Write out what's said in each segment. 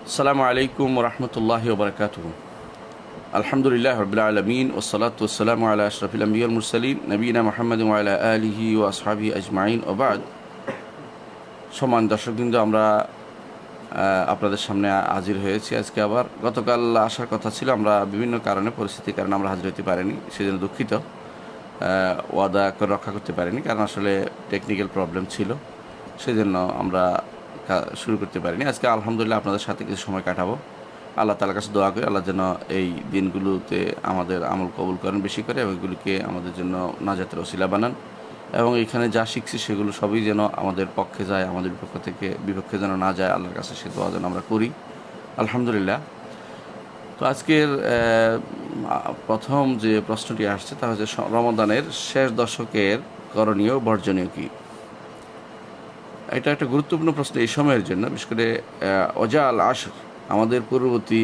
আসসালামু আলাইকুম ওরহমতুল্লাহি ওবরকাতুহু। আলহামদুলিল্লাহ রাব্বিল আলামিন ওয়াসসালাতু ওয়াসসালামু আলা আশরাফিল আমবিয়া ওয়াল মুরসালিন নবিয়িনা মুহাম্মাদিন ওয়া আলা আলিহি ওয়া আসহাবিহি আজমাইন ওয়া বা'দ। সম্মানিত দর্শকবৃন্দ, আমরা আপনাদের সামনে হাজির হয়েছি আজকে আবার। গতকাল আসার কথা ছিল, আমরা বিভিন্ন কারণে, পরিস্থিতির কারণে আমরা হাজির হতে পারিনি, সেজন্য দুঃখিত। ওয়াদা করে রক্ষা করতে পারিনি, কারণ আসলে টেকনিক্যাল প্রবলেম ছিল, সেজন্য আমরা শুরু করতে পারিনি। আজকে আলহামদুলিল্লাহ আপনাদের সাথে কিছু সময় কাটাবো। আল্লাহ তাআলার কাছে দোয়া করি আল্লাহ যেন এই দিনগুলোতে আমাদের আমল কবুল করেন বেশি করে, এবং এগুলিকে আমাদের জন্য নাজাতের ওসিলা বানান, এবং এখানে যা শিখছি সেগুলো সবই যেন আমাদের পক্ষে যায়, আমাদের বিপক্ষে যেন না যায়। আল্লাহর কাছে সে দোয়া যেন আমরা করি আলহামদুলিল্লাহ। তো আজকের প্রথম যে প্রশ্নটি আসছে তা হচ্ছে রমাদানের শেষ দশকের করণীয় বর্জনীয় কী। এটা একটা গুরুত্বপূর্ণ প্রশ্ন এই সময়ের জন্য, বিশেষ করে ওজা আল আশর, আমাদের পূর্ববর্তী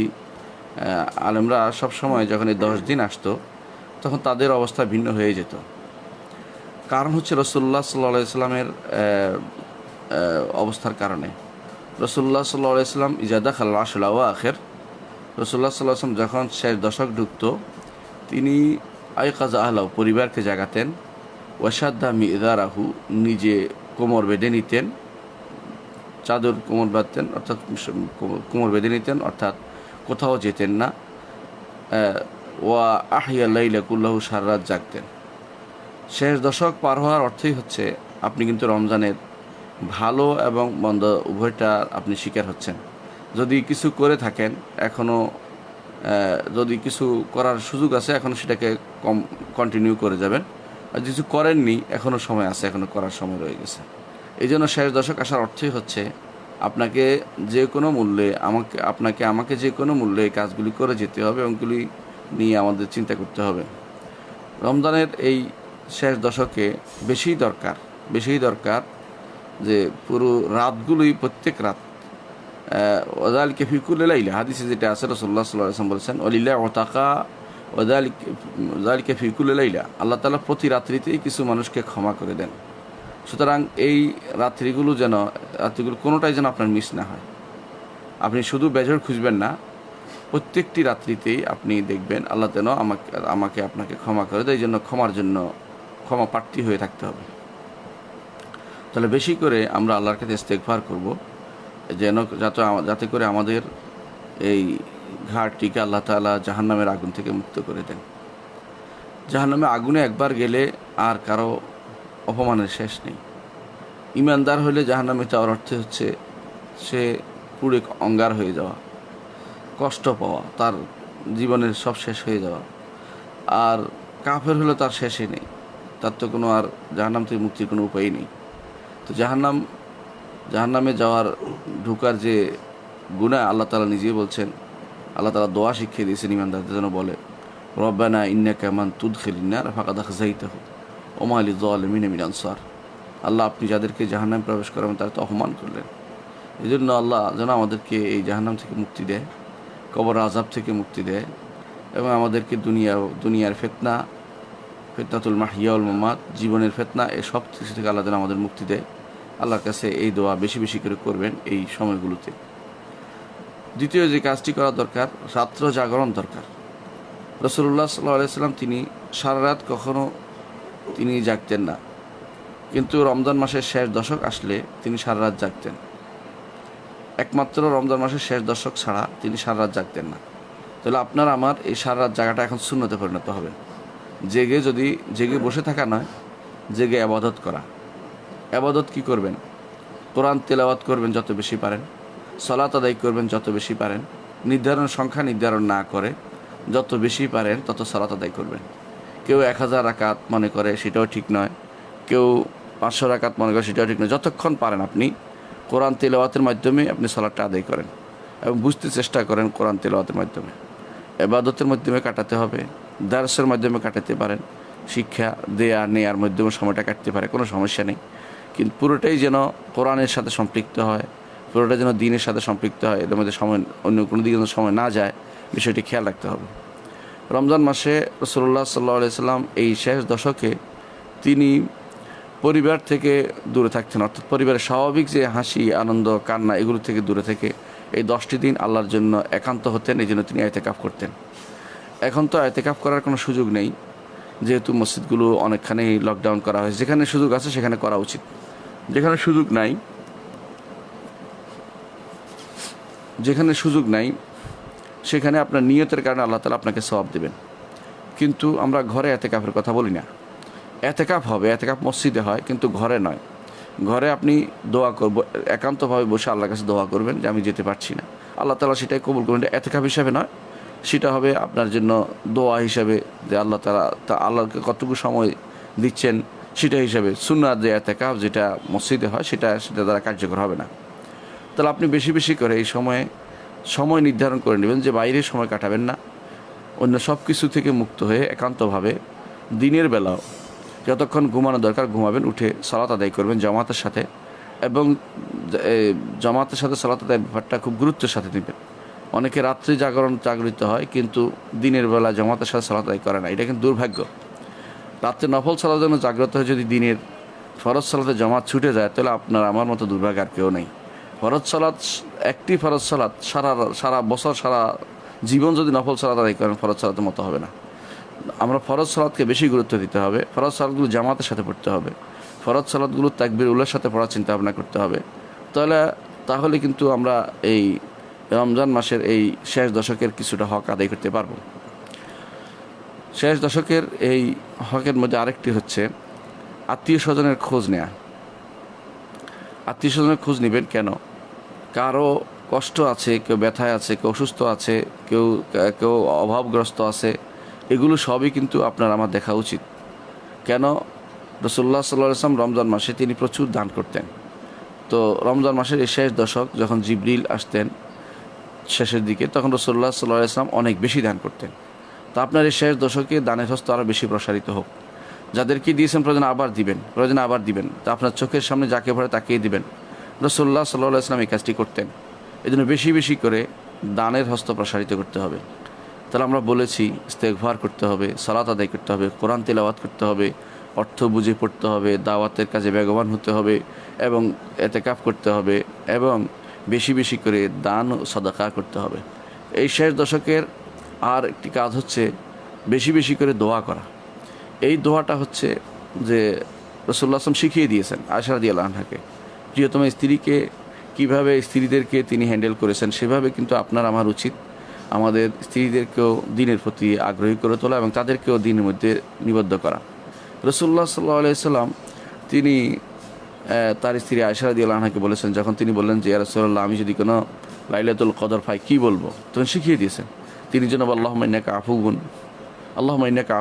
আলেমরা সব সময় যখন এই 10 দিন আসতো তখন তাদের অবস্থা ভিন্ন হয়ে যেত। কারণ হচ্ছে রাসূলুল্লাহ সাল্লাল্লাহু আলাইহি সাল্লামের অবস্থার কারণে। রাসূলুল্লাহ সাল্লাল্লাহু আলাইহি সাল্লাম ইজা দাখাল আশরুল আওয়াখির, রাসূলুল্লাহ সাল্লাল্লাহু আলাইহি সাল্লাম যখন শেষ দশক ঢুকত, তিনি আইকাযা আহলাহু, পরিবারকে জাগাতেন, ওয়াশাদ্দা মিযারাহু, নিজে কোমর বেঁধে নিতেন, চাদর কোমর বাঁধতেন, অর্থাৎ কোমর বেঁধে নিতেন, অর্থাৎ কোথাও যেতেন না। ওয়া আহিয়া লাইলা কুল্লাহু, সারা রাত জাগতেন। শেষ দশক পার হওয়ার অর্থই হচ্ছে আপনি কিন্তু রমজানের ভালো এবং মন্দ উভয়টা আপনি শিকার হচ্ছেন। যদি কিছু করে থাকেন, এখনও যদি কিছু করার সুযোগ আছে, এখনও সেটাকে কন্টিনিউ করে যাবেন। আর কিছু করেননি, এখনও সময় আছে, এখনও করার সময় রয়ে গেছে। এই জন্য শেষ দশক আসার অর্থই হচ্ছে আপনাকে যে কোনো মূল্যে আমাকে যে কোনো মূল্যে এই কাজগুলি করে যেতে হবে, এবং এগুলি নিয়ে আমাদের চিন্তা করতে হবে। রমজানের এই শেষ দশকে বেশি দরকার যে পুরো রাতগুলোই, প্রত্যেক রাত, ওয়াযালিকা ফি কুল্লি লাইলা, হাদিসে যেটা আছে রাসূলুল্লাহ সাল্লাল্লাহু আলাইহি ওয়াসাল্লাম বলেছেন, ওয়ালিল্লাহি ওয়াতাকা ওয়াযালিকা ফি কুল্লি লাইলা, আল্লাহ তাআলা প্রতি রাত্রিতেই কিছু মানুষকে ক্ষমা করে দেন। সুতরাং এই রাত্রিগুলো কোনোটাই যেন আপনার মিস না হয়। আপনি শুধু বেজর খুঁজবেন না, প্রত্যেকটি রাত্রিতেই আপনি দেখবেন আল্লাহ যেন আপনাকে ক্ষমা করে দেয়। এই জন্য ক্ষমা প্রার্থী হয়ে থাকতে হবে। তাহলে বেশি করে আমরা আল্লাহর কাছে ইস্তেগফার করব, যাতে করে আমাদের এই ঘাটটিকে আল্লাহ তাআলা জাহান্নামের আগুন থেকে মুক্ত করে দেন। জাহান্নামের আগুনে একবার গেলে আর কারো অপমানের শেষ নেই। ইমানদার হলে জাহান্নামে যাওয়ার অর্থ হচ্ছে সে পুড়ে অঙ্গার হয়ে যাওয়া, কষ্ট পাওয়া, তার জীবনের সব শেষ হয়ে যাওয়া। আর কাফের হলে তার শেষই নেই, তার তো কোনো আর জাহান্নাম থেকে মুক্তির কোনো উপায়ই নেই। তো জাহান্নামে ঢুকার যে গুনাহ, আল্লাহ তাআলা নিজেই বলছেন, আল্লাহ তাআলা দোয়া শিখিয়ে দিয়েছেন ইমানদারদের জন্য, বলে রব্বানা ইন্নাকা মান তুদখিলিন নার ফাকাদ আখযাইতাহু ওয়া মা লিয-যালিমিনা মিন আনসার। আল্লাহ, আপনি যাদেরকে জাহান্নামে প্রবেশ করাবেন তারা তো অপমান করলেন। এই জন্য আল্লাহ যেন আমাদেরকে এই জাহান্নাম থেকে মুক্তি দেয়, কবর আযাব থেকে মুক্তি দেয়, এবং আমাদেরকে দুনিয়ার ফিতনাতুল মাহইয়া ওয়াল মামাত, জীবনের ফিতনা, এই সব কিছু থেকে আল্লাহ যেন আমাদের মুক্তি দেয়। আল্লাহর কাছে এই দোয়া বেশি বেশি করে করবেন এই সময়গুলোতে। দ্বিতীয় যে কাজটি করা দরকার, রাত্র জাগরণ দরকার। রাসূলুল্লাহ সাল্লাল্লাহু আলাইহি সাল্লাম তিনি সারা রাত কখনো তিনি জাগতেন না, কিন্তু রমজান মাসের শেষ দশক আসলে তিনি সারা রাত জাগতেন। একমাত্র রমজান মাসের শেষ দশক ছাড়া তিনি সারা রাত জাগতেন না। তাহলে আপনার আমার এই সারা রাত জাগাটা এখন সুন্নতে পরিণত হবে। জেগে বসে থাকা নয়, জেগে ইবাদত করা। ইবাদত কি করবেন? কোরআন তেলাওয়াত করবেন যত বেশি পারেন, সালাত আদায় করবেন যত বেশি পারেন, সংখ্যা নির্ধারণ না করে যত বেশি পারেন তত সালাত আদায় করবেন। কেউ 1000 রাকাত মনে করে, সেটাও ঠিক নয়। কেউ 500 রাকাত মনে করে, সেটাও ঠিক নয়। যতক্ষণ পারেন আপনি কোরআন তেলাওয়াতের মাধ্যমে আপনি সালাতটা আদায় করেন, এবং বুঝতে চেষ্টা করেন কোরআন তেলাওয়াতের মাধ্যমে। ইবাদতের মাধ্যমে কাটাতে হবে, দার্সের মাধ্যমে কাটাতে পারেন, শিক্ষা নেয়ার মাধ্যমে সময়টা কাটতে পারে, কোনো সমস্যা নেই। কিন্তু পুরোটাই যেন কোরআনের সাথে সম্পৃক্ত হয়, পুরোটা যেন দ্বীনের সাথে সম্পৃক্ত হয়, এর মধ্যে অন্য কোনো দিকে যেন সময় না যায়, বিষয়টি খেয়াল রাখতে হবে। রমজান মাসে রাসূলুল্লাহ সাল্লাল্লাহু আলাইহি সাল্লাম এই শেষ দশকে তিনি পরিবার থেকে দূরে থাকতেন, অর্থাৎ পরিবারের স্বাভাবিক যে হাসি আনন্দ কান্না এগুলো থেকে দূরে থেকে এই 10টি দিন আল্লাহর জন্য একান্ত হতেন। এই জন্য তিনি ইতিকাফ করতেন। এখন তো ইতিকাফ করার কোনো সুযোগ নেই, যেহেতু মসজিদগুলো অনেকখানি লকডাউন করা হয়েছে। যেখানে সুযোগ আছে সেখানে করা উচিত, যেখানে সুযোগ নাই সেখানে আপনার নিয়তের কারণে আল্লাহ তাআলা আপনাকে সওয়াব দেবেন। কিন্তু আমরা ঘরে ইতিকাফের কথা বলি না। ইতিকাফ হবে, ইতিকাফ মসজিদে হয়, কিন্তু ঘরে নয়। ঘরে আপনি দোয়া করব, একান্তভাবে বসে আল্লাহর কাছে দোয়া করবেন যে আমি যেতে পারছি না, আল্লাহ তাআলা সেটাই কবুল করবেন। ইতিকাফ হিসাবে নয়, সেটা হবে আপনার জন্য দোয়া হিসাবে, যে আল্লাহ তাআলা আল্লাহকে কতটুকু সময় দিচ্ছেন সেটা হিসাবে। সুন্নাত যে ইতিকাফ যেটা মসজিদে হয় সেটা দ্বারা কার্যকর হবে না। তাহলে আপনি বেশি বেশি করে এই সময় নির্ধারণ করে নেবেন যে বাইরে সময় কাটাবেন না, অন্য সব কিছু থেকে মুক্ত হয়ে একান্তভাবে দিনের বেলাও যতক্ষণ ঘুমানো দরকার ঘুমাবেন, উঠে সালাত আদায় করবেন জামাতের সাথে। এবং জামাতের সাথে সালাত আদায়ের ব্যাপারটা খুব গুরুত্বের সাথে নেবেন। অনেকে রাত্রি জাগরিত হয় কিন্তু দিনের বেলা জামাতের সাথে সালাত আদায় করে না, এটা কিন্তু দুর্ভাগ্য। রাত্রে নফল সালাতের জন্য জাগ্রত হয়ে যদি দিনের ফরজ সালাতে জামাত ছুটে যায়, তাহলে আপনার আমার মতো দুর্ভাগ্য আর কেউ নেই। ফরজ সালাত, একটি ফরজ সালাত সারা বছর সারা জীবন যদি নফল সালাত আদায় করেন, ফরজ সালাতের মতো হবে না। আমরা ফরজ সালাতকে বেশি গুরুত্ব দিতে হবে। ফরজ সালাতগুলো জামাতের সাথে পড়তে হবে। ফরজ সালাতগুলো তাকবীর উল্লার সাথে পড়ার চিন্তা ভাবনা করতে হবে। তাহলে কিন্তু আমরা এই রমজান মাসের এই শেষ দশকের কিছুটা হক আদায় করতে পারবো। শেষ দশকের এই হকের মধ্যে আরেকটি হচ্ছে আত্মীয় স্বজনের খোঁজ নেয়া। আত্মীয় স্বজনের খোঁজ নেবেন কেন? কারো কষ্ট আছে, কেউ ব্যথায় আছে, কেউ অসুস্থ আছে, কেউ অভাবগ্রস্ত আছে, এগুলো সবই কিন্তু আপনার আমার দেখা উচিত। কেন? রাসূলুল্লাহ সাল্লাল্লাহু আলাইহি ওয়াসাল্লাম রমজান মাসে তিনি প্রচুর দান করতেন। তো রমজান মাসের এই শেষ দশক যখন জিবরিল আসতেন শেষের দিকে, তখন রাসূলুল্লাহ সাল্লাল্লাহু আলাইহি ওয়াসাল্লাম অনেক বেশি দান করতেন। তো আপনার এই শেষ দশকে দানের হস্ত আরও বেশি প্রসারিত হোক। যাদেরকে দিয়েছেন প্রয়োজনে আবার দিবেন। তা আপনার চোখের সামনে যাকে ভরে তাকিয়ে দিবেন। রাসূলুল্লাহ সাল্লাল্লাহু আলাইহি ওয়াসাল্লাম এই কাজটি করতেন। এই জন্য বেশি বেশি করে দানের হস্ত প্রসারিত করতে হবে। তাহলে আমরা বলেছি ইস্তেগফার করতে হবে, সালাত আদায় করতে হবে, কোরআন তিলাওয়াত করতে হবে, অর্থ বুঝে পড়তে হবে, দাওয়াতের কাজে বেগবান হতে হবে এবং ইতিকাফ করতে হবে এবং বেশি বেশি করে দান ও সাদাকা করতে হবে। এই শেষ দশকের আর একটি কাজ হচ্ছে বেশি বেশি করে দোয়া করা। এই দোয়াটা হচ্ছে যে রাসূলুল্লাহ সাল্লাল্লাহু আলাইহি ওয়াসাল্লাম শিখিয়ে দিয়েছেন আয়েশা রাদিয়াল্লাহু আনহাকে। প্রিয়তম স্ত্রীকে কীভাবে স্ত্রীদেরকে তিনি হ্যান্ডেল করেছেন, সেভাবে কিন্তু আপনার আমার উচিত আমাদের স্ত্রীদেরকেও দিনের প্রতি আগ্রহী করে তোলা এবং তাদেরকেও দিনের মধ্যে নিবদ্ধ করা। রাসূলুল্লাহ সাল্লাল্লাহু আলাইহি ওয়াসাল্লাম তিনি তার স্ত্রী আয়েশা রাদিয়াল্লাহু আনহাকে বলেছেন, যখন তিনি বললেন যে ইয়া রাসূলুল্লাহ, আমি যদি কোনো লাইলাতুল কদর পাই কী বলবো, তখন শিখিয়ে দিয়েছেন তিনি যেন আল্লাহুম্মা ইন্নাকা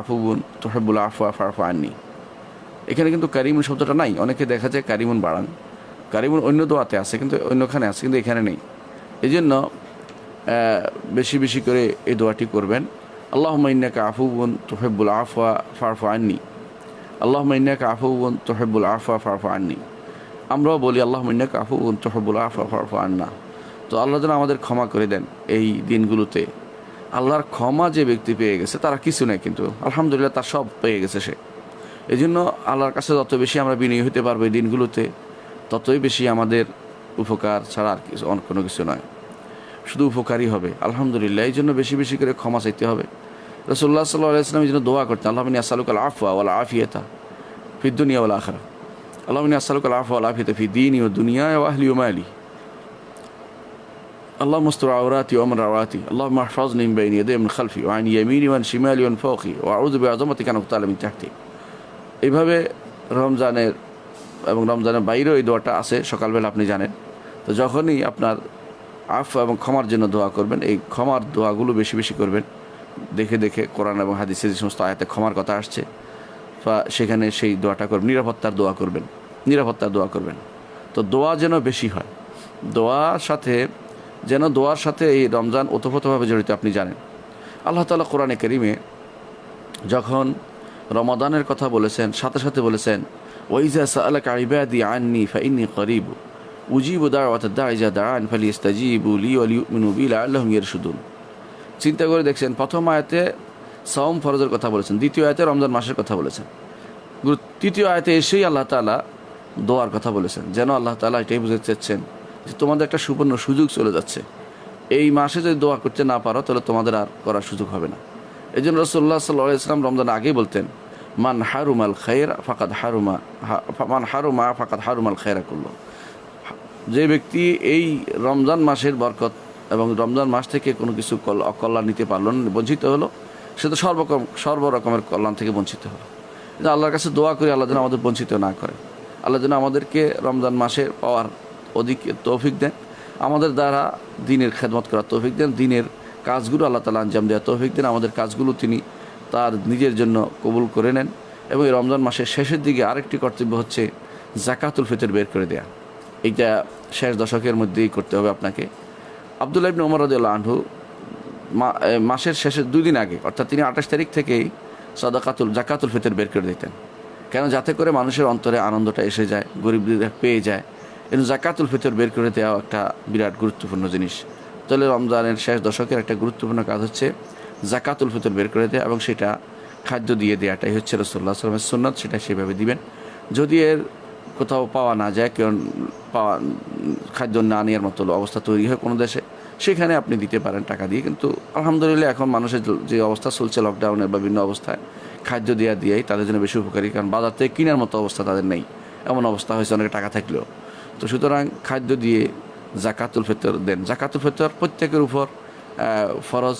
আফুউন তুহিব্বুল আফওয়া ফা'ফু আন্নী। এখানে কিন্তু কারিমুন শব্দটা নাই। অনেকে দেখা যায় কারিমুন বাড়ান, কারিমুন অন্য দোয়াতে আছে কিন্তু অন্যখানে আছে, কিন্তু এখানে নেই। এই জন্য বেশি বেশি করে এই দোয়াটি করবেন। আল্লাহুম্মা ইন্নাকা আফুউন তুহিব্বুল আফওয়া ফা'ফু আন্নী, আল্লাহুম্মা ইন্নাকা আফুউন তুহিব্বুল আফওয়া ফা'ফু আন্নী। আমরাও বলি আল্লাহুম্মা ইন্নাকা আফুউন তুহিব্বুল আফওয়া ফা'ফু আন্না। তো আল্লাহ যেন আমাদের ক্ষমা করে দেন এই দিনগুলোতে। আল্লাহর ক্ষমা যে ব্যক্তি পেয়ে গেছে তারা কিছু নেই, কিন্তু আলহামদুলিল্লাহ তার সব পেয়ে গেছে সে। এই জন্য আল্লাহর কাছে যত বেশি আমরা বিনয়ী হতে পারবো এই দিনগুলোতে, ততই বেশি আমাদের উপকার ছাড়া আর কিছু কোনো কিছু নয়, শুধু উপকারই হবে আলহামদুলিল্লাহ। এই জন্য বেশি বেশি করে ক্ষমা চাইতে হবে। রাসূলুল্লাহ সাল্লাল্লাহু আলাইহি ওয়াসাল্লাম এই জন্য দোয়া করতেন, আল্লাহুম্মা ইন্নী আসআলুকাল আফওয়া ওয়াল আফিয়াতা ফিদ দুনিয়া ওয়াল আখিরাহ, আল্লাহুম্মা ইন্নী আসআলুকাল আফওয়া ওয়াল আফিয়াতা ফি দীনি ওয়া দুনিয়ায়া ওয়া আহলি ওয়া মালি, اللهم استر عوراتي وامن رواتي، اللهم احفظني من بين يدي ومن خلفي وعن يميني وعن شمالي وعن فوقي واعوذ بعظمتك ان اغتال من تحتي। এইভাবে রমজানের এবং রমজানের বাইরেও এই দোয়াটা আছে, সকালবেলা আপনি জানেন। তো যখনই আপনার আফওয়া এবং ক্ষমার জন্য দোয়া করবেন, এই ক্ষমার দোয়াগুলো বেশি বেশি করবেন। দেখে দেখে কোরআন এবং হাদিসে যে সমস্ত আয়াতে ক্ষমার কথা আসছে সেখানে সেই দোয়াটা করবেন। নিরাপত্তার দোয়া করবেন। তো দোয়া যেন বেশি হয়, দোয়ার সাথে এই রমজান ওতপ্রোতভাবে জড়িত। আপনি জানেন আল্লাহ তাআলা কোরআনে কারীমে যখন রমাদানের কথা বলেছেন, সাথে সাথে বলেছেন ওয়াইজা সাআলাকা ইবাদি আন্নী ফাইন্নী করিব উজিবু দাওয়াতাদ দাঈ ইযা দাআন ফালিস্তাজিবু লি ওয়া লিউমিনু বি লাআল্লাহুম ইয়ারশুদুন। চিন্তা করে দেখছেন, প্রথম আয়াতে সাওম ফরজের কথা বলেছেন, দ্বিতীয় আয়াতে রমজান মাসের কথা বলেছেন। তৃতীয় আয়াতে এসেই আল্লাহ তাআলা দোয়ার কথা বলেছেন, যেন আল্লাহ তাআলা এটাই বুঝাতে চাচ্ছেন যে তোমাদের একটা সুবর্ণ সুযোগ চলে যাচ্ছে, এই মাসে যদি দোয়া করতে না পারো তাহলে তোমাদের আর করার সুযোগ হবে না। এই জন্য রাসূলুল্লাহ সাল্লাল্লাহু আলাইহি ওয়াসাল্লাম রমজান আগেই বলতেন, মান হারুমাল খায়র ফাকাদ হারুমা মান হারুমা ফাকাদ হারুমাল খায়রা কুল্লু। যে ব্যক্তি এই রমজান মাসের বরকত এবং রমজান মাস থেকে কোনো কিছু অকল্যাণ নিতে পারল না, বঞ্চিত হলো, সে তো সর্বরকমের কল্যাণ থেকে বঞ্চিত হলো। আল্লাহর কাছে দোয়া করি আল্লাহ যেন আমাদের বঞ্চিত না করে, আল্লাহ যেন আমাদেরকে রমজান মাসে পাওয়ার অধিক তৌফিক দেন, আমাদের দ্বারা দিনের খেদমত করার তৌফিক দেন, দিনের কাজগুলো আল্লাহ তাআলা আঞ্জাম দেওয়ার তৌফিক দেন, আমাদের কাজগুলো তিনি তার নিজের জন্য কবুল করে নেন। এবং এই রমজান মাসের শেষের দিকে আরেকটি কর্তব্য হচ্ছে যাকাতুল ফিতর বের করে দেয়া। এইটা শেষ দশকের মধ্যেই করতে হবে আপনাকে। আব্দুল্লাহ ইবনে ওমর রাদিয়াল্লাহু আনহু মাসের শেষের 2 দিন আগে, অর্থাৎ তিনি 28 তারিখ থেকেই জাকাতুল ফিতর বের করে দিতেন, কেন যাতে করে মানুষের অন্তরে আনন্দটা এসে যায়, গরিবদের পেয়ে যায়। কিন্তু জাকাতুল ফিতর বের করে দেওয়া একটা বিরাট গুরুত্বপূর্ণ জিনিস। তাহলে রমজানের শেষ দশকের একটা গুরুত্বপূর্ণ কাজ হচ্ছে জাকাতুল ফিতর বের করে দেওয়া, এবং সেটা খাদ্য দিয়ে দেওয়াটাই হচ্ছে রাসূলুল্লাহ সাল্লাল্লাহু আলাইহি ওয়াসাল্লামের সুন্নাত, সেটা সেভাবে দিবেন। যদি এর কোথাও পাওয়া না যায়, কেউ খাদ্য না নেওয়ার মতো অবস্থা তৈরি হয় কোনো দেশে, সেখানে আপনি দিতে পারেন টাকা দিয়ে। কিন্তু আলহামদুলিল্লাহ এখন মানুষের যে অবস্থা চলছে লকডাউনের বা বিভিন্ন অবস্থায়, খাদ্য দিয়েই তাদের জন্য বেশি উপকারী, কারণ বাজার থেকে কেনার মতো অবস্থা তাদের নেই, এমন অবস্থা হয়েছে অনেক টাকা থাকলেও। তো সুতরাং খাদ্য দিয়ে জাকাতুল ফিতর দেন। জাকাতুল ফিতর প্রত্যেকের উপর ফরজ,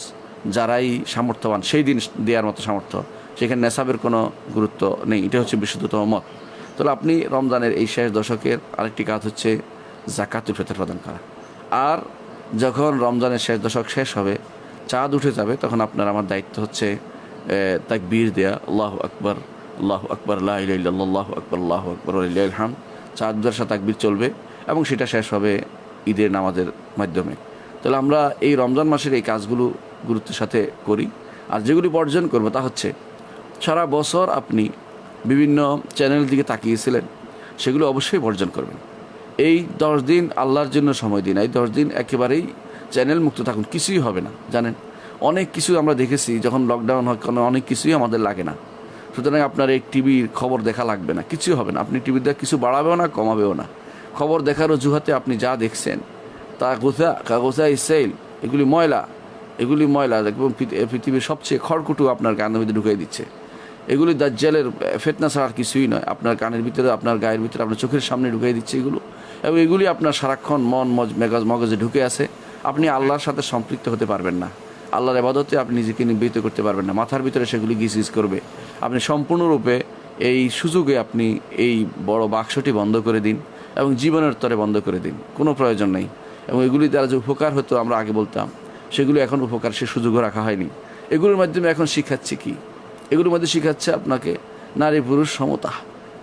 যারাই সামর্থ্যবান সেই দিন দেওয়ার মতো সামর্থ্য, সেখানে নেশাবের কোনো গুরুত্ব নেই, এটা হচ্ছে বিশুদ্ধতম মত। তাহলে আপনি রমজানের এই শেষ দশকের আরেকটি কাজ হচ্ছে জাকাতুল ফিতর প্রদান করা। আর যখন রমজানের শেষ দশক শেষ হবে, চাঁদ উঠে যাবে, তখন আপনার আমার দায়িত্ব হচ্ছে তাকবীর দেয়া, আল্লাহু আকবার আল্লাহু আকবার লা ইলাহা ইল্লাল্লাহ আল্লাহু আকবার আল্লাহু আকবার ওয়া লিল্লাহিল হামদ। চাঁদের সাথে তাকবীর চলবে এবং সেটা শেষ হবে ঈদের নামাজের মাধ্যমে। তাহলে আমরা এই রমজান মাসের এই কাজগুলো গুরুত্বের সাথে করি। আর যেগুলি বর্জন করবো তা হচ্ছে, সারা বছর আপনি বিভিন্ন চ্যানেলের দিকে তাকিয়েছিলেন, সেগুলো অবশ্যই বর্জন করবেন। এই 10 দিন আল্লাহর জন্য সময় দিন, এই 10 দিন একেবারেই চ্যানেল মুক্ত থাকুন, কিছুই হবে না। জানেন, অনেক কিছু আমরা দেখেছি যখন লকডাউন হয়, কারণ অনেক কিছুই আমাদের লাগে না। সুতরাং আপনার এই টিভির খবর দেখা লাগবে না, কিছুই হবে না। আপনি টিভির দেখা কিছু বাড়াবেও না, কমাবেও না। খবর দেখার অজুহাতে আপনি যা দেখছেন তা কাগজা ইসাইল, এগুলি ময়লা দেখবেন পৃথিবীর সবচেয়ে খড়কুটো আপনার কানের ভিতরে ঢুকিয়ে দিচ্ছে। এগুলি দাজ্জালের ফিতনা ছাড়া আর কিছুই নয়, আপনার কানের ভিতরে, আপনার গায়ের ভিতরে, আপনার চোখের সামনে ঢুকিয়ে দিচ্ছে এগুলো। এবং এগুলি আপনার সারাক্ষণ মগজে ঢুকে আছে। আপনি আল্লাহর সাথে সম্পৃক্ত হতে পারবেন না, আল্লাহর ইবাদতে আপনি নিজেকে নিবৃত্ত করতে পারবেন না, মাথার ভিতরে সেগুলি গিজ করবে। আপনি সম্পূর্ণরূপে এই সুযোগে আপনি এই বড় বাক্সটি বন্ধ করে দিন এবং জীবনের তরে বন্ধ করে দিন, কোনো প্রয়োজন নেই। এবং এগুলি দ্বারা যে উপকার হতো আমরা আগে বলতাম, সেগুলি এখন উপকার সে সুযোগও রাখা হয়নি। এগুলোর মাধ্যমে এখন শিখাচ্ছে কি? এগুলোর মধ্যে শিখাচ্ছে আপনাকে নারী পুরুষ সমতা,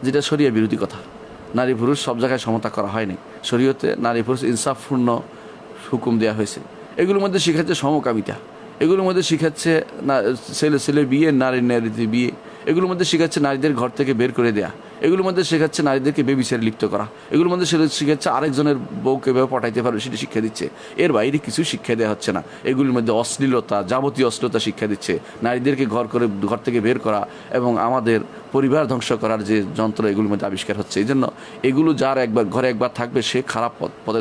যেটা শরিয়া বিরোধী কথা। নারী পুরুষ সব জায়গায় সমতা করা হয়নি, শরীয়তে নারী পুরুষ ইনসাফপূর্ণ হুকুম দেওয়া হয়েছে। এগুলোর মধ্যে শিখাচ্ছে সমকামিতা, এগুলোর মধ্যে শিখাচ্ছে ছেলে বিয়ে, নারীতে বিয়ে, এগুলোর মধ্যে শিখাচ্ছে নারীদের ঘর থেকে বের করে দেয়া, এগুলোর মধ্যে শেখাচ্ছে নারীদেরকে বেবিচারে লিপ্ত করা, এগুলোর মধ্যে শিখাচ্ছে আরেকজনের বউকে এভাবে পটাইতে পারবে সেটা শিক্ষা দিচ্ছে। এর বাইরে কিছু শিক্ষা দেওয়া হচ্ছে না। এগুলির মধ্যে অশ্লীলতা, যাবতীয় অশ্লীলতা শিক্ষা দিচ্ছে, নারীদেরকে ঘর থেকে বের করা এবং আমাদের পরিবার ধ্বংস করার যে যন্ত্র এগুলির মধ্যে আবিষ্কার হচ্ছে। এই জন্য এগুলো যার ঘরে একবার থাকবে সে খারাপ পথে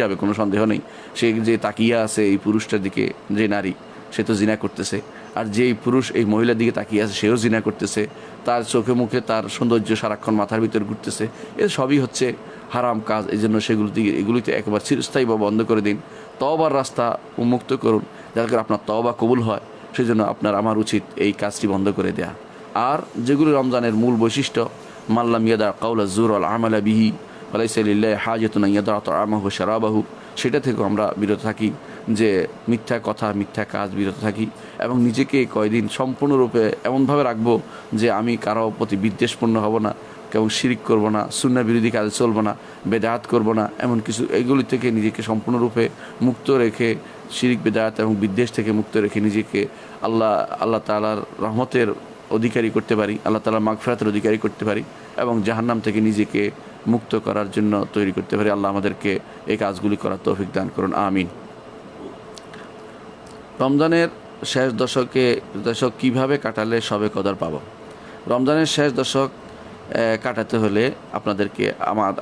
যাবে, কোনো সন্দেহ নেই। সে যে তাকিয়া আছে এই পুরুষটার দিকে, যে নারী, সে তো জিনা করতেছে। আর যেই পুরুষ এই মহিলার দিকে তাকিয়ে আছে সেও জিনা করতেছে, তার চোখে মুখে তার সৌন্দর্য সারাক্ষণ মাথার ভিতরে ঘুরতেছে। এ সবই হচ্ছে হারাম কাজ। এই জন্য এগুলিতে একবার চিরস্থায়ী বা বন্ধ করে দিন, তওবার রাস্তা উন্মুক্ত করুন, যাতে করে আপনার তওবা কবুল হয়। সেই জন্য আমার উচিত এই কাজটি বন্ধ করে দেয়া। আর যেগুলি রমজানের মূল বৈশিষ্ট্য, মাল্লাম ইয়াদা কাউলা জুর আল আমালা বিহি ফালাইসা লিল্লাহি হাজাতুন ইয়াদা তাআমাহু ওয়া শারাবাহু, সেটা থেকেও আমরা বিরত থাকি, যে মিথ্যা কথা মিথ্যা কাজ বিরত থাকি এবং নিজেকে কয়দিন সম্পূর্ণরূপে এমনভাবে রাখবো যে আমি কারো প্রতি বিদ্বেষপূর্ণ হব না, এবং শিরিক করব না, সুন্নাহ বিরোধী কাজে চলবো না, বেদাত করব না, এমন কিছু এগুলি থেকে নিজেকে সম্পূর্ণরূপে মুক্ত রেখে, শিরিক বেদাত এবং বিদ্বেষ থেকে মুক্ত রেখে নিজেকে আল্লাহ তাআলার রহমতের অধিকারী করতে পারি, আল্লাহ তাআলার মাগফিরাতের অধিকারী করতে পারি এবং জাহান্নাম থেকে নিজেকে মুক্ত করার জন্য তৈরি করতে পারি। আল্লাহ আমাদেরকে এই কাজগুলি করার তৌফিক দান করুন, আমিন। রমজানের শেষ দশক কিভাবে কাটালে সবে কদর পাব? রমজানের শেষ দশক কাটাতে হলে আপনাদেরকে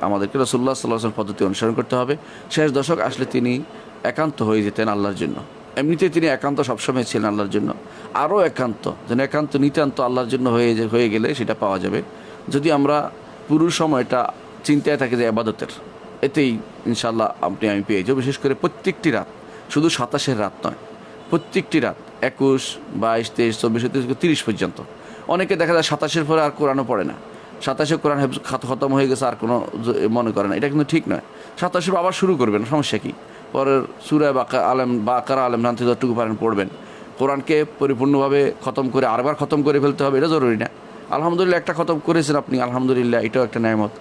আমাদেরকে রাসূলুল্লাহ সাল্লাল্লাহু আলাইহি ওয়াসাল্লাম পদ্ধতি অনুসরণ করতে হবে। শেষ দশক আসলে তিনি একান্ত হয়ে যেতেন আল্লাহর জন্য। এমনিতে তিনি একান্ত সবসময় ছিলেন আল্লাহর জন্য, আরও একান্ত যেন একান্ত নিতান্ত আল্লাহর জন্য হয়ে গেলে সেটা পাওয়া যাবে। যদি আমরা পুরো সময়টা চিন্তায় থাকি যে ইবাদতের, এতেই ইনশাআল্লাহ আমি পেয়ে যাবো। বিশেষ করে প্রত্যেকটি রাত, শুধু 27-এর রাত নয়, প্রত্যেকটি রাত 21, 22, 23, 24, 23, 30 পর্যন্ত। অনেকে দেখা যায় 27-এর পরে আর কোরআনও পড়ে না, 27-এ কোরআন খতম হয়ে গেছে আর কোনো মনে করে না, এটা কিন্তু ঠিক নয়। 27-এর আবার শুরু করবেন, সমস্যা কী? পরের সূরা বাকারা আলেম নাম থেকে যতটুকু পারেন পড়বেন। কোরআনকে পরিপূর্ণভাবে খতম করে আরবার খতম করে ফেলতে হবে এটা জরুরি না। আলহামদুলিল্লাহ একটা খতম করেছেন আপনি, আলহামদুলিল্লাহ, এটাও একটা নেয়ামত।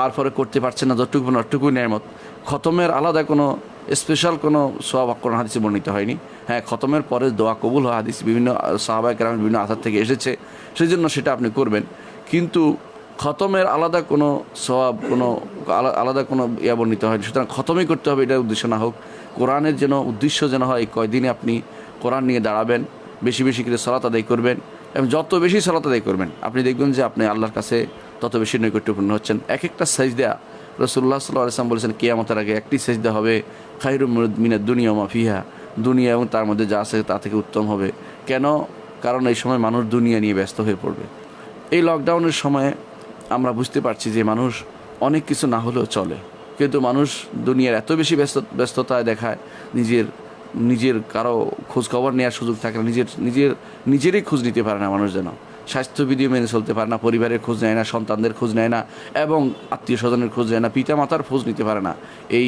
আর পরে করতে পারছেন না, যতটুকু নেয়ামত। খতমের আলাদা কোনো স্পেশাল কোনো সওয়াব কোরআন হাদিসে বর্ণিত হয়নি। হ্যাঁ, খতমের পরে দোয়া কবুল হয়, হাদিস বিভিন্ন সাহাবায়ে কেরামের বিভিন্ন আসার থেকে এসেছে, সেই জন্য সেটা আপনি করবেন। কিন্তু খতমের আলাদা কোনো সওয়াব, কোনো আলাদা কোনো বর্ণিত হয়নি। সুতরাং খতমই করতে হবে, এটার উদ্দেশ্য না হোক। কোরআনের যেন উদ্দেশ্য যেন হয় কয়দিনে আপনি কোরআন নিয়ে দাঁড়াবেন, বেশি বেশি করে সালাত আদায় করবেন, এবং যত বেশি সালাত আদায় করবেন আপনি দেখবেন যে আপনি আল্লাহর কাছে তত বেশি নৈকট্যপূর্ণ হচ্ছেন। এক একটা সাজদা রাসূলুল্লাহ সাল্লাল্লাহু আলাইহি ওয়াসাল্লাম বলেছেন কিয়ামতের আগে একটি সাজদা হবে খায়রুম মিনাদ দুনিয়া ওয়া মা ফিহা, দুনিয়া এবং তার মধ্যে যা আছে তা থেকে উত্তম হবে। কেন? কারণ এই সময় মানুষ দুনিয়া নিয়ে ব্যস্ত হয়ে পড়বে। এই লকডাউনের সময়ে আমরা বুঝতে পারছি যে মানুষ অনেক কিছু না হলেও চলে, কিন্তু মানুষ দুনিয়ার এত বেশি ব্যস্ততায় দেখায় নিজের কারো খোঁজ খবর নেওয়ার সুযোগ থাকে না, নিজেরই খোঁজ নিতে পারে না মানুষ, যেন স্বাস্থ্যবিধি মেনে চলতে পারে না, পরিবারের খোঁজ নেয় না, সন্তানদের খোঁজ নেয় না, এবং আত্মীয় স্বজনের খোঁজ নেয় না, পিতা মাতার খোঁজ নিতে পারে না এই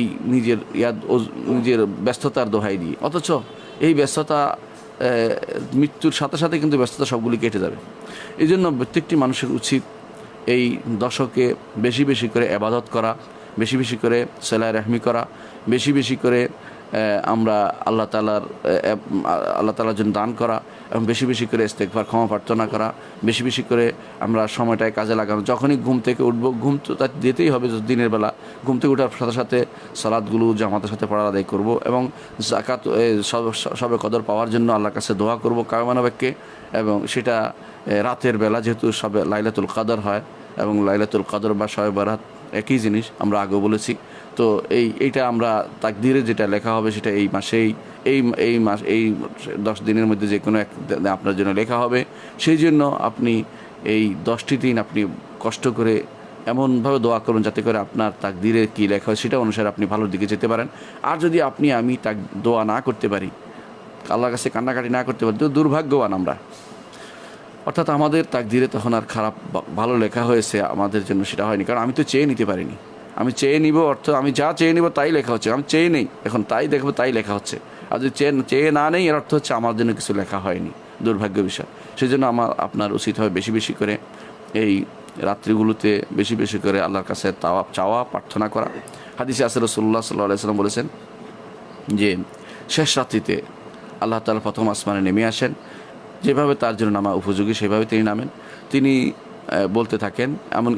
নিজের ব্যস্ততার দোহাই দিয়ে। অথচ এই ব্যস্ততা মৃত্যুর সাথে সাথে কিন্তু ব্যস্ততা সবগুলি কেটে যাবে। এই জন্য প্রত্যেকটি মানুষের উচিত এই দশকে বেশি বেশি করে ইবাদত করা, বেশি বেশি করে সিলায়ে রাহমি করা, বেশি বেশি করে আমরা আল্লাহ তাআলার জন্য দান করা, এবং বেশি বেশি করে ইস্তেগফার, ক্ষমা প্রার্থনা করা, বেশি বেশি করে আমরা সময়টায় কাজে লাগানো। যখনই ঘুম থেকে উঠবো, ঘুম তো তার যেতেই হবে দিনের বেলা, ঘুম থেকে ওঠার সাথে সাথে সালাতগুলো জামাতের সাথে পড়া আদায় করব, এবং যাকাত সবে কদর পাওয়ার জন্য আল্লাহর কাছে দোয়া করব কায়মানবাক্যে। এবং সেটা রাতের বেলা, যেহেতু সবে লাইলাতুল কদর হয়, এবং লাইলাতুল কদর বা শবে বরাত একই জিনিস, আমরা আগেও বলেছি। তো এইটা আমরা তাকদীরে যেটা লেখা হবে সেটা এই মাসেই এই 10 দিনের মধ্যে যে কোনো এক আপনার জন্য লেখা হবে। সেই জন্য আপনি এই 10টি দিন আপনি কষ্ট করে এমনভাবে দোয়া করুন যাতে করে আপনার তাকদীরে কী লেখা হয় সেটা অনুসারে আপনি ভালোর দিকে যেতে পারেন। আর যদি আমি দোয়া না করতে পারি, আল্লাহর কাছে কান্নাকাটি না করতে পারি, তো দুর্ভাগ্যবান আমরা। অর্থাৎ আমাদের তাকদীরে তখন আর খারাপ ভালো লেখা হয়েছে আমাদের জন্য সেটা হয়নি, কারণ আমি তো চেয়ে নিতে পারিনি। আমি চেয়ে নিব অর্থ আমি যা চেয়ে নিব তাই লেখা হচ্ছে, আমি চেয়ে নেই, এখন তাই দেখবো তাই লেখা হচ্ছে। আর যদি চেয়ে না নেই, এর অর্থ হচ্ছে আমার জন্য কিছু লেখা হয়নি, দুর্ভাগ্য বিষয়। সেই জন্য আপনার উচিত হয় বেশি বেশি করে এই রাত্রিগুলোতে বেশি বেশি করে আল্লাহর কাছে চাওয়া প্রার্থনা করা। হাদিসে আছে রাসূলুল্লাহ সাল্লাল্লাহু আলাইহি ওয়াসাল্লাম বলেছেন যে শেষ রাত্রিতে আল্লাহ তাআলা প্রথম আসমানে নেমে আসেন, যেভাবে তার জন্য নামা উপযোগী সেভাবে তিনি নামেন। তিনি বলতে থাকেন,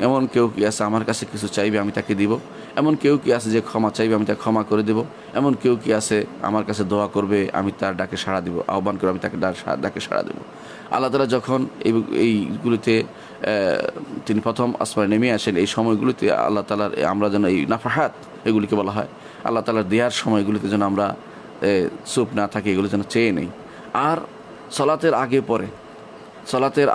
এমন কেউ কি আছে আমার কাছে কিছু চাইবে আমি তাকে দিব, এমন কেউ কি আছে যে ক্ষমা চাইবে আমি তাকে ক্ষমা করে দেব, এমন কেউ কি আছে আমার কাছে দোয়া করবে আমি তার ডাকে সাড়া দিব, আহ্বান করে আমি তাকে ডাকে সাড়া দেব। আল্লাহ তাআলা যখন এইগুলিতে তিনি প্রথম আসমানে নেমে আসেন, এই সময়গুলিতে আল্লাহ তাআলার আমরা যেন এই নাফাহাত এগুলিকে বলা হয়, আল্লাহ তাআলার দেওয়ার সময়গুলিতে যেন আমরা চুপ না থাকি, এগুলো যেন চেয়ে নেই। আর সালাতের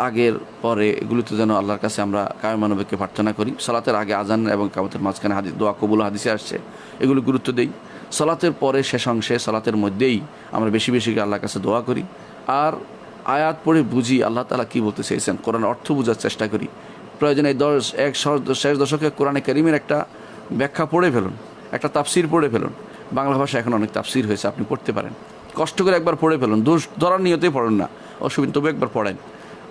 আগের পরে এগুলিতে যেন আল্লাহর কাছে আমরা কায়মানবাক্যে প্রার্থনা করি। সালাতের আগে আজান এবং কামতের মাঝখানে দোয়া কবুল হাদিসে আসছে, এগুলো গুরুত্ব দেই। সালাতের পরে শেষ অংশে, সালাতের মধ্যেই আমরা বেশি বেশি আল্লাহর কাছে দোয়া করি, আর আয়াত পড়ে বুঝি আল্লাহ তাআলা কী বলতে চেয়েছেন, কোরআন অর্থ বোঝার চেষ্টা করি। প্রয়োজনে শেষ দশকে কোরআনে কারীমের একটা ব্যাখ্যা পড়ে ফেলুন, একটা তাফসির পড়ে ফেলুন। বাংলা ভাষায় এখন অনেক তাফসির হয়েছে, আপনি পড়তে পারেন। কষ্ট করে একবার পড়ে ফেলুন, দোষ ধরার নিয়তেই পড়েন না, অসুবিধা, তবে একবার পড়েন।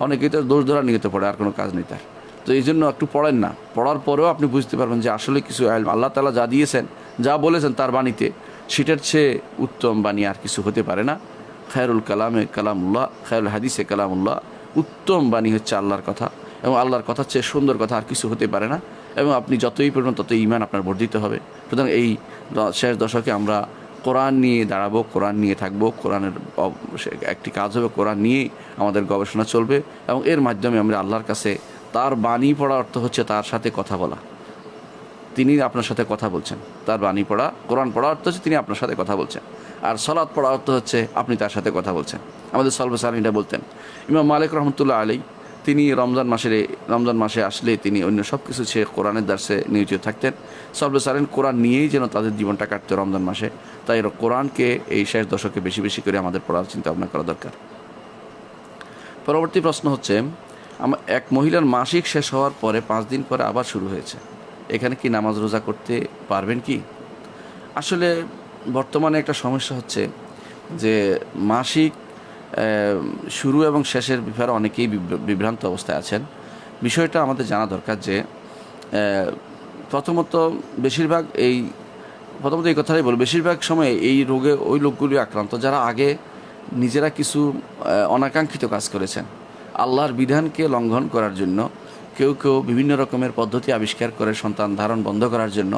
অনেকেই তো দোষ ধরার নিয়তে পড়ে, আর কোনো কাজ নেই তার। তো এই জন্য একটু পড়েন না, পড়ার পরেও আপনি বুঝতে পারবেন যে আসলে কিছু আল্লাহ তাআলা যা দিয়েছেন, যা বলেছেন তার বাণীতে, সেটার চেয়ে উত্তম বাণী আর কিছু হতে পারে না। খায়রুল কালামে কালামুল্লাহ, খায়রুল হাদিসে কালামুল্লাহ, উত্তম বাণী হচ্ছে আল্লাহর কথা, এবং আল্লাহর কথার চেয়ে সুন্দর কথা আর কিছু হতে পারে না। এবং আপনি যতই পড়বেন ততই ঈমান আপনার বর্ধিত হবে। সুতরাং এই শেষ দশকে আমরা কোরআন নিয়ে দাঁড়াবো, কোরআন নিয়ে থাকবো। কোরআনের একটি কাজ হবে, কোরআন নিয়েই আমাদের গবেষণা চলবে, এবং এর মাধ্যমে আমরা আল্লাহর কাছে তার বাণী পড়া অর্থ হচ্ছে তার সাথে কথা বলা, তিনি আপনার সাথে কথা বলছেন। তার বাণী পড়া, কোরআন পড়া অর্থ হচ্ছে তিনি আপনার সাথে কথা বলছেন। আর সালাত পড়া অর্থ হচ্ছে আপনি তার সাথে কথা বলছেন। আমাদের সালফে সালিহিনরা বলতেন, ইমাম মালিক রহমতুল্লাহ আলাই, তিনি রমজান মাসে আসলে তিনি অন্য সব কিছু ছেড়ে কোরআনের দার্সে নিয়োজিত থাকতেন। সালফে সালিহিন কোরআন নিয়েই যেন তাদের জীবনটা কাটতো রমজান মাসে। তাই কোরআনকে এই শেষ দশকে বেশি বেশি করে আমাদের পড়ার চিন্তা ভাবনা করা দরকার। পরবর্তী প্রশ্ন হচ্ছে, এক মহিলার মাসিক শেষ হওয়ার পরে 5 দিন পরে আবার শুরু হয়েছে, এখানে কি নামাজ রোজা করতে পারবেন কি? আসলে বর্তমানে একটা সমস্যা হচ্ছে যে মাসিক শুরু এবং শেষের ব্যাপারে অনেকেই বিভ্রান্ত অবস্থায় আছেন। বিষয়টা আমাদের জানা দরকার যে প্রথমত এই কথাটাই বলব, বেশিরভাগ সময় এই রোগে ওই লোকগুলি আক্রান্ত যারা আগে নিজেরা কিছু অনাকাঙ্ক্ষিত কাজ করেছেন। আল্লাহর বিধানকে লঙ্ঘন করার জন্য কেউ কেউ বিভিন্ন রকমের পদ্ধতি আবিষ্কার করে সন্তান ধারণ বন্ধ করার জন্য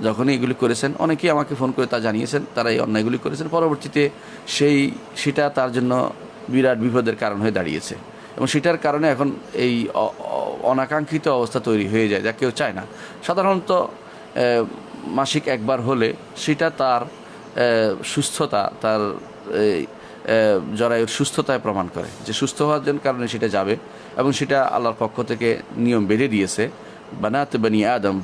যখনই এগুলি করেছেন, অনেকেই আমাকে ফোন করে তা জানিয়েছেন তারা এই অন্যায়গুলি করেছেন। পরবর্তীতে সেটা তার জন্য বিরাট বিপদের কারণ হয়ে দাঁড়িয়েছে এবং সেটার কারণে এখন এই অনাকাঙ্ক্ষিত অবস্থা তৈরি হয়ে যায়, যা কেউ চায় না। সাধারণত মাসিক একবার হলে সেটা তার সুস্থতা, তার জরায়ুর সুস্থতায় প্রমাণ করে যে সুস্থ হওয়ার জন্য কারণে সেটা যাবে এবং সেটা আল্লাহর পক্ষ থেকে নিয়ম বেঁধে দিয়েছে,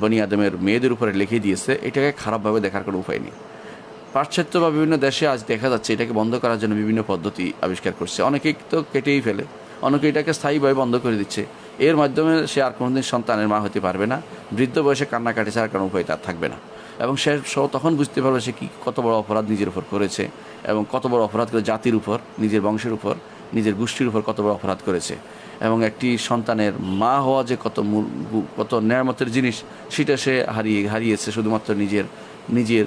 বনি আদমের মেয়েদের উপরে লিখে দিয়েছে। এটাকে খারাপভাবে দেখার কোনো উপায় নেই। পাশ্চাত্য বা বিভিন্ন দেশে আজ দেখা যাচ্ছে এটাকে বন্ধ করার জন্য বিভিন্ন পদ্ধতি আবিষ্কার করছে। অনেকেই তো কেটেই ফেলে, অনেকে এটাকে স্থায়ীভাবে বন্ধ করে দিচ্ছে। এর মাধ্যমে সে আর কোনোদিন সন্তানের মা হতে পারবে না, বৃদ্ধ বয়সে কান্নাকাটি ছাড়া কোনো উপায় তার থাকবে না এবং সে তখন বুঝতে পারবে সে কত বড় অপরাধ নিজের উপর করেছে এবং কত বড় অপরাধ করে জাতির উপর, নিজের বংশের উপর, নিজের গোষ্ঠীর উপর কত বড় অপরাধ করেছে। এবং একটি সন্তানের মা হওয়া যে কত নেয়ামতের জিনিস সেটা সে হারিয়েছে শুধুমাত্র নিজের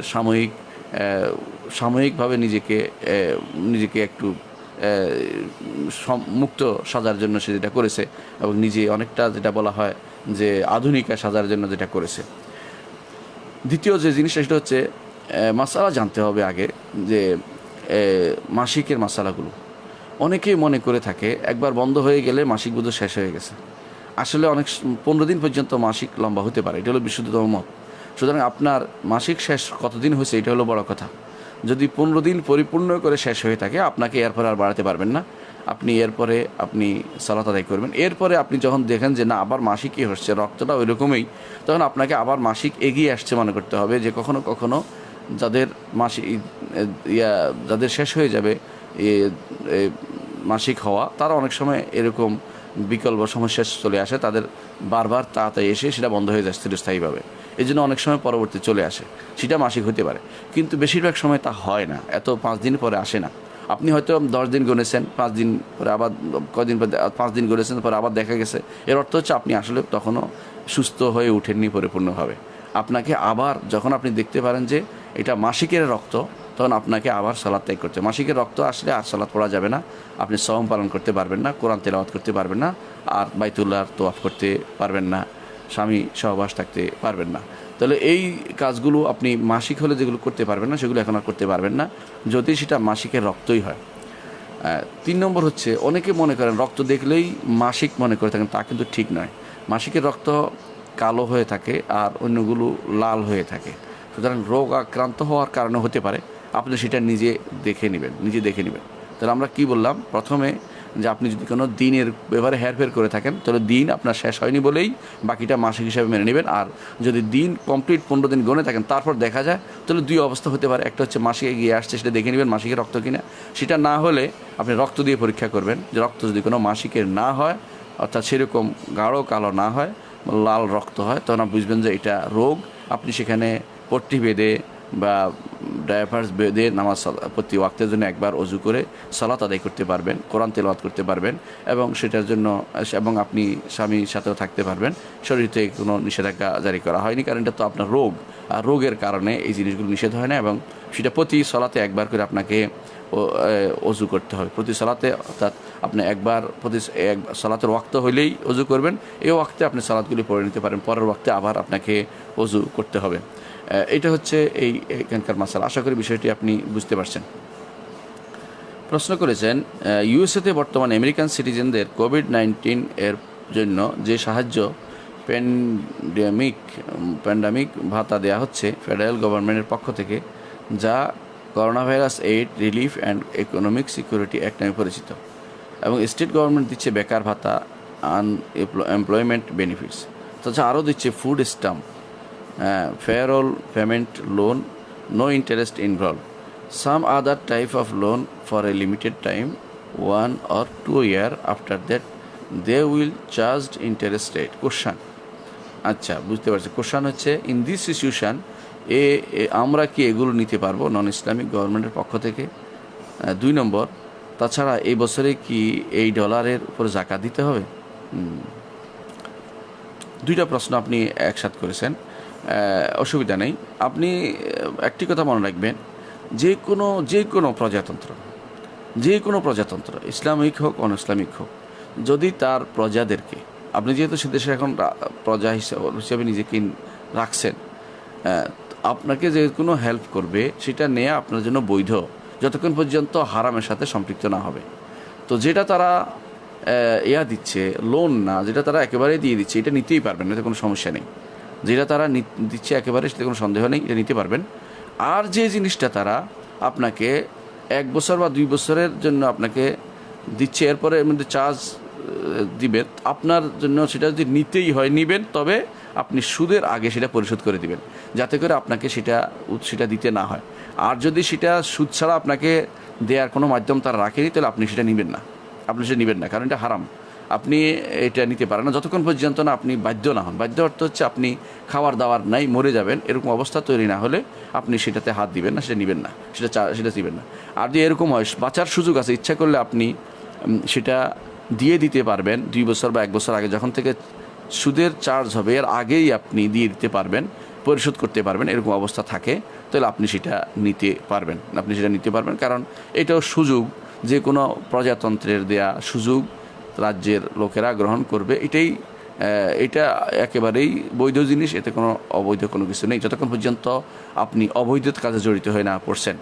সাময়িকভাবে নিজেকে একটু মুক্ত সাজার জন্য সে যেটা করেছে এবং নিজে অনেকটা যেটা বলা হয় যে আধুনিকা সাজার জন্য যেটা করেছে। দ্বিতীয় যে জিনিসটা সেটা হচ্ছে মাসালা জানতে হবে আগে, যে মাসিকের মাসালাগুলো অনেকেই মনে করে থাকে একবার বন্ধ হয়ে গেলে মাসিক বোধ শেষ হয়ে গেছে। আসলে 15 দিন পর্যন্ত মাসিক লম্বা হতে পারে, এটা হলো বিশুদ্ধতম মত। সুতরাং আপনার মাসিক শেষ কতদিন হয়েছে এটা হলো বড় কথা। যদি 15 দিন পরিপূর্ণ করে শেষ হয়ে থাকে আপনাকে এরপরে আর বাড়াতে পারবেন না, এরপরে আপনি সালাত আদায় করবেন। এরপরে আপনি যখন দেখেন যে না আবার মাসিকই হচ্ছে, রক্তটা ওই রকমই, তখন আপনাকে আবার মাসিক এগিয়ে আসছে মনে করতে হবে। যে কখনো কখনো যাদের শেষ হয়ে যাবে মাসিক হওয়া, তারা অনেক সময় এরকম বিকল্প সমস্যা চলে আসে, তাদের বারবার তাড়াতাড়ি এসে সেটা বন্ধ হয়ে যায় স্থায়ীভাবে। এই জন্য অনেক সময় পরবর্তী চলে আসে, সেটা মাসিক হতে পারে, কিন্তু বেশিরভাগ সময় তা হয় না, এত 5 দিন পরে আসে না। আপনি হয়তো 10 দিন গুনেছেন, 5 দিন পরে আবার কদিন পরে 5 দিন গুনেছেন, পরে আবার দেখা গেছে, এর অর্থ হচ্ছে আপনি আসলে তখনও সুস্থ হয়ে ওঠেননি পরিপূর্ণভাবে। আপনাকে আবার যখন আপনি দেখতে পারেন যে এটা মাসিকের রক্ত, তখন আপনাকে আবার সালাত ত্যাগ করতে। মাসিকের রক্ত আসলে আর সালাত পড়া যাবে না, আপনি সওম পালন করতে পারবেন না, কোরআন তেলাওয়াত করতে পারবেন না, আর বাইতুল্লাহর তোয়াফ করতে পারবেন না, স্বামী সহবাস থাকতে পারবেন না। তাহলে এই কাজগুলো আপনি মাসিক হলে যেগুলো করতে পারবেন না সেগুলো এখন আর করতে পারবেন না, যদি সেটা মাসিকের রক্তই হয়। 3 নম্বর হচ্ছে, অনেকে মনে করেন রক্ত দেখলেই মাসিক মনে করে থাকেন, তা কিন্তু ঠিক নয়। মাসিকের রক্ত কালো হয়ে থাকে আর অন্যগুলো লাল হয়ে থাকে। সুতরাং রোগ আক্রান্ত হওয়ার কারণে হতে পারে, আপনি সেটা নিজে দেখে নেবেন। তাহলে আমরা কি বললাম প্রথমে, যে আপনি যদি কোনো দিনের ব্যাপারে হেরফের করে থাকেন তাহলে দিন আপনার শেষ হয়নি বলেই বাকিটা মাসিক হিসাবে মেনে নেবেন। আর যদি দিন কমপ্লিট 15 দিন গণে থাকেন তারপর দেখা যায়, তাহলে 2 অবস্থা হতে পারে। একটা হচ্ছে মাসিকে গিয়ে আসছে, সেটা দেখে নেবেন মাসিকের রক্ত কিনা। সেটা না হলে আপনি রক্ত দিয়ে পরীক্ষা করবেন, যে রক্ত যদি কোনো মাসিকের না হয়, অর্থাৎ সেরকম গাঢ় কালো না হয়, লাল রক্ত হয়, তখন আপনি বুঝবেন যে এটা রোগ। আপনি সেখানে পট্টি বেঁধে বা ডায়াপার্স বেঁধে নামাজ প্রতি ওয়াক্তের জন্য একবার অজু করে সালাত আদায় করতে পারবেন, কোরআন তেলাওয়াত করতে পারবেন এবং সেটার জন্য আপনি স্বামীর সাথেও থাকতে পারবেন। শরীর থেকে কোনো নিষেধাজ্ঞা জারি করা হয়নি, কারণ এটা তো আপনার রোগ, আর রোগের কারণে এই জিনিসগুলো নিষেধ হয় না। এবং সেটা প্রতি সালাতে একবার করে আপনাকে অজু করতে হবে প্রতি সালাতে, অর্থাৎ আপনি একবার প্রতি সালাতের ওয়াক্ত হইলেই অজু করবেন। এই ওয়াক্তে আপনি সালাতগুলি পড়ে নিতে পারেন, পরের ওয়াক্তে আবার আপনাকে অজু করতে হবে। এটা হচ্ছে এখানকার মাসালা। আশা করি বিষয়টি আপনি বুঝতে পারছেন। প্রশ্ন করেছেন, ইউএসএতে বর্তমানে আমেরিকান সিটিজেনদের কোভিড-19 এর জন্য যে সাহায্য প্যান্ডামিক ভাতা দেওয়া হচ্ছে ফেডারেল গভর্নমেন্টের পক্ষ থেকে, যা corona virus aid relief and economic security act নামে পরিচিত, এবং স্টেট গভর্নমেন্ট দিচ্ছে বেকার ভাতা, এমপ্লয়মেন্ট বেনিফিটস। তাছাড়া আরও দিচ্ছে ফুড স্ট্যাম্প, ফেয়ারল payment loan, no interest involve, some other type of loan for a limited time 1 or 2 year, after that they will charged interest rate. Question, আচ্ছা বুঝতে পারছি, কোশ্চান হচ্ছে ইন দিস সিচুয়েশান আমরা কি এগুলো নিতে পারবো নন ইসলামিক গভর্নমেন্টের পক্ষ থেকে? 2 নম্বর, তাছাড়া এই বছরে কি এই ডলারের উপর জাকাত দিতে হবে? 2টা প্রশ্ন আপনি একসাথে করেছেন, অসুবিধা নেই। আপনি একটি কথা মনে রাখবেন, যে কোনো প্রজাতন্ত্র ইসলামিক হোক অন ইসলামিক হোক, যদি তার প্রজাদেরকে, আপনি যেহেতু সে দেশে এখন প্রজা হিসেবে নিজেকে রাখছেন, আপনাকে যে কোনো হেল্প করবে সেটা নেওয়া আপনার জন্য বৈধ, যতক্ষণ পর্যন্ত হারামের সাথে সম্পৃক্ত না হবে। তো যেটা তারা দিচ্ছে লোন না, যেটা তারা একেবারে দিয়ে দিচ্ছে, এটা নিতেই পারবেন, এতে কোনো সমস্যা নেই। যেটা তারা দিচ্ছে একেবারে, সেটা কোনো সন্দেহ নেই, এটা নিতে পারবেন। আর যে জিনিসটা তারা আপনাকে 1 বছর বা 2 বছরের জন্য আপনাকে দিচ্ছে, এরপরে এর মধ্যে চার্জ দিবেন, আপনার জন্য সেটা যদি নিতেই হয় নিবেন, তবে আপনি সুদের আগে সেটা পরিশোধ করে দিবেন, যাতে করে আপনাকে সেটা দিতে না হয়। আর যদি সেটা সুদ ছাড়া আপনাকে দেওয়ার কোনো মাধ্যম তারা রাখেনি, তাহলে আপনি সেটা নেবেন না, কারণ এটা হারাম। আপনি এটা নিতে পারেন না যতক্ষণ পর্যন্ত না আপনি বাধ্য না হন। বাধ্য অর্থ হচ্ছে আপনি খাবার দাবার নাই, মরে যাবেন, এরকম অবস্থা তৈরি না হলে আপনি সেটাতে হাত দিবেন না, সেটা নেবেন না, সেটা দিবেন না। আর যদি এরকম হয় বাঁচার সুযোগ আছে, ইচ্ছা করলে আপনি সেটা দিয়ে দিতে পারবেন 2 বছর বা 1 বছর আগে, যখন থেকে সুদের চার্জ হবে এর আগেই আপনি দিয়ে দিতে পারবেন, পরিশোধ করতে পারবেন, এরকম অবস্থা থাকে, তাহলে আপনি সেটা নিতে পারবেন। কারণ এটাও সুযোগ, যে কোনো প্রজাতন্ত্রের দেয়া সুযোগ রাজ্যের লোকেরা গ্রহণ করবে, এটা একেবারেই বৈধ জিনিস, এতে কোনো অবৈধ কোনো কিছু নেই, যতক্ষণ পর্যন্ত আপনি অবৈধ কাজে জড়িত হয়ে না পড়ছেন।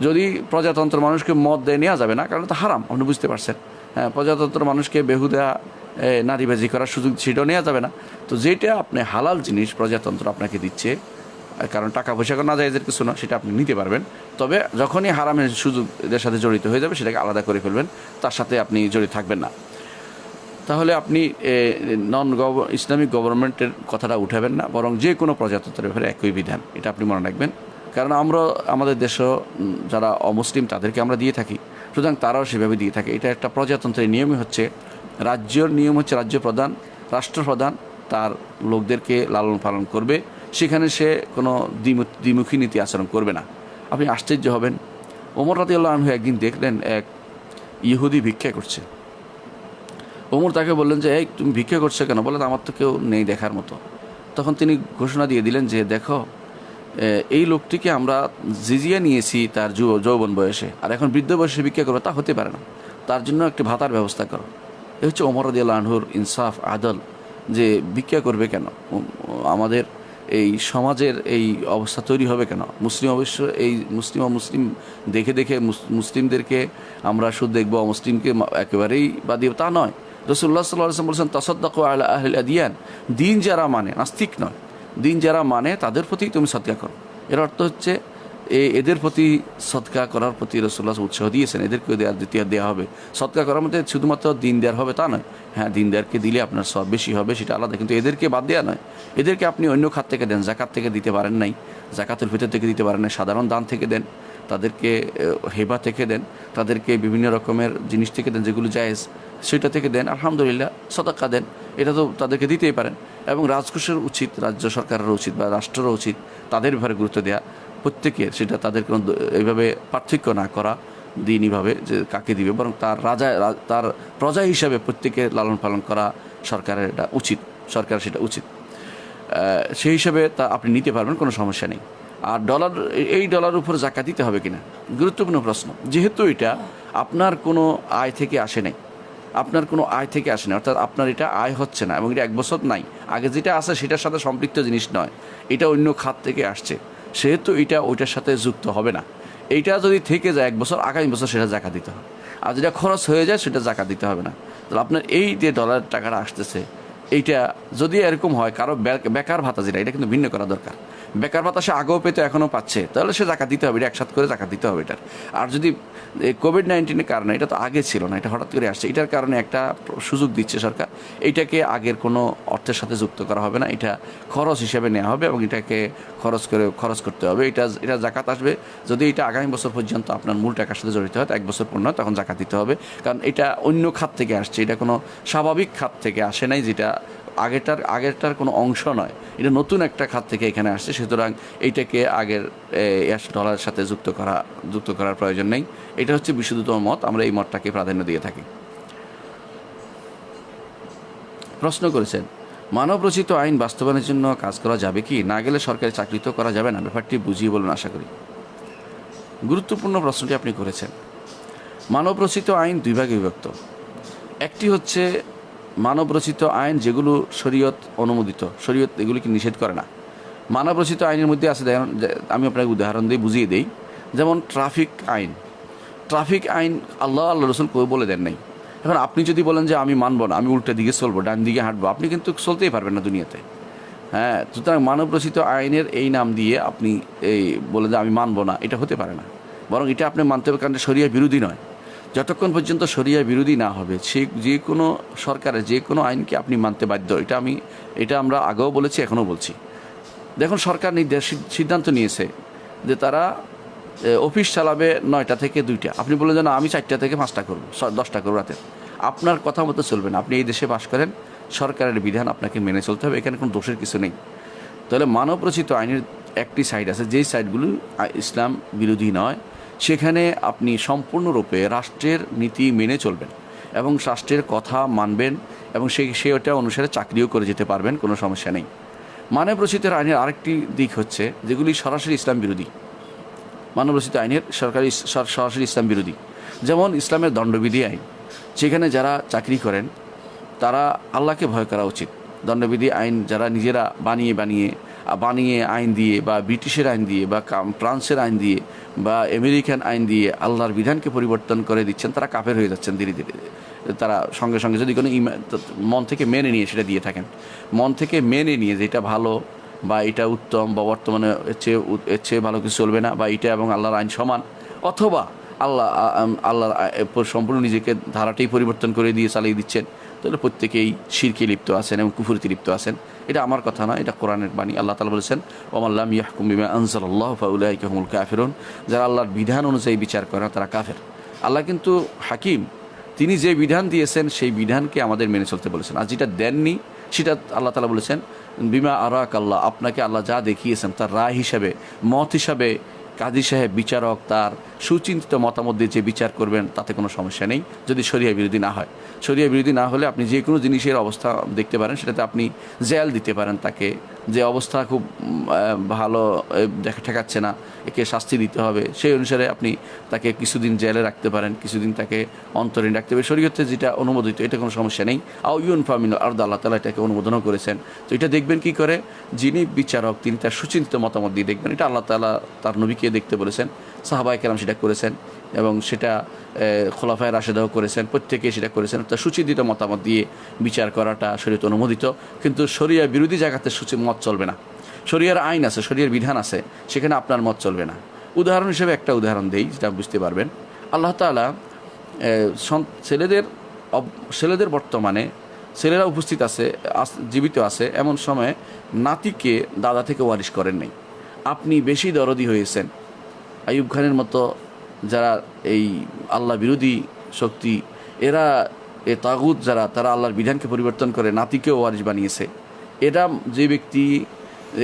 যদি প্রজাতন্ত্র মানুষকে মদ দেয়, নেওয়া যাবে না, কারণ এটা হারাম, আপনি বুঝতে পারছেন। হ্যাঁ, প্রজাতন্ত্র মানুষকে বেহুদা নারীবাজি করার সুযোগ, সেটাও নেওয়া যাবে না। তো যেটা আপনি হালাল জিনিস প্রজাতন্ত্র আপনাকে দিচ্ছে, কারণ টাকা পয়সা না যায় এদের কিছু না, সেটা আপনি নিতে পারবেন। তবে যখনই হারামের সুযোগ এদের সাথে জড়িত হয়ে যাবে, সেটাকে আলাদা করে ফেলবেন, তার সাথে আপনি জড়িত থাকবেন না। তাহলে আপনি ইসলামিক গভর্নমেন্টের কথাটা উঠাবেন না, বরং যে কোনো প্রজাতন্ত্রের ব্যাপারে একই বিধান, এটা আপনি মনে রাখবেন। কারণ আমাদের দেশও যারা অমুসলিম তাদেরকে আমরা দিয়ে থাকি, সুতরাং তারাও সেভাবে দিয়ে থাকে। এটা একটা প্রজাতন্ত্রের নিয়মই হচ্ছে, রাজ্যের নিয়ম হচ্ছে রাষ্ট্রপ্রধান তার লোকদেরকে লালন পালন করবে, সেখানে সে কোনো দ্বিমুখী নীতি আচরণ করবে না। আপনি আশ্চর্য হবেন, ওমর রাদিয়াল্লাহু আনহু একদিন দেখলেন এক ইহুদি ভিক্ষা করছে। ওমর তাকে বললেন যে, এই তুমি ভিক্ষা করছো কেন? বলেন, আমার তো কেউ নেই দেখার মতো। তখন তিনি ঘোষণা দিয়ে দিলেন যে, দেখো, এই লোকটিকে আমরা জিজিয়া নিয়েছি তার যৌবন বয়সে, আর এখন বৃদ্ধ বয়সে ভিক্ষা করবে, তা হতে পারে না, তার জন্য একটি ভাতার ব্যবস্থা করো। এ হচ্ছে ওমর রাদিয়াল্লাহু আনহুর ইনসাফ, আদল, যে ভিক্ষা করবে কেন? আমাদের এই সমাজের এই অবস্থা তৈরি হবে কেন? মুসলিম মুসলিম দেখে মুসলিমদেরকে আমরা শুধু দেখবো, অমুসলিমকে একেবারেই বাদ দিব, তা নয়। রাসূলুল্লাহ সাল্লাল্লাহু আলাইহি ওয়াসাল্লাম বলেছেন, তাসাদ্দাকু আলা আহলিল আদিয়ান, দিন যারা মানে, নাস্তিক নয়, দিন যারা মানে তাদের প্রতি তুমি সদকা করো। এর অর্থ হচ্ছে এদের প্রতি সদকা করার প্রতি রাসূলুল্লাহ উৎসাহ দিয়েছেন, এদেরকেও দেওয়া হবে। সদকা করার মধ্যে শুধুমাত্র দিন দেওয়ার হবে তা নয়, হ্যাঁ, দিনদারকে দিলে আপনার সব বেশি হবে, সেটা আলাদা, কিন্তু এদেরকে বাদ দেওয়া নয়। এদেরকে আপনি অন্য খাত থেকে দেন, জাকাত থেকে দিতে পারেন নাই, জাকাতের ভিতর থেকে দিতে পারেন নাই, সাধারণ দান থেকে দেন, তাদেরকে হেবা থেকে দেন, তাদেরকে বিভিন্ন রকমের জিনিস থেকে দেন, যেগুলো জায়েজ সেটা থেকে দেন, আলহামদুলিল্লাহ, সদকা দেন, এটা তো তাদেরকে দিতেই পারেন। এবং রাজকোষের উচিত, রাজ্য সরকারের উচিত বা রাষ্ট্রেরও উচিত তাদের ব্যাপারে গুরুত্ব দেওয়া, প্রত্যেকের, সেটা তাদের কোনো এইভাবে পার্থক্য না করা দিনইভাবে যে কাকে দিবে, বরং তার প্রজা হিসাবে প্রত্যেকের লালন পালন করা সরকারের এটা উচিত, সরকার সেটা উচিত। সেই হিসাবে তা আপনি নিতে পারবেন, কোনো সমস্যা নেই। আর এই ডলার উপর জাকাত দিতে হবে কিনা, গুরুত্বপূর্ণ প্রশ্ন। যেহেতু এটা আপনার কোনো আয় থেকে আসে নাই, অর্থাৎ আপনার এটা আয় হচ্ছে না, এবং এটা 1 বছর নাই, আগে যেটা আছে সেটার সাথে সম্পৃক্ত জিনিস নয়, এটা অন্য খাত থেকে আসছে, সেহেতু এটা ওইটার সাথে যুক্ত হবে না। এইটা যদি থেকে যায় 1 বছর, আগামী বছর সেটা জাকাত দিতে হবে। আর যেটা খরচ হয়ে যায় সেটা জাকাত দিতে হবে না। তাহলে আপনার এই যে ডলার টাকাটা আসতেছে, এইটা যদি এরকম হয় কারো বেকার ভাতা যেটা, এটা কিন্তু ভিন্ন করা দরকার। বেকার ভাতা সে আগেও পেতে এখনও পাচ্ছে, তাহলে সে জাকাত দিতে হবে, এটা একসাথে করে জাকাত দিতে হবে এটার। আর যদি কোভিড-19 কারণে, এটা তো আগে ছিল না, এটা হঠাৎ করে আসছে, এটার কারণে একটা সুযোগ দিচ্ছে সরকার, এইটাকে আগের কোনো অর্থের সাথে যুক্ত করা হবে না, এটা খরচ হিসেবে নেওয়া হবে এবং এটাকে খরচ করতে হবে। এটা জাকাত আসবে যদি এটা আগামী বছর পর্যন্ত আপনার মূল টাকার সাথে জড়িত হয়, 1 বছর পূর্ণ তখন জাকাত দিতে হবে। কারণ এটা অন্য খাত থেকে আসছে, এটা কোনো স্বাভাবিক খাত থেকে আসে নাই, যেটা আগেরটার কোনো অংশ নয়, এটা নতুন একটা খাত থেকে এখানে আসছে। সুতরাং এইটাকে আগের ডলারের সাথে যুক্ত করার প্রয়োজন নেই। এটা হচ্ছে বিশুদ্ধতম মত, আমরা এই মতটাকে প্রাধান্য দিয়ে থাকি। প্রশ্ন করেছেন, মানব রচিত আইন বাস্তবায়নের জন্য কাজ করা যাবে কি, না গেলে সরকারি চাকরি তো করা যাবে না? ব্যাপারটি বুঝিয়ে বলুন আশা করি। গুরুত্বপূর্ণ প্রশ্নটি আপনি করেছেন। মানব রচিত আইন দুই ভাগে বিভক্ত। একটি হচ্ছে মানব রচিত আইন যেগুলো শরীয়ত অনুমোদিত, শরীয়ত এগুলিকে নিষেধ করে না। মানব রচিত আইনের মধ্যে আছে, আমি আপনাকে উদাহরণ দিয়ে বুঝিয়ে দিই। যেমন ট্রাফিক আইন আল্লাহ রসুল কেউ বলে দেন নাই। এখন আপনি যদি বলেন যে আমি মানব না, আমি উল্টো দিকে চলবো, ডান দিকে হাঁটবো, আপনি কিন্তু চলতেই পারবেন না দুনিয়াতে। হ্যাঁ, সুতরাং মানব রচিত আইনের এই নাম দিয়ে আপনি এই বলে যে আমি মানব না, এটা হতে পারে না। বরং এটা আপনি মানতে হবে, কারণ শরিয়া বিরোধী নয়। যতক্ষণ পর্যন্ত শরিয়া বিরোধী না হবে, সে যে কোনো সরকারের যে কোনো আইনকে আপনি মানতে বাধ্য। এটা আমরা আগেও বলেছি, এখনও বলছি। দেখুন, সরকার সিদ্ধান্ত নিয়েছে যে তারা অফিস চালাবে 9টা থেকে 2টা। আপনি বলে যেন আমি 4টা থেকে 5টা করবো, 10টা করবো রাতে। আপনার কথা মতো চলবে না। আপনি এই দেশে বাস করেন, সরকারের বিধান আপনাকে মেনে চলতে হবে, এখানে কোনো দোষের কিছু নেই। তাহলে মানব রচিত আইনের একটি সাইড আছে, যেই সাইডগুলো ইসলাম বিরোধী নয়, সেখানে আপনি সম্পূর্ণরূপে রাষ্ট্রের নীতি মেনে চলবেন এবং রাষ্ট্রের কথা মানবেন এবং সেটা অনুসারে চাকরিও করে যেতে পারবেন, কোনো সমস্যা নেই। মানব রচিত আইনের আরেকটি দিক হচ্ছে যেগুলি সরাসরি ইসলাম বিরোধী। মানব রচিত আইনের সরাসরি ইসলাম বিরোধী, যেমন ইসলামের দণ্ডবিধি আইন। সেখানে যারা চাকরি করেন তারা আল্লাহকে ভয় করা উচিত। দণ্ডবিধি আইন যারা নিজেরা বানিয়ে আইন দিয়ে, বা ব্রিটিশের আইন দিয়ে, বা ফ্রান্সের আইন দিয়ে, বা আমেরিকান আইন দিয়ে আল্লাহর বিধানকে পরিবর্তন করে দিচ্ছেন, তারা কাফের হয়ে যাচ্ছেন ধীরে ধীরে। তারা সঙ্গে সঙ্গে যদি কোনো মন থেকে মেনে নিয়ে সেটা দিয়ে থাকেন, মন থেকে মেনে নিয়ে যে এটা ভালো বা এটা উত্তম বা বর্তমানে এর চেয়ে ভালো কিছু চলবে না, বা এটা এবং আল্লাহর আইন সমান, অথবা আল্লাহর সম্পূর্ণ নিজেকে ধারাটাই পরিবর্তন করে দিয়ে চালিয়ে দিচ্ছেন, তাহলে প্রত্যেকেই শিরকে লিপ্ত আছেন এবং কুফরিতে লিপ্ত আছেন। এটা আমার কথা না, এটা কোরআনের বাণী। আল্লাহ তাআলা বলেছেন, ওয়া লাম ইয়াহকুম বিমা আনজালাল্লাহু ফাউলাইকা হুমুল কাফিরুন। যারা আল্লাহর বিধান অনুযায়ী বিচার করে না, তারা কাফের। আল্লাহ কিন্তু হাকিম, তিনি যে বিধান দিয়েছেন সেই বিধানকে আমাদের মেনে চলতে বলেছেন। আর যেটা দেননি সেটা আল্লাহ তাআলা বলেছেন, বিমা আরাক আল্লাহ, আপনাকে আল্লাহ যা দেখিয়েছেন তার রায় হিসাবে, মত হিসাবে কাজী সাহেব বিচারক তার সুচিন্তিত মতামত দিয়ে যে বিচার করবেন, তাতে কোনো সমস্যা নেই, যদি শরিয়া বিরোধী না হয়। শরিয়া বিরোধী না হলে আপনি যে কোনো জিনিসের অবস্থা দেখতে পারেন, সেটাতে আপনি জেল দিতে পারেন তাকে, যে অবস্থা খুব ভালো ঠেকাচ্ছে না, একে শাস্তি দিতে হবে, সেই অনুসারে আপনি তাকে কিছুদিন জেলে রাখতে পারেন, কিছুদিন তাকে অন্তরীণ রাখতে হবে। শরীয়তে যেটা অনুমোদিত, এটা কোনো সমস্যা নেই। ইউন ফামিল আর আল্লাহ তাআলা এটাকে অনুমোদনও করেছেন। তো এটা দেখবেন কি করে, যিনি বিচারক তিনি তার সুচিন্তিত মতামত দিয়ে দেখবেন। এটা আল্লাহ তাআলা তার নবীকে দেখতে বলেছেন, সাহাবায়ে কেরাম সেটা করেছেন এবং সেটা খোলাফায়ে রাশেদাও করেছেন, প্রত্যেকেই সেটা করেছেন। তার সুচিন্তিত মতামত দিয়ে বিচার করাটা শরীয়ত অনুমোদিত। কিন্তু শরিয়া বিরোধী জায়গাতে মত চলবে না। শরিয়ার আইন আছে, শরিয়ার বিধান আছে, সেখানে আপনার মত চলবে না। উদাহরণ হিসেবে একটা উদাহরণ দেই, যেটা বুঝতে পারবেন। আল্লাহ তাআলা ছেলেদের বর্তমানে ছেলেরা উপস্থিত আছে, জীবিত আছে, এমন সময়ে নাতিকে দাদা থেকে ওয়ারিশ করেন নাই। আপনি বেশি দরদি হয়েছেন। আইয়ুব খানের মতো যারা এই আল্লাহ বিরোধী শক্তি, এরা তাগুত যারা, তারা আল্লাহর বিধানকে পরিবর্তন করে নাতিকেও ওয়ারিশ বানিয়েছে। এরা যে ব্যক্তি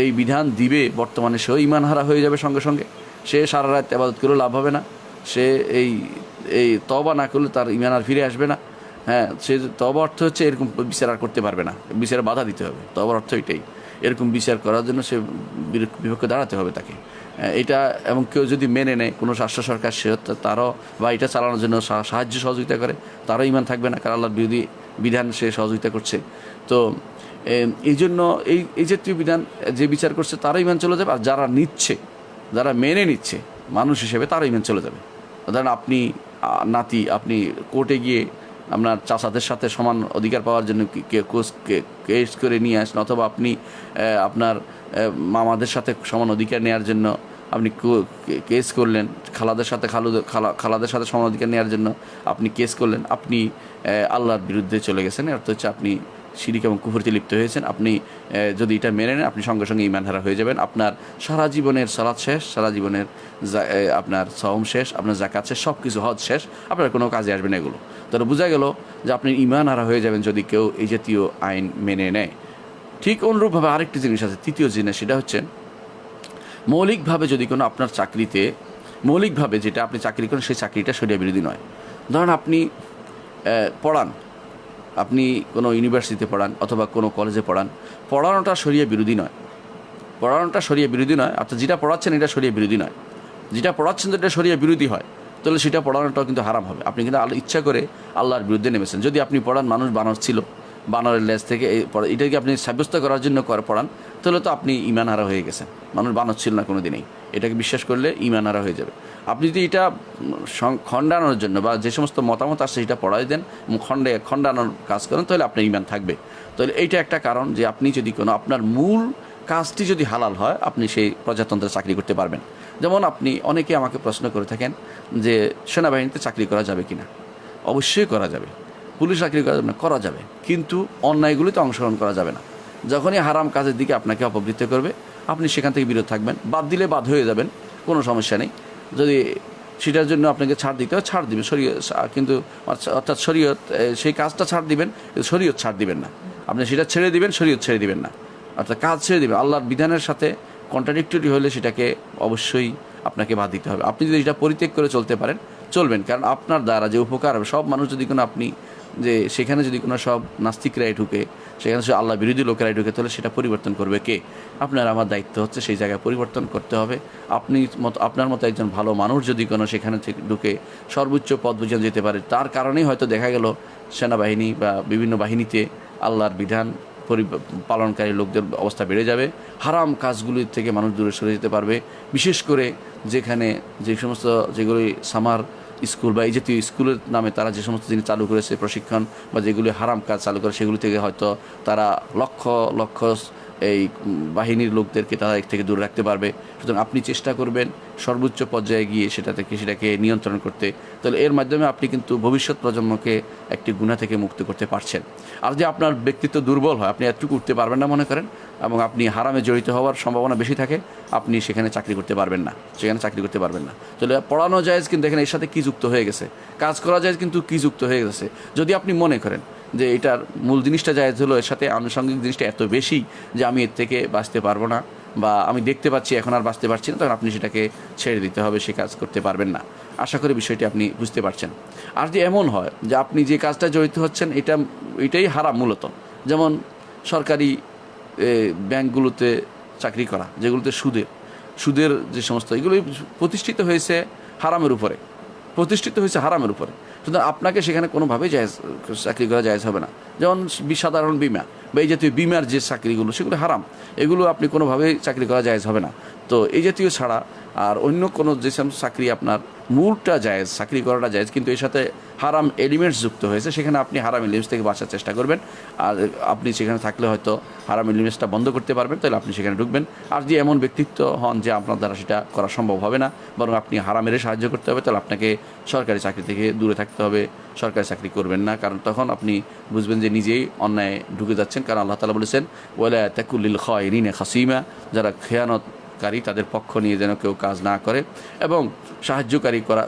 এই বিধান দিবে, বর্তমানে সেও ঈমানহারা হয়ে যাবে সঙ্গে সঙ্গে। সে সারা রাত ইবাদত করেও লাভ হবে না, সে এই তওবা না করলে তার ঈমান আর ফিরে আসবে না। হ্যাঁ, সে তওবা অর্থ হচ্ছে এরকম বিচার আর করতে পারবে না, বিচারে বাধা দিতে হবে। তওবার অর্থ এটাই, এরকম বিচার করার জন্য সে বিপক্ষে দাঁড়াতে হবে তাকে। এটা এবং কেউ যদি মেনে নেয়, কোনো রাষ্ট্র সরকার, সে তারও বা এটা চালানোর জন্য সাহায্য সহযোগিতা করে, তারও ঈমান থাকবে না, কারণ আল্লাহর বিরোধী বিধান সে সহযোগিতা করছে। তো এই জন্য এই জাতীয় বিধান যে বিচার করছে তারও ঈমান চলে যাবে, আর যারা নিচ্ছে, যারা মেনে নিচ্ছে মানুষ হিসেবে, তারও ঈমান চলে যাবে। ধরেন আপনি নাতি, আপনি কোর্টে গিয়ে আপনার চাচাদের সাথে সমান অধিকার পাওয়ার জন্য কেস করে নিয়ে আসেন, অথবা আপনি আপনার মামাদের সাথে সমান অধিকার নেওয়ার জন্য আপনি কেস করলেন, খালাদের সাথে খালাদের সাথে সমান অধিকার নেওয়ার জন্য আপনি কেস করলেন, আপনি আল্লাহর বিরুদ্ধে চলে গেছেন। অর্থ হচ্ছে আপনি শিরিক এবং কুফরিতে লিপ্ত হয়েছেন। আপনি যদি এটা মেনে নেন, আপনি সঙ্গে সঙ্গে ঈমান হারা হয়ে যাবেন। আপনার সারা জীবনের সালাত শেষ, সারা জীবনের আপনার সওম শেষ, আপনার যাকাত শেষ, সব কিছু হজ শেষ, আপনার কোনো কাজে আসবে না এগুলো। তাহলে বোঝা গেল যে আপনি ঈমান হারা হয়ে যাবেন যদি কেউ এই জাতীয় আইন মেনে নেয়। ঠিক অনুরূপভাবে আরেকটি জিনিস আছে, তৃতীয় জিনিস, সেটা হচ্ছে মৌলিকভাবে যদি কোনো আপনার চাকরিতে মৌলিকভাবে যেটা আপনি চাকরি করেন সেই চাকরিটা শরিয়া বিরোধী নয়। ধরেন আপনি পড়ান, আপনি কোনো ইউনিভার্সিটিতে পড়ান অথবা কোনো কলেজে পড়ান, পড়ানোটা শরিয়া বিরোধী নয়, পড়ানোটা শরিয়া বিরোধী নয়। অর্থাৎ যেটা পড়াচ্ছেন এটা শরিয়া বিরোধী নয়। যেটা পড়াচ্ছেন যেটা শরিয়া বিরোধী হয়, তাহলে সেটা পড়ানোটাও কিন্তু হারাম হবে। আপনি কিন্তু ইচ্ছা করে আল্লাহর বিরুদ্ধে নেমেছেন। যদি আপনি পড়ান মানুষ বানর ছিল, বানরের লেজ থেকে এটাকে আপনি সাব্যস্ত করার জন্য পড়ান, তাহলে তো আপনি ঈমান হারা হয়ে গেছেন। মানুষ বানর ছিল না কোনো দিনেই, এটাকে বিশ্বাস করলে ঈমান হারা হয়ে যাবে। আপনি যদি এটা খণ্ডানোর জন্য বা যে সমস্ত মতামত আসছে সেটা পড়াই দেন, খণ্ডানোর কাজ করেন, তাহলে আপনার ঈমান থাকবে। তাহলে এইটা একটা কারণ যে আপনি যদি কোনো আপনার মূল কাজটি যদি হালাল হয়, আপনি সেই প্রজাতন্ত্রে চাকরি করতে পারবেন। যেমন আপনি অনেকে আমাকে প্রশ্ন করে থাকেন যে সেনাবাহিনীতে চাকরি করা যাবে কিনা। অবশ্যই করা যাবে, পুলিশ চাকরি করা যাবে না, করা যাবে, কিন্তু অন্যায়গুলিতে অংশগ্রহণ করা যাবে না। যখনই হারাম কাজের দিকে আপনাকে অপবৃত্ত করবে, আপনি সেখান থেকে বিরত থাকবেন। বাদ দিলে বাদ হয়ে যাবেন, কোনো সমস্যা নেই। যদি সেটার জন্য আপনাকে ছাড় দিতে হয়, ছাড় দিবেন শরীয়ত, কিন্তু অর্থাৎ শরীয়ত সেই কাজটা ছাড় দিবেন, কিন্তু শরীয়ত ছাড় দিবেন না। আপনি সেটা ছেড়ে দিবেন, শরীয়ত ছেড়ে দিবেন না। অর্থাৎ কাজ ছেড়ে দিবেন, আল্লাহর বিধানের সাথে কন্ট্রাডিক্টরি হলে সেটাকে অবশ্যই আপনাকে বাদ দিতে হবে। আপনি যদি এটা পরিত্যাগ করে চলতে পারেন, চলবেন, কারণ আপনার দ্বারা যে উপকার হবে, সব মানুষ যদি কোনো আপনি যে সেখানে যদি কোনো সব নাস্তিকরাই ঢুকে, সেখানে সে আল্লাহ বিরোধী লোকেরাই ঢুকে, তাহলে সেটা পরিবর্তন করবে কে? আপনার আমার দায়িত্ব হচ্ছে সেই জায়গায় পরিবর্তন করতে হবে। আপনার মতো একজন ভালো মানুষ যদি কোনো সেখানে থেকে ঢুকে সর্বোচ্চ পদ পর্যন্ত যেতে পারে, তার কারণেই হয়তো দেখা গেল সেনাবাহিনী বা বিভিন্ন বাহিনীতে আল্লাহর বিধান পালনকারী লোকদের অবস্থা বেড়ে যাবে, হারাম কাজগুলির থেকে মানুষ দূরে সরে যেতে পারবে। বিশেষ করে যেখানে যে সমস্ত যেগুলি সামার স্কুল বা এই জাতীয় স্কুলের নামে তারা যে সমস্ত জিনিস চালু করেছে, প্রশিক্ষণ বা যেগুলি হারাম কাজ চালু করে, সেগুলি থেকে হয়তো তারা লক্ষ লক্ষ এই বাহিনীর লোকদেরকে তারা এক থেকে দূরে রাখতে পারবে। সুতরাং আপনি চেষ্টা করবেন সর্বোচ্চ পর্যায়ে গিয়ে সেটাকে নিয়ন্ত্রণ করতে। তাহলে এর মাধ্যমে আপনি কিন্তু ভবিষ্যৎ প্রজন্মকে একটি গুনাহ থেকে মুক্ত করতে পারছেন। আর যে আপনার ব্যক্তিত্ব দুর্বল হয়, আপনি এতটুকু উঠতে পারবেন না মনে করেন, এবং আপনি হারামে জড়িত হওয়ার সম্ভাবনা বেশি থাকে, আপনি সেখানে চাকরি করতে পারবেন না, তাহলে পড়ানো জায়েজ, কিন্তু এখানে এর সাথে কী যুক্ত হয়ে গেছে? কাজ করা জায়েজ, কিন্তু কী যুক্ত হয়ে গেছে? যদি আপনি মনে করেন যে এটার মূল জিনিসটা জায়েজ হলো, এর সাথে আনুষঙ্গিক জিনিসটা এত বেশি যে আমি এর থেকে বাঁচতে পারবো না, বা আমি দেখতে পাচ্ছি এখন আর বাঁচতে পারছি না, তখন আপনি সেটাকে ছেড়ে দিতে হবে, সে কাজ করতে পারবেন না। আশা করি বিষয়টি আপনি বুঝতে পারছেন। আর যে এমন হয় যে আপনি যে কাজটা জড়িত হচ্ছেন এটাই হারাম মূলত, যেমন সরকারি ব্যাংকগুলোতে চাকরি করা, যেগুলোতে সুদের যে সমস্ত, এগুলো প্রতিষ্ঠিত হয়েছে হারামের উপরে, সুতরাং আপনাকে সেখানে কোনোভাবেই চাকরি করা জায়েজ হবে না। যেমন সাধারণ বিমা বা এই জাতীয় বিমার যে চাকরিগুলো, সেগুলো হারাম, এগুলো আপনি কোনোভাবেই চাকরি করা জায়েজ হবে না। তো এই জাতীয় ছাড়া আর অন্য কোনো যে সমস্ত চাকরি আপনার মূলটা জায়েজ, চাকরি করাটা জায়েজ, কিন্তু এর সাথে হারাম এলিমেন্টস যুক্ত হয়েছে, সেখানে আপনি হারাম এলিমেন্টস থেকে বাঁচার চেষ্টা করবেন। আর আপনি সেখানে থাকলে হয়তো হারাম এলিমেন্টসটা বন্ধ করতে পারবেন, তাহলে আপনি সেখানে ঢুকবেন। আর যে এমন ব্যক্তিত্ব হন যে আপনার দ্বারা সেটা করা সম্ভব হবে না, বরং আপনি হারামের সাহায্য করতে হবে, তাহলে আপনাকে সরকারি চাকরি থেকে দূরে থাকতে হবে, সরকারি চাকরি করবেন না, কারণ তখন আপনি বুঝবেন যে নিজেই অন্যায় ঢুকে যাচ্ছেন। কারণ আল্লাহ তাআলা বলেছেন, ওয়ালা তাকুল্লিল খায়রিনা খাসিমা, যারা খেয়ানতকারী তাদের পক্ষ নিয়ে যেন কেউ কাজ না করে, এবং সাহায্যকারী করা।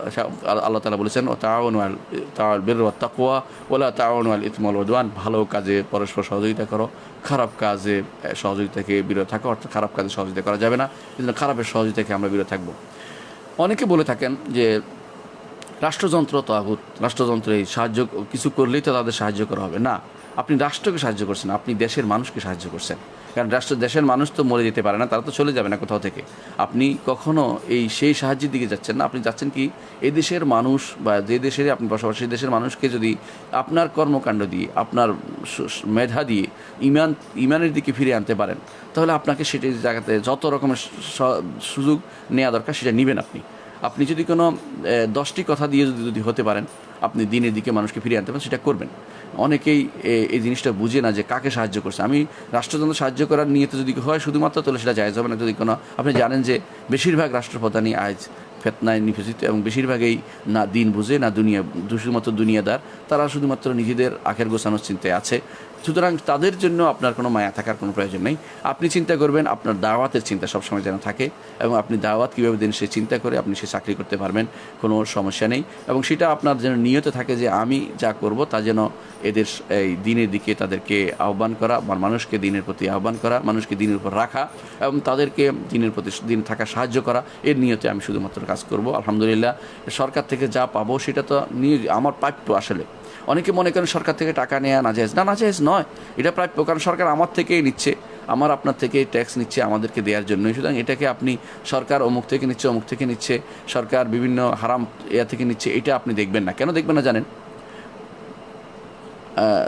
আল্লাহ তাআলা বলেছেন, ও তাআওয়ানু আলাল বিররি ওয়াত তাকওয়া ওয়ালা তাআওয়ানু আলাল ইসমি ওয়াল উদওয়ান, ভালো কাজে পরস্পর সহযোগিতা করো, খারাপ কাজে সহযোগিতা থেকে বিরত থাকো। অর্থাৎ খারাপ কাজে সহযোগিতা করা যাবে না, কিন্তু খারাপের সহযোগিতা থেকে আমরা বিরত থাকবো। অনেকে বলে থাকেন যে রাষ্ট্রযন্ত্র তাগুত, রাষ্ট্রযন্ত্রে সাহায্য কিছু করলেই তো তাদের সাহায্য করা হবে না। আপনি রাষ্ট্রকে সাহায্য করছেন, আপনি দেশের মানুষকে সাহায্য করছেন। কারণ দেশের মানুষ তো মরে যেতে পারে না, তারা তো চলে যাবে না কোথাও থেকে। আপনি কখনো সেই সাহায্যের দিকে যাচ্ছেন না, আপনি যাচ্ছেন কি এই দেশের মানুষ বা যে দেশে আপনি বসবাস, সেই দেশের মানুষকে যদি আপনার কর্মকাণ্ড দিয়ে, আপনার মেধা দিয়ে ইমানের দিকে ফিরে আনতে পারেন, তাহলে আপনাকে সেটি জায়গাতে যত রকমের সুযোগ নেওয়া দরকার সেটা নেবেন। আপনি যদি কোনো 10টি কথা দিয়ে যদি হতে পারেন, আপনি দিনের দিকে মানুষকে ফিরিয়ে আনতে পারেন সেটা করবেন। অনেকেই এই জিনিসটা বুঝে না যে কাকে সাহায্য করছে। আমি রাষ্ট্রযন্ত্র সাহায্য করার নিয়তে যদি হয় শুধুমাত্র, তাহলে সেটা জায়েজ হবে না। যদি কোনো, আপনি জানেন যে বেশিরভাগ রাষ্ট্রপ্রধানই আজ ফেতনায় নিবেদিত এবং বেশিরভাগই না দিন বুঝে না দুনিয়া, শুধুমাত্র দুনিয়াদার। তারা শুধুমাত্র নিজেদের আখের গোছানোর চিন্তায় আছে। সুতরাং তাদের জন্য আপনার কোনো মায়া থাকার কোনো প্রয়োজন নেই। আপনি চিন্তা করবেন আপনার দাওয়াতের চিন্তা সবসময় যেন থাকে, এবং আপনি দাওয়াত কীভাবে দেন সে চিন্তা করে আপনি সে চাকরি করতে পারবেন, কোনো সমস্যা নেই। এবং সেটা আপনার যেন নিয়ত থাকে যে আমি যা করব তা যেন এদের এই দিনের দিকে তাদেরকে আহ্বান করা, বা মানুষকে দিনের প্রতি আহ্বান করা, মানুষকে দিনের উপর রাখা এবং তাদেরকে দিনের প্রতি দিন থাকা সাহায্য করা, এর নিয়তে আমি শুধুমাত্র কাজ করব। আলহামদুলিল্লাহ, সরকার থেকে যা পাবো সেটা তো নিয়ে আমার প্রাপ্য। আসলে অনেকে মনে করেন সরকার থেকে টাকা নেওয়া নাজায়েজ, না নাজায়েজ নয়, এটা প্রাপ্য। কারণ সরকার আমার থেকেই নিচ্ছে, আমার আপনার থেকে ট্যাক্স নিচ্ছে আমাদেরকে দেওয়ার জন্যই। সুতরাং এটাকে আপনি সরকার অমুক থেকে নিচ্ছে, অমুক থেকে নিচ্ছে, সরকার বিভিন্ন হারাম থেকে নিচ্ছে, এটা আপনি দেখবেন না। কেন দেখবেন না জানেন?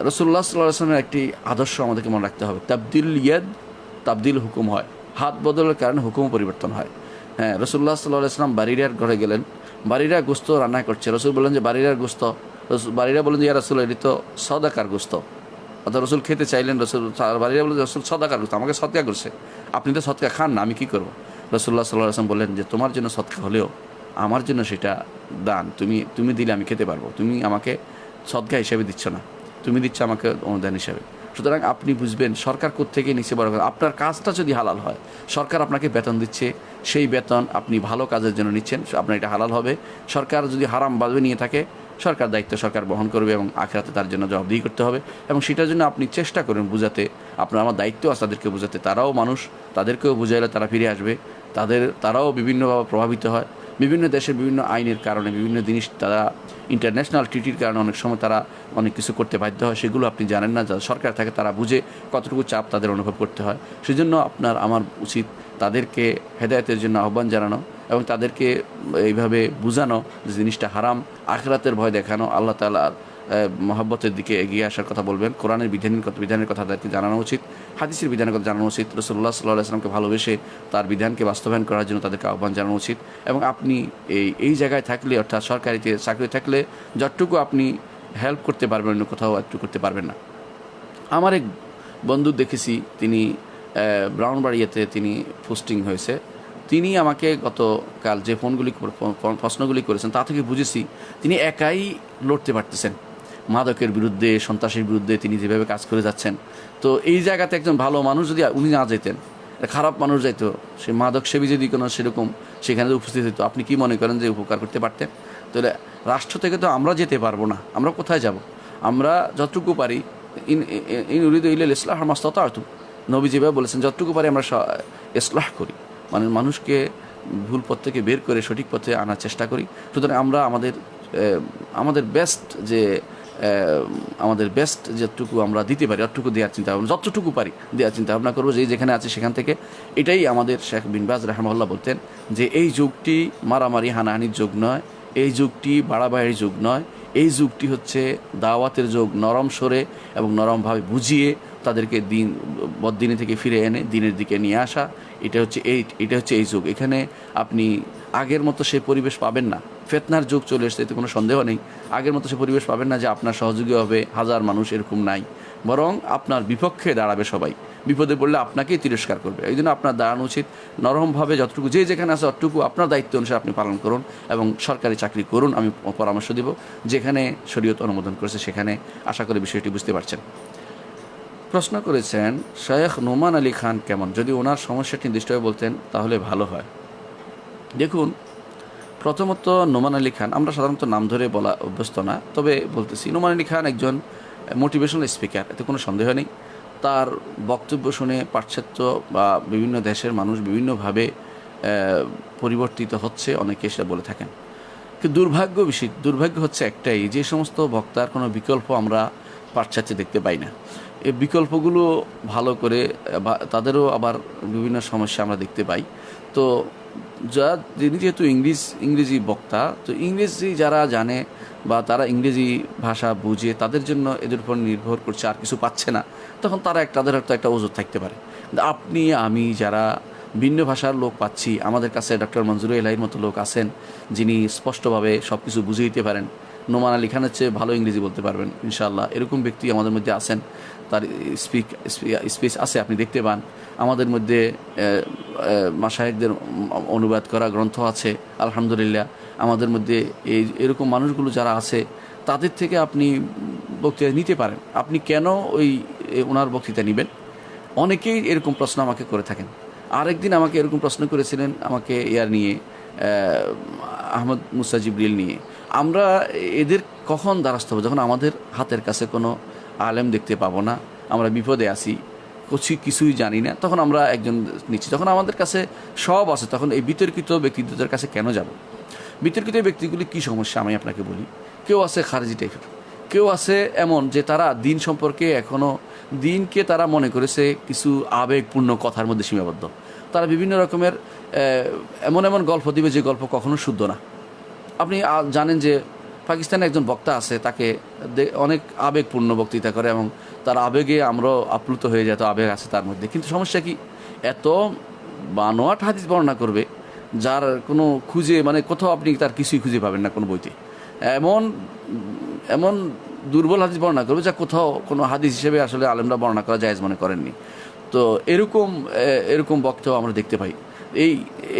রাসূলুল্লাহ সাল্লাল্লাহু আলাইহি ওয়াসাল্লামের একটি আদর্শ আমাদেরকে মনে রাখতে হবে, তাবদিল ইয়াদ তাবদিল হুকুম হয়। হাত বদলের কারণে হুকুম পরিবর্তন হয়। হ্যাঁ, রাসূলুল্লাহ সাল্লাল্লাহু আলাইহি ওয়াসাল্লাম বারিরার ঘরে গেলেন, বারিরা গোস্ত রান্না করছে। রসুল বললেন যে বারিরার গোস্ত, বারিরা বললেন যে ইয়া রাসূল এটি তো সদাকার গোস্ত। অর্থাৎ রসুল খেতে চাইলেন, রসুল বারিরা বললেন রসুল সদাকার গোস্ত, আমাকে সদকা করছে, আপনি তো সদকা খান না, আমি কী করবো? রাসূলুল্লাহ সাল্লাল্লাহু আলাইহি ওয়াসাল্লাম বললেন যে তোমার জন্য সদকা হলেও আমার জন্য সেটা দান, তুমি দিলে আমি খেতে পারবো, তুমি আমাকে সদকা হিসেবে দিচ্ছ না, তুমি দিচ্ছ আমাকে অনুদান হিসাবে। সুতরাং আপনি বুঝবেন সরকার কোত্থেকে নিচে বড় কথা। আপনার কাজটা যদি হালাল হয়, সরকার আপনাকে বেতন দিচ্ছে, সেই বেতন আপনি ভালো কাজের জন্য নিচ্ছেন, আপনার এটা হালাল হবে। সরকার যদি হারাম বাজবে নিয়ে থাকে, সরকার দায়িত্ব সরকার বহন করবে এবং আখিরাতে তার জন্য জবাবদিহি করতে হবে। এবং সেটার জন্য আপনি চেষ্টা করেন বুঝাতে, আপনার আমার দায়িত্ব আছে তাদেরকে বুঝাতে। তারাও মানুষ, তাদেরকেও বুঝাইলে তারা ফিরে আসবে। তারাও বিভিন্নভাবে প্রভাবিত হয়, বিভিন্ন দেশের বিভিন্ন আইনের কারণে, বিভিন্ন জিনিস তারা ইন্টারন্যাশনাল ট্রিটির কারণে অনেক সময় তারা অনেক কিছু করতে বাধ্য হয়, সেগুলো আপনি জানেন না। যারা সরকার থাকে তারা বুঝে কতটুকু চাপ তাদের অনুভব করতে হয়। সেজন্য আমার উচিত তাদেরকে হেদায়েতের জন্য আহ্বান জানানো এবং তাদেরকে এইভাবে বুঝানো যে জিনিসটা হারাম, আখিরাতের ভয় দেখানো, আল্লাহ তাআলার মহব্বতের দিকে এগিয়ে আসার কথা বলবেন। কোরআনের বিধানের কথা তাদেরকে জানানো উচিত, হাদিসের বিধানের কথা জানানো উচিত, রাসূলুল্লাহ সাল্লাল্লাহু আলাইহি ওয়াসাল্লামকে ভালোবেসে তার বিধানকে বাস্তবায়ন করার জন্য তাদেরকে আহ্বান জানানো উচিত। এবং আপনি এই জায়গায় থাকলে, অর্থাৎ সরকারিতে চাকরি থাকলে যতটুকু আপনি হেল্প করতে পারবেন অন্য কোথাও একটু করতে পারবেন না। আমার এক বন্ধু দেখেছি, তিনি ব্রাউনবাড়িয়াতে তিনি পোস্টিং হয়েছে। তিনি আমাকে গতকাল যে প্রশ্নগুলি করেছেন তা থেকে বুঝেছি তিনি একাই লড়তে পারতেছেন মাদকের বিরুদ্ধে, সন্ত্রাসের বিরুদ্ধে তিনি যেভাবে কাজ করে যাচ্ছেন। তো এই জায়গাতে একজন ভালো মানুষ যদি উনি না যেতেন, খারাপ মানুষ যাইতো, সে মাদক সেবী যদি কোনো সেরকম সেখানে উপস্থিত হতো, আপনি কি মনে করেন যে উপকার করতে পারতেন? তাহলে রাষ্ট্র থেকে তো আমরা যেতে পারবো না, আমরা কোথায় যাব? আমরা যতটুকু পারি, ইন উরিদু ইল্লাল ইসলাহ মাস্তাতা'তু, নবী যেভাবে বলেছেন যতটুকু পারি আমরা ইসলাহ করি, মানে মানুষকে ভুল পথ থেকে বের করে সঠিক পথে আনার চেষ্টা করি। সুতরাং আমরা আমাদের বেস্ট যতটুকু আমরা দিতে পারি ততটুকু দেওয়ার চিন্তা ভাবনা, যতটুকু পারি দেওয়ার চিন্তা ভাবনা করবো। যেখানে আছে সেখান থেকে। এটাই আমাদের শেখ বিন বাজ রাহমাহুল্লাহ বলতেন যে এই যুগটি মারামারি হানাহানির যুগ নয়, এই যুগটি বাড়াবাড়ির যুগ নয়, এই যুগটি হচ্ছে দাওয়াতের যুগ। নরম সরে এবং নরমভাবে বুঝিয়ে তাদেরকে বদ্দিনী থেকে ফিরে এনে দিনের দিকে নিয়ে আসা, এটা হচ্ছে এই যুগ। এখানে আপনি আগের মতো সেই পরিবেশ পাবেন না। ফিতনার যুগ চলে এসেছে, এতে কোনো সন্দেহ নেই। আগের মতো সে পরিবেশ পাবেন না যে আপনার সহযোগী হবে হাজার মানুষ, এরকম নাই। বরং আপনার বিপক্ষে দাঁড়াবে সবাই, বিপদে পড়লে আপনাকেই তিরস্কার করবে। এই জন্য আপনার দাঁড়ানো উচিত নরমভাবে, যতটুকু যেখানে আছে ততটুকু আপনার দায়িত্ব অনুসারে আপনি পালন করুন এবং সরকারি চাকরি করুন। আমি পরামর্শ দিব যেখানে শরীয়ত অনুমোদন করেছে সেখানে। আশা করি বিষয়টি বুঝতে পারছেন। প্রশ্ন করেছেন শেখ নোমান আলী খান কেমন, যদি ওনার সমস্যাটি নির্দিষ্টভাবে বলতেন তাহলে ভালো হয়। দেখুন, প্রথমত নোমান আলী খান, আমরা সাধারণত নাম ধরে বলা অভ্যস্ত না, তবে বলতেছি নোমান আলী খান একজন মোটিভেশনাল স্পিকার, এতে কোনো সন্দেহ নেই। তার বক্তব্য শুনে পাশ্চাত্য বা বিভিন্ন দেশের মানুষ বিভিন্নভাবে পরিবর্তিত হচ্ছে, অনেকে সেটা বলে থাকেন। কিন্তু দুর্ভাগ্য হচ্ছে একটাই, যে সমস্ত বক্তার কোনো বিকল্প আমরা পাশ্চাত্যে দেখতে পাই না। এই বিকল্পগুলো ভালো করে তাদেরও আবার বিভিন্ন সমস্যা আমরা দেখতে পাই। তো যিনি যেহেতু ইংরেজি বক্তা, তো ইংরেজি যারা জানে বা তারা ইংরেজি ভাষা বুঝে, তাদের জন্য এদের উপর নির্ভর করছে, আর কিছু পাচ্ছে না, তখন তাদের হয়তো একটা ওজোর থাকতে পারে। আপনি আমি যারা ভিন্ন ভাষার লোক পাচ্ছি, আমাদের কাছে ডক্টর মঞ্জুরুল ইলাহির মতো লোক আছেন যিনি স্পষ্টভাবে সব কিছু বুঝে দিতে পারেন, নোমান আলী খানের চেয়ে ভালো ইংরেজি বলতে পারবেন ইনশাআল্লাহ। এরকম ব্যক্তি আমাদের মধ্যে আছেন, তার স্পিচ আছে, আপনি দেখতে পান। আমাদের মধ্যে মাশায়েখদের অনুবাদ করা গ্রন্থ আছে আলহামদুলিল্লাহ। আমাদের মধ্যে এরকম মানুষগুলো যারা আছে তাদের থেকে আপনি বক্তৃতা নিতে পারেন। আপনি কেন ওনার বক্তৃতা নেবেন? অনেকেই এরকম প্রশ্ন আমাকে করে থাকেন। আরেকদিন আমাকে এরকম প্রশ্ন করেছিলেন আমাকে নিয়ে, আহমদ মুসা জিবরিল নিয়ে। আমরা এদের কখন দ্বারস্থ হবো? যখন আমাদের হাতের কাছে কোনো আলেম দেখতে পাবো না, আমরা বিপদে আছি, কিছুই জানি না, তখন আমরা একজন নিচ্ছি। যখন আমাদের কাছে সব আছে তখন এই বিতর্কিত ব্যক্তিদের কাছে কেন যাব? বিতর্কিত ব্যক্তিগুলি কী সমস্যা আমি আপনাকে বলি। কেউ আছে খারেজি টাইপের, কেউ আছে এমন যে তারা দিন সম্পর্কে এখনও দিনকে তারা মনে করেছে কিছু আবেগপূর্ণ কথার মধ্যে সীমাবদ্ধ। তারা বিভিন্ন রকমের এমন এমন গল্প দিবে যে গল্প কখনো শুদ্ধ না। আপনি জানেন যে পাকিস্তানে একজন বক্তা আছে, তাকে অনেক আবেগপূর্ণ বক্তৃতা করে এবং তার আবেগে আমরাও আপ্লুত হয়ে যায়, তো আবেগ আছে তার মধ্যে। কিন্তু সমস্যা কি, এত বানোয়াট হাদিস বর্ণনা করবে যার কোনো কোথাও আপনি তার কিছুই খুঁজে পাবেন না কোনো বইতে। এমন এমন দুর্বল হাদিস বর্ণনা করবে যা কোথাও কোনো হাদিস হিসেবে আসলে আলেমরা বর্ণনা করা জায়েজ মনে করেননি। তো এরকম বক্তব্য আমরা দেখতে পাই।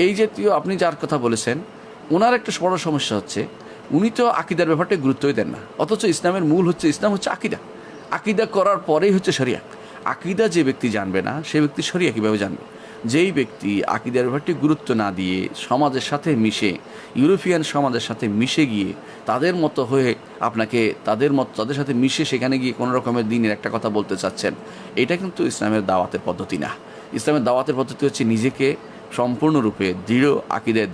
এই জাতীয় আপনি যার কথা বলেছেন, ওনার একটা বড় সমস্যা হচ্ছে উনি তো আকিদার ব্যাপারটা গুরুত্বই দেন না। অথচ ইসলামের মূল হচ্ছে, ইসলাম হচ্ছে আকিদা। আকিদা করার পরেই হচ্ছে শরিয়া। আকিদা যে ব্যক্তি জানবে না সে ব্যক্তি শরিয়া কীভাবে জানবে? যেই ব্যক্তি আকিদার ব্যাপারটি গুরুত্ব না দিয়ে সমাজের সাথে মিশে, ইউরোপিয়ান সমাজের সাথে মিশে গিয়ে তাদের মতো হয়ে তাদের সাথে মিশে সেখানে গিয়ে কোনো রকমের দিনের একটা কথা বলতে চাচ্ছেন, এটা কিন্তু ইসলামের দাওয়াতের পদ্ধতি না। ইসলামের দাওয়াতের পদ্ধতি হচ্ছে নিজেকে সম্পূর্ণরূপে আকিদায়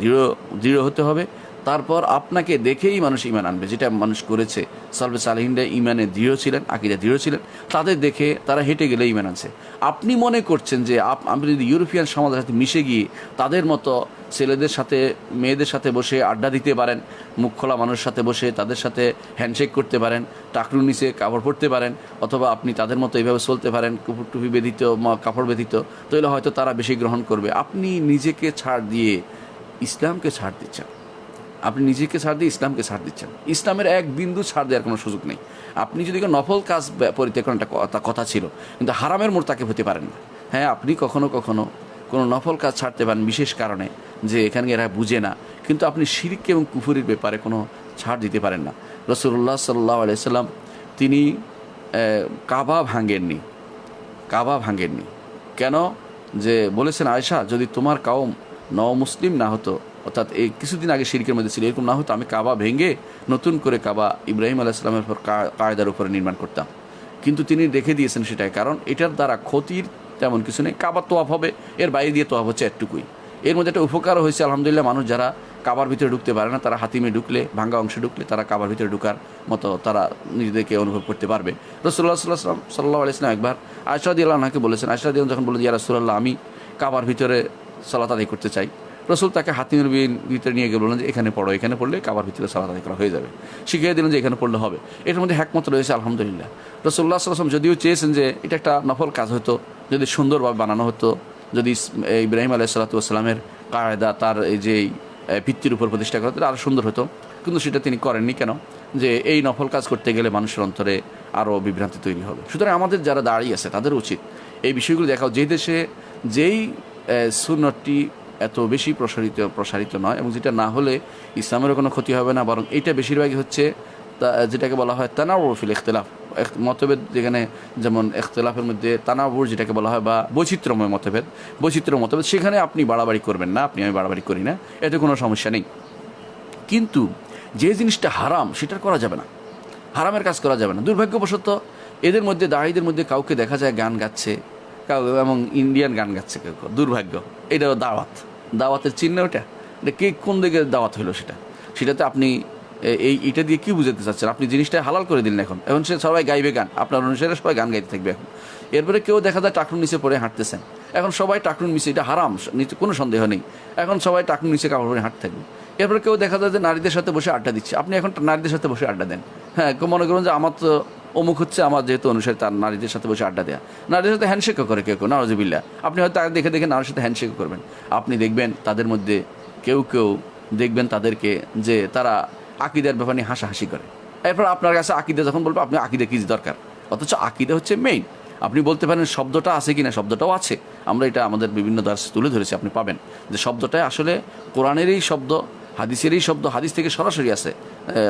দৃঢ় হতে হবে। তারপর আপনাকে দেখেই মানুষ ঈমান আনবে, যেটা মানুষ করেছে। সালফে সালেহিনরা ঈমানে দৃঢ় ছিলেন, আকিদায় দৃঢ় ছিলেন, তাদের দেখে তারা হেঁটে গেলে ঈমান আনছে। আপনি মনে করছেন যে আপনি যদি ইউরোপিয়ান সমাজের সাথে মিশে গিয়ে তাদের মতো ছেলেদের সাথে মেয়েদের সাথে বসে আড্ডা দিতে পারেন, মুখ খোলা মানুষের সাথে বসে তাদের সাথে হ্যান্ডশেক করতে পারেন, টাকরুর নিচে কাপড় পরতে পারেন, অথবা আপনি তাদের মতো এইভাবে চলতে পারেন, টুপি ব্যতীত, কাপড় ব্যতীত, তাহলে হয়তো তারা বেশি গ্রহণ করবে। আপনি নিজেকে ছাড় দিয়ে ইসলামকে ছাড় দিচ্ছেন। আপনি নিজেকে ছাড় দিয়ে ইসলামকে ছাড় দিচ্ছেন। ইসলামের এক বিন্দু ছাড় দেওয়ার কোনো সুযোগ নেই। আপনি যদি নফল কাজ পরিত্যাগ করেন, একটা কথা ছিল, কিন্তু হারামের মোড়তাকে হতে পারেন না। হ্যাঁ, আপনি কখনো কখনো কোনো নফল কাজ ছাড়তে পারেন বিশেষ কারণে, যে এখানে এরা বুঝে না, কিন্তু আপনি শিরক এবং কুফরির ব্যাপারে কোনো ছাড় দিতে পারেন না। রাসূলুল্লাহ সাল্লাল্লাহু আলাইহি সাল্লাম তিনি কাবা ভাঙেননি। কেন? যে বলেছেন, আয়েশা, যদি তোমার কওম মুসলিম না হতো, অর্থাৎ এই কিছুদিন আগে শিরকের মধ্যে ছিল, এরকম না হতো, আমি কাবা ভেঙে নতুন করে কাবা ইব্রাহিম আলাইহিস সালামের কায়দার উপরে নির্মাণ করতাম। কিন্তু তিনি রেখে দিয়েছেন সেটাই, কারণ এটার দ্বারা ক্ষতির তেমন কিছু নেই। কাবা তোয়াফ হবে, এর বাইরে দিয়ে তোয়াফ হচ্ছে একটুকুই। এর মধ্যে একটা উপকারও হয়েছে আলহামদুলিল্লাহ। মানুষ যারা কাবার ভিতরে ঢুকতে পারে না, তারা হাতিমে ঢুকলে, ভাঙ্গা অংশে ঢুকলে তারা কাবার ভিতরে ঢুকার মতো তারা নিজেদেরকে অনুভব করতে পারবে। রাসূলুল্লাহ সাল্লাল্লাহু আলাইহি ওয়াসাল্লাম একবার আয়েশা রাদিয়াল্লাহু আনহাকে বলেছেন, আয়েশা রাদিয়াল্লাহু যখন বললেন, ইয়া রাসূলুল্লাহ, আমি কাবার ভিতরে সালাত আদায় করতে চাই, রসুল তাকে হাতিমের ভিতরে নিয়ে গিয়ে বললেন যে এখানে পড়ো, এখানে পড়লে কাবার ভিতরে সালাত আদায় করা হয়ে যাবে। শিখিয়ে দিলেন যে এখানে পড়লে হবে। এটার মধ্যে হ্যাকমত রয়েছে আলহামদুলিল্লাহ। রাসূলুল্লাহ সাল্লাল্লাহু আলাইহি ওয়াসাল্লাম যদিও চেয়েছেন যে এটা একটা নফল কাজ হতো, যদি সুন্দরভাবে বানানো হতো, যদি ইব্রাহিম আলাইহিস সালাতু ওয়াস সালামের কায়দা তার এই যে ভিত্তির উপর প্রতিষ্ঠা করা হতো, আরও সুন্দর হতো, কিন্তু সেটা তিনি করেননি। কেন? যে এই নফল কাজ করতে গেলে মানুষের অন্তরে আরও বিভ্রান্তি তৈরি হবে। সুতরাং আমাদের যারা দাঁড়িয়ে আছে তাদের উচিত এই বিষয়গুলো দেখাও। যেই দেশে যেই সুন্নতটি এত বেশি প্রসারিত নয়, এবং যেটা না হলে ইসলামেরও কোনো ক্ষতি হবে না, বরং এটা বেশিরভাগই হচ্ছে যেটাকে বলা হয় তানাউর ফিল ইখতিলাফ, মতভেদ, যেখানে যেমন ইখতিলাফের মধ্যে তানাউর যেটাকে বলা হয়, বা বৈচিত্র্যময় মতভেদ, সেখানে আপনি বাড়াবাড়ি করবেন না। আমি বাড়াবাড়ি করি না, এতে কোনো সমস্যা নেই। কিন্তু যে জিনিসটা হারাম সেটার করা যাবে না, হারামের কাজ করা যাবে না। দুর্ভাগ্যবশত এদের মধ্যে, দাঁড়িয়েদের মধ্যে কাউকে দেখা যায় গান গাচ্ছে, এবং ইন্ডিয়ান গান গাচ্ছে কেউ। দুর্ভাগ্য, এটা দাওয়াতের চিহ্ন। ওটা কে কোন দিকে দাওয়াত হলো সেটাতে আপনি এটা দিয়ে কি বুঝাতে চাচ্ছেন? আপনি জিনিসটা হালাল করে দিলেন। এখন সে সবাই গাইবে গান, আপনার অনুসারে সবাই গান গাইতে থাকবে। এখন এরপরে কেউ দেখা যায় টাকরুন নিচে পড়ে হাঁটতেছেন, এখন সবাই টাকরুন নিচে, এটা হারাম, নিচে কোনো সন্দেহ নেই, এখন সবাই টাকরুন নিচে কাপড় পরে হাঁটতে থাকবে। এরপরে কেউ দেখা যায় যে নারীদের সাথে বসে আড্ডা দিচ্ছে, আপনি এখন নারীদের সাথে বসে আড্ডা দেন। হ্যাঁ, মনে করুন যে আমার তো অমুক হচ্ছে, আমার যেহেতু অনুসারে তার নারীদের সাথে বসে আড্ডা দেওয়া, নারীদের সাথে হ্যান্ডশেকও করে কেউ, নাউজুবিল্লাহ। আপনি হয়তো দেখে নারীর সাথে হ্যান্ডশেকও করবেন। আপনি দেখবেন তাদের মধ্যে কেউ দেখবেন তাদেরকে যে তারা আকিদার ব্যাপার নিয়ে হাসাহাসি করে। এরপর আপনার কাছে আকিদা যখন বলবো, আপনি আকিদা কি দরকার, অথচ আকিদা হচ্ছে মেইন। আপনি বলতে পারেন শব্দটা আছে কিনা, শব্দটাও আছে, আমরা এটা আমাদের বিভিন্ন দার্সে তুলে ধরেছি, আপনি পাবেন যে শব্দটাই আসলে কোরআনেরই শব্দ, হাদিসেরই শব্দ, হাদিস থেকে সরাসরি আছে,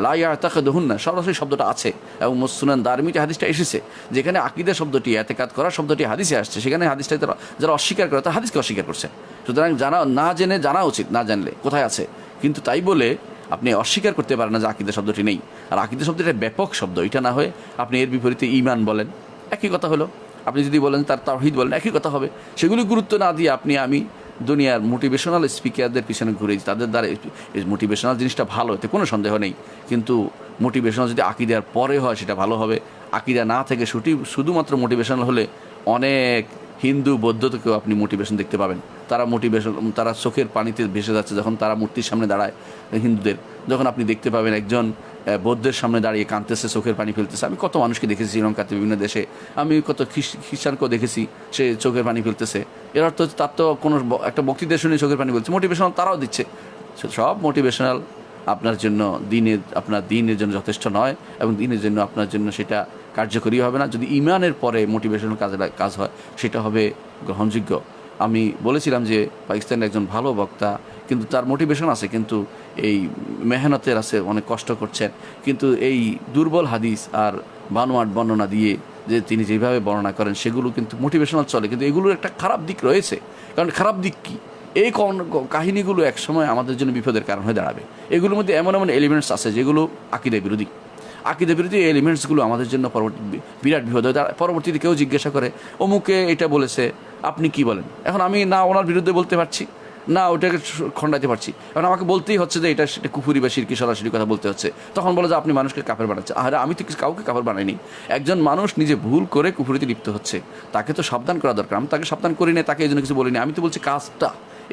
লা ইয়াতাকিদুহুন্না সরাসরি শব্দটা আছে, এবং সুনান দারমিতে হাদিসটা এসেছে, যেখানে আকিদা শব্দটি, এতেকাদ করা শব্দটি হাদিসে আসছে, সেখানে হাদিসটা যারা অস্বীকার করে তারা হাদিসকে অস্বীকার করছে। সুতরাং না জেনে জানা উচিত, না জানলে কোথায় আছে, কিন্তু তাই বলে আপনি অস্বীকার করতে পারেন না যে আকিদা শব্দটি নেই। আর আকিদা শব্দটা ব্যাপক শব্দ, এটা না হয়ে আপনি এর বিপরীতে ঈমান বলেন, একই কথা হলো। আপনি যদি বলেন তার তাওহীদ বলেন, একই কথা হবে। সেগুলি গুরুত্ব না দিয়ে আমি দুনিয়ার মোটিভেশনাল স্পিকারদের পিছনে ঘুরেছি, তাদের দ্বারা মোটিভেশনাল জিনিসটা ভালো, এতে কোনো সন্দেহ নেই, কিন্তু মোটিভেশনাল যদি আকিদার পরে হয় সেটা ভালো হবে। আকিদা না থেকে শুধুমাত্র মোটিভেশনাল হলে অনেক হিন্দু বৌদ্ধ থেকেও আপনি মোটিভেশন দেখতে পাবেন। তারা চোখের পানিতে ভেসে যাচ্ছে যখন তারা মূর্তির সামনে দাঁড়ায় হিন্দুদের, যখন আপনি দেখতে পাবেন একজন বৌদ্ধের সামনে দাঁড়িয়ে কাঁদতেছে, চোখের পানি ফেলতেছে। আমি কত মানুষকে দেখেছি শ্রীলঙ্কাতে, বিভিন্ন দেশে আমি কত খ্রিস্টানকেও দেখেছি সে চোখের পানি ফেলতেছে। এর অর্থ হচ্ছে তার তো কোনো একটা বক্তৃতা শুনে চোখের পানি ফেলছে, মোটিভেশনাল তারাও দিচ্ছে। সব মোটিভেশনাল আপনার জন্য আপনার দিনের জন্য যথেষ্ট নয়, এবং দিনের জন্য আপনার জন্য সেটা কার্যকরী হবে না। যদি ইমানের পরে মোটিভেশনাল কাজ হয় সেটা হবে গ্রহণযোগ্য। আমি বলেছিলাম যে পাকিস্তানের একজন ভালো বক্তা, কিন্তু তার মোটিভেশন আছে, কিন্তু এই মেহনতের আছে, অনেক কষ্ট করছেন, কিন্তু এই দুর্বল হাদিস আর বানোয়াট বর্ণনা দিয়ে যে তিনি যেভাবে বর্ণনা করেন সেগুলো কিন্তু মোটিভেশনাল চলে, কিন্তু এগুলোর একটা খারাপ দিক রয়েছে। কারণ খারাপ দিক কী, এই কাহিনীগুলো একসময় আমাদের জন্য বিপদের কারণ হয়ে দাঁড়াবে। এগুলোর মধ্যে এমন এমন এলিমেন্টস আছে যেগুলো আকিদা বিরোধী। আকিদা বিরোধী এলিমেন্টসগুলো আমাদের জন্য বিরাট বিপদ হয়। পরবর্তীতে কেউ জিজ্ঞাসা করে অমুকে এটা বলেছে, আপনি কি বলেন? এখন আমি না ওনার বিরুদ্ধে বলতে পারছি, না ওটাকে খণ্ডাইতে পারছি, এখন আমাকে বলতেই হচ্ছে যে এটা সেটা কুফুরি বা শিরকি সরাসরি কথা বলতে হচ্ছে। তখন বলে যে আপনি মানুষকে কাফের বানাচ্ছেন। আরে আমি তো কাউকে কাফের বানাইনি। একজন মানুষ নিজে ভুল করে কুফুরিতে লিপ্ত হচ্ছে, তাকে তো সাবধান করা দরকার। আমি তাকে সাবধান করি না, তাকে এই জন্য কিছু বলিনি, আমি তো বলছি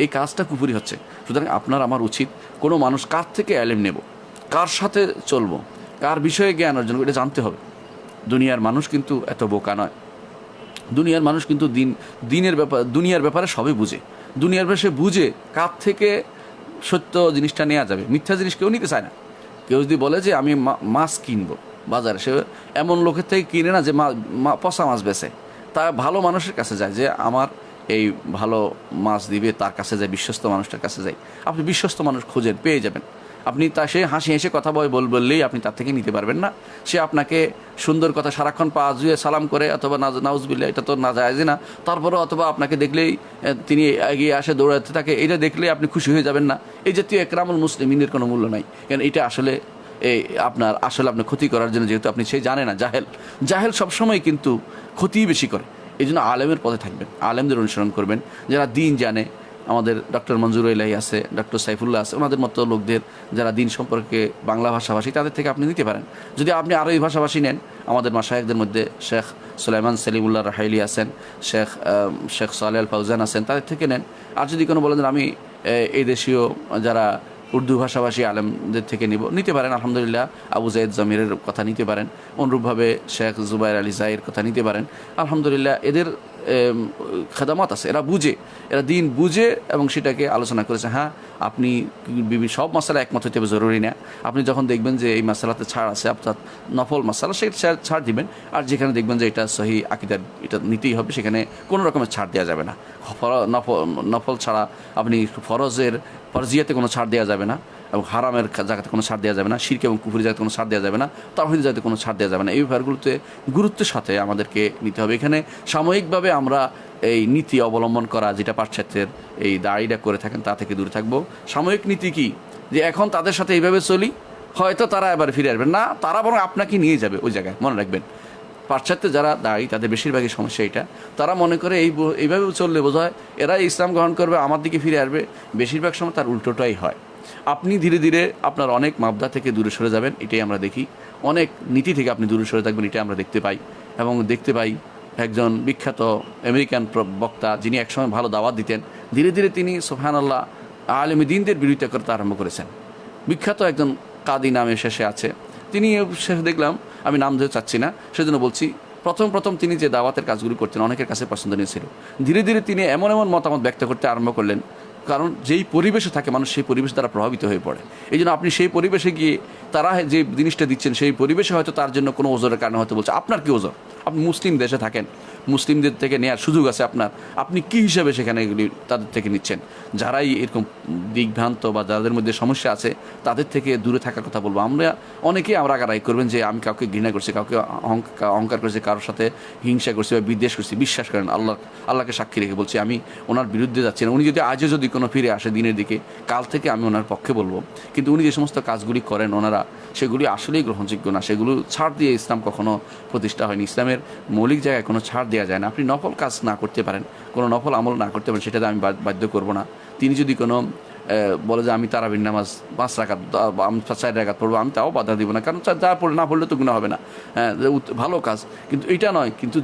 এই কাজটা কুফুরি হচ্ছে। সুতরাং আপনার আমার উচিত কোনো মানুষ কার থেকে এলেম নেব, কার সাথে চলবো, কার বিষয়ে জ্ঞান অর্জন এটা জানতে হবে। দুনিয়ার মানুষ কিন্তু এত বোকা নয়। দুনিয়ার মানুষ কিন্তু দুনিয়ার ব্যাপারে সবই বুঝে। দুনিয়ার ব্যাপারে সে বুঝে কার থেকে সত্য জিনিসটা নেওয়া যাবে, মিথ্যা জিনিস কেউ নিতে চায় না। কেউ যদি বলে যে আমি মাছ কিনবো বাজারে, সে এমন লোকের থেকে কিনে না যে পচা মাছ বেচে, তা ভালো মানুষের কাছে যায় যে আমার এই ভালো মাছ দিবে, তার কাছে যায়, বিশ্বস্ত মানুষটার কাছে যায়। আপনি বিশ্বস্ত মানুষ খুঁজেন, পেয়ে যাবেন। আপনি সে হাসি হেসে কথা বললেই আপনি তার থেকে নিতে পারবেন না। সে আপনাকে সুন্দর কথা সারাক্ষণ পা জুয়ে সালাম করে, অথবা নাউজুবিল্লাহ, এটা তো না যায় না, তারপরেও অথবা আপনাকে দেখলেই তিনি এগিয়ে আসে, দৌড়াতে থাকে, এটা দেখলেই আপনি খুশি হয়ে যাবেন না। এই জাতীয় একরামুল মুসলিমিনের কোনো মূল্য নাই। কারণ এটা আসলে আপনার ক্ষতি করার জন্য, যেহেতু আপনি সেই জানে না, জাহেল সবসময় কিন্তু ক্ষতিই বেশি করে। এই জন্য আলেমের পথে থাকবেন, আলেমদের অনুসরণ করবেন, যারা দিন জানে। আমাদের ডক্টর মঞ্জুর ইলাহি আছে, ডক্টর সাইফুল্লাহ আছে, ওনাদের মতো লোকদের যারা দিন সম্পর্কে বাংলা ভাষাভাষী, তাদের থেকে আপনি নিতে পারেন। যদি আপনি আরবি ভাষাভাষী নেন, আমাদের মাশায়েখদের মধ্যে শেখ সুলাইমান সেলিমুল্লাহ রাহাইলি আছেন, শেখ সালেহ আল ফাউজান আছেন, তাদের থেকে নেন। আর যদি কোনো বলেন আমি এই দেশীয় যারা উর্দু ভাষাভাষী আলেমদের থেকে নিতে পারেন। আলহামদুলিল্লাহ আবু জায়েদ জামিরের কথা নিতে পারেন, অনুরূপভাবে শেখ জুবাইর আলী জাহির কথা নিতে পারেন। আলহামদুলিল্লাহ এদের খেদামত আছে, এরা দিন বুঝে এবং সেটাকে আলোচনা করেছে। হ্যাঁ, আপনি সব মশালা একমত হতে হবে জরুরি না। আপনি যখন দেখবেন যে এই মশালাতে ছাড় আছে, অর্থাৎ নফল মশালা, সেই ছাড় দিবেন। আর যেখানে দেখবেন যে এটা সহি আকিদার, এটা নিতেই হবে, সেখানে কোনো রকমের ছাড় দেওয়া যাবে না। নফল ছাড়া আপনি ফরজিয়াতে কোনো ছাড় দেওয়া যাবে না, এবং হারামের জায়গাতে কোনো ছাড় দেওয়া যাবে না, শিরক এবং কুফরি জায়গাতে কোনো ছাড় দেওয়া যাবে না, তাওহীদের জায়গাতে কোনো ছাড় দেওয়া যাবে না। এই ব্যাপারগুলোতে গুরুত্বের সাথে আমাদেরকে নিতে হবে। এখানে সাময়িকভাবে আমরা এই নীতি অবলম্বন করা, যেটা পাশ্চাত্যের এই দাড়িটা করে থাকেন, তা থেকে দূরে থাকবো। সাময়িক নীতি কি, যে এখন তাদের সাথে এইভাবে চলি, হয়তো তারা এবার ফিরে আসবেন না, তারা বরং আপনাকে নিয়ে যাবে ওই জায়গায়। মনে রাখবেন, পাশ্চাত্যে যারা দাঁড়ি, তাদের বেশিরভাগই সমস্যা এটা। তারা মনে করে এইভাবে চললে বোধহয় এরাই ইসলাম গ্রহণ করবে, আমার দিকে ফিরে আসবে। বেশিরভাগ সময় তার উল্টোটাই হয়। আপনি ধীরে ধীরে আপনার অনেক মাবদা থেকে দূরে সরে যাবেন, এটাই আমরা দেখি। অনেক নীতি থেকে আপনি দূরে সরে থাকবেন, এটাই আমরা দেখতে পাই। এবং দেখতে পাই একজন বিখ্যাত আমেরিকান বক্তা, যিনি একসময় ভালো দাওয়াত দিতেন, ধীরে ধীরে তিনি সুবহানাল্লাহ আলেমে দ্বীনদের বিরোধিতা করতে আরম্ভ করেছেন। বিখ্যাত একজন কাদি নামে শেষে আছে, তিনি শেষে দেখলাম, আমি নাম ধরে চাচ্ছি না, সেজন্য বলছি, প্রথম তিনি যে দাওয়াতের কাজগুলি করতেন অনেকের কাছে পছন্দনীয় ছিল। ধীরে ধীরে তিনি এমন মতামত ব্যক্ত করতে আরম্ভ করলেন কারণ যেই পরিবেশে থাকে মানুষ সেই পরিবেশ দ্বারা প্রভাবিত হয়ে পড়ে। এই জন্য আপনি সেই পরিবেশে গিয়ে তারা যে জিনিসটা দিচ্ছেন সেই পরিবেশে হয়তো তার জন্য কোনো ওজোরের কারণে হয়তো বলছে। আপনার কি ওজোর? আপনি মুসলিম দেশে থাকেন, মুসলিমদের থেকে নেওয়ার সুযোগ আছে আপনার, আপনি কী হিসাবে সেখানে এগুলি তাদের থেকে নিচ্ছেন? যারাই এরকম দিকভ্রান্ত বা যাদের মধ্যে সমস্যা আছে তাদের থেকে দূরে থাকার কথা বলবো। অনেকেই আমরা রাগারাগি করবেন যে আমি কাউকে ঘৃণা করছি, কাউকে অহংকার করছি, কারোর সাথে হিংসা করছি বা বিদ্বেষ করছি। বিশ্বাস করেন, আল্লাহকে সাক্ষী রেখে বলছি, আমি ওনার বিরুদ্ধে যাচ্ছি না। উনি যদি আজও যদি কোনো ফিরে আসে দিনের দিকে, কাল থেকে আমি ওনার পক্ষে বলবো। কিন্তু উনি যে সমস্ত কাজগুলি করেন ওনারা, সেগুলি আসলেই গ্রহণযোগ্য না। সেগুলো ছাড় দিয়ে ইসলাম কখনো প্রতিষ্ঠা হয়নি। ইসলামের মৌলিক জায়গায় কোনো ছাড় দেওয়া যায় না। আপনি নফল কাজ না করতে পারেন, কোনো নফল আমল না করতে পারেন, সেটাতে আমি বাধ্য করবো না। তিনি যদি কোনো বলে যে আমি তারাবির নামাজ 5 রাকাত, আমি 4 রাকাত পড়বো, আমি তাও বাধা দিব না, কারণ যা পড়লে না পড়লে তো গুনাহ হবে না। ভালো কাজ, কিন্তু এটা নয়। কিন্তু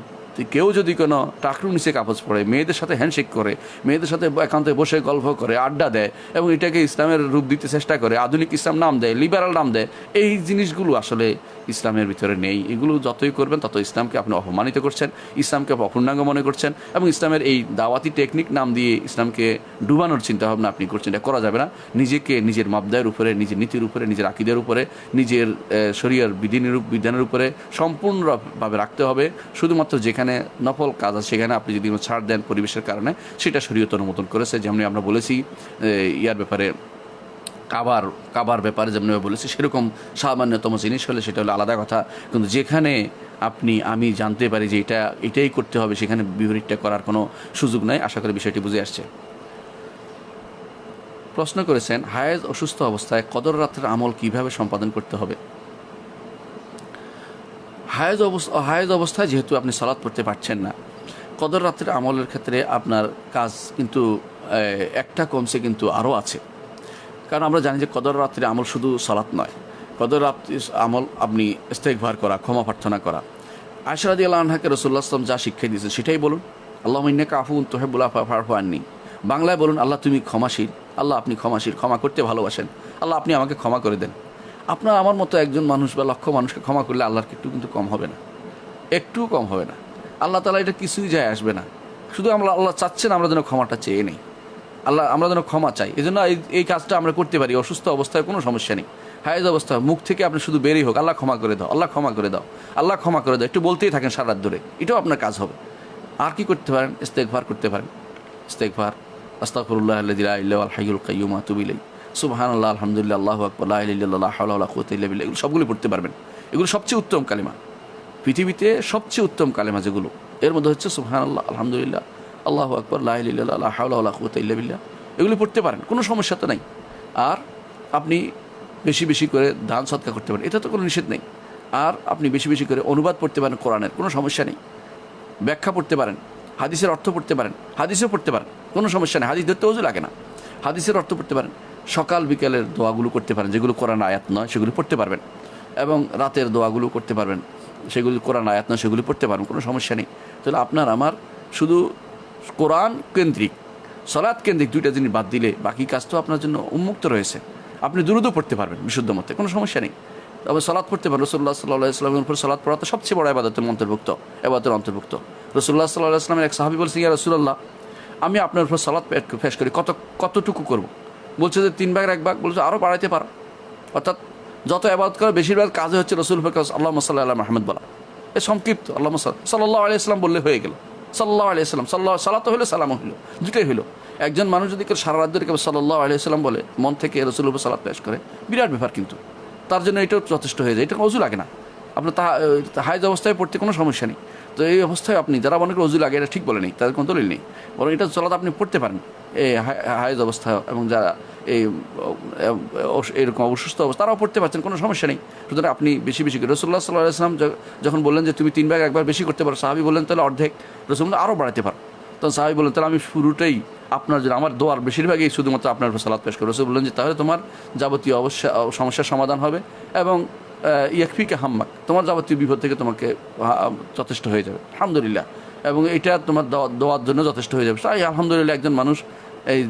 কেউ যদি কোনো টাকরু নিচে কাগজ পড়ে, মেয়েদের সাথে হ্যান্ডশেক করে, মেয়েদের সাথে একান্তে বসে গল্প করে, আড্ডা দেয় এবং এটাকে ইসলামের রূপ দিতে চেষ্টা করে, আধুনিক ইসলাম নাম দেয়, লিবারাল নাম দেয়, এই জিনিসগুলো আসলে ইসলামের ভিতরে নেই। এগুলো যতই করবেন তত ইসলামকে আপনি অপমানিত করছেন, ইসলামকে অপূর্ণাঙ্গ মনে করছেন এবং ইসলামের এই দাওয়াতি টেকনিক নাম দিয়ে ইসলামকে ডুবানোর চিন্তাভাবনা আপনি করছেন। এটা করা যাবে না। নিজেকে নিজের মাবদায়ের উপরে, নিজের নীতির উপরে, নিজের আকিদের উপরে, নিজের শরীয়র বিধানের উপরে সম্পূর্ণভাবে রাখতে হবে। শুধুমাত্র যেখানে নফল কাজ আছে সেখানে আপনি যদি ছাড় দেন পরিবেশের কারণে, সেটা শরীয়ত অনুমোদন করেছে। যেমনি আমরা বলেছি ইয়ার ব্যাপারে, কাবার ব্যাপারে যেমন বলেছি, সেরকম সামান্যতম জিনিস হলে সেটা হলো আলাদা কথা। কিন্তু যেখানে আমি জানতে পারি যে এটাই করতে হবে, সেখানে বিপরীতটা করার কোনো সুযোগ নাই। আশা করি বিষয়টি বুঝে আসছে। প্রশ্ন করেছেন, হায়েজ অসুস্থ অবস্থায় কদর রাতের আমল কিভাবে সম্পাদন করতে হবে? হায়েজ অবস্থায় যেহেতু আপনি সালাত পড়তে পারছেন না, কদর রাতের আমলের ক্ষেত্রে আপনার কাজ কিন্তু একটা কমছে, কিন্তু আরও আছে। কারণ আমরা জানি যে কদর রাত্রে আমল শুধু সালাত নয়, কদর রাত্রির আমল আপনি ইস্তেগফার করা, ক্ষমা প্রার্থনা করা। আয়েশা রাদিয়াল্লাহু আনহাকে রাসূলুল্লাহ সাল্লাল্লাহু আলাইহি ওয়াসাল্লাম যা শিক্ষা দিয়েছেন সেটাই বলুন। আল্লাহুম্মা ইন্নাকা আফুউন তুহিব্বুল আফওয়া ফা'ফু আন্নী। বাংলায় বলুন, আল্লাহ তুমি ক্ষমাশীল, আল্লাহ আপনি ক্ষমাশীল, ক্ষমা করতে ভালোবাসেন, আল্লাহ আপনি আমাকে ক্ষমা করে দেন। আপনার আমার মতো একজন মানুষ বা লক্ষ মানুষকে ক্ষমা করলে আল্লাহর একটু কিন্তু কম হবে না, একটু কম হবে না। আল্লাহ তাআলা এটা কিছুই যায় আসবে না। শুধু আল্লাহ চাচ্ছেন আমরা যেন ক্ষমাটা চেয়ে নেই, আমরা যেন ক্ষমা চাই। এই জন্য এই কাজটা আমরা করতে পারি। অসুস্থ অবস্থায় কোনো সমস্যা নেই, হায়েজ অবস্থায় মুখ থেকে আপনি শুধু বেরই হোক, আল্লাহ ক্ষমা করে দাও, আল্লাহ ক্ষমা করে দাও, আল্লাহ ক্ষমা করে দাও, একটু বলতেই থাকেন সারা রাত ধরে, এটাও আপনার কাজ হবে। আর কি করতে পারেন? ইস্তেগফার করতে পারেন। ইস্তেগফার, আস্তাগফিরুল্লাহ আল্লাযী লা ইলাহা ইল্লা হুয়াল হাইয়ুল কাইয়্যুম ওয়া আতুবু ইলাইহি, সুবহানাল্লাহ, আলহামদুলিল্লাহ, আল্লাহু আকবার, লা ইলাহা ইল্লাল্লাহ, লা হাওলা ওয়ালা কুওয়াতা ইল্লা বিল্লাহ, এগুলো সবগুলো পড়তে পারবেন। এগুলো সবচেয়ে উত্তম কালিমা, পৃথিবীতে সবচেয়ে উত্তম কালিমা যেগুলো, এর মধ্যে হচ্ছে সুবহানাল্লাহ, আলহামদুলিল্লাহ, আল্লাহু আকবার, লা ইলাহা ইল্লাল্লাহ, লা হাওলা ওয়ালা কুওয়াতা ইল্লা বিল্লাহ, এগুলি পড়তে পারেন, কোনো সমস্যা তো নাই। আর আপনি বেশি বেশি করে দান সদকা করতে পারেন, এটা তো কোনো নিষেধ নেই। আর আপনি বেশি বেশি করে অনুবাদ পড়তে পারেন কোরআনের, কোনো সমস্যা নেই। ব্যাখ্যা পড়তে পারেন, হাদিসের অর্থ পড়তে পারেন, হাদিসও পড়তে পারেন, কোনো সমস্যা নেই। হাদিস ধরতে ওযু লাগে না, হাদিসের অর্থ পড়তে পারেন। সকাল বিকেলের দোয়াগুলো করতে পারেন, যেগুলো কোরআন আয়াত নয় সেগুলি পড়তে পারবেন। এবং রাতের দোয়াগুলো করতে পারবেন, সেগুলি কোরআন আয়াত নয় সেগুলি পড়তে পারবেন, কোনো সমস্যা নেই। তাহলে আপনার আমার শুধু কোরআন কেন্দ্রিক, সালাত কেন্দ্রিক দুইটা জিনিস বাদ দিলে বাকি কাজ তো আপনার জন্য উন্মুক্ত রয়েছে। আপনি দুরূদও পড়তে পারবেন বিশুদ্ধ মতে, কোনো সমস্যা নেই। তবে সালাত পড়তে পারেন। রাসূলুল্লাহ সাল্লাল্লাহু আলাইহি ওয়াসাল্লামের উপর সালাত পড়া তো সবচেয়ে বড় ইবাদতের অন্তর্ভুক্ত। রাসূলুল্লাহ সাল্লাল্লাহু আলাইহি ওয়াসাল্লামের এক সাহাবী বলছেন, ইয়া রাসূলুল্লাহ, আমি আপনার উপর সালাত পেশ করি, কতটুকু করব? বলছে যে 3 ভাগের 1 ভাগ। বলছে আরও বাড়াইতে পারো। অর্থাৎ যত ইবাদত করে বেশিরভাগ কাজে হচ্ছে রাসূল পাক আল্লাহুম্মা সাল্লি আলা মুহাম্মদ বলা, এ সংক্ষিপ্ত আল্লাহুম্মা সাল্লাল্লাহু আলাইহি ওয়াসাল্লাম বললে হয়ে গেল। সাল্লাল্লাহু আলাইহি ওয়াসাল্লাম, সালাত হলো, সালামও হলো, দুটোই হলো। একজন মানুষ যদি সারা রাত ধরে কেবল সাল্লাল্লাহু আলাইহি ওয়াসাল্লাম বলে, মন থেকে রাসূলের উপর সালাত পেশ করে, বিরাট ব্যাপার, কিন্তু তার জন্য এটাও যথেষ্ট হয়ে যায়। এটা ওযু লাগে না, আপনার হায়েজ অবস্থায় পড়তে কোনো সমস্যা নেই। তো এই অবস্থায় আপনি যারা মনে করেন ওযু লাগে, এটা ঠিক বলে নেই, তাদের কোনো দলিল নেই, বরং এটা সালাত আপনি পড়তে পারেন এই হায়েজ অবস্থা। এবং যারা এরকম অসুস্থ অবস্থা তারাও পড়তে পারছেন, কোনো সমস্যা নেই। সুতরাং আপনি বেশি বেশি করে, রাসূলুল্লাহ সাল্লাল্লাহু আলাইহি ওয়াসাল্লাম যখন বললেন যে তুমি 3 ভাগ 1 ভাগ বেশি করতে পারো, সাহাবী বললেন তাহলে অর্ধেক, রাসূলুল্লাহ আরও বাড়াতে পারো। তখন সাহাবী বললেন তাহলে আমি শুরুটাই আপনার জন্য, আমার দোয়ার বেশিরভাগই শুধুমাত্র আপনার উপর সালাত পেশ করো। রাসূল বললেন যে তাহলে তোমার যাবতীয় সমস্যার সমাধান হবে এবং ইয়াকফিকা হাম্মাক, তোমার যাবতীয় বিপদ থেকে তোমাকে যথেষ্ট হয়ে যাবে, আলহামদুলিল্লাহ। এবং এটা তোমার দোয়ার জন্য যথেষ্ট হয়ে যাবে। তাই আলহামদুলিল্লাহ, একজন মানুষ এই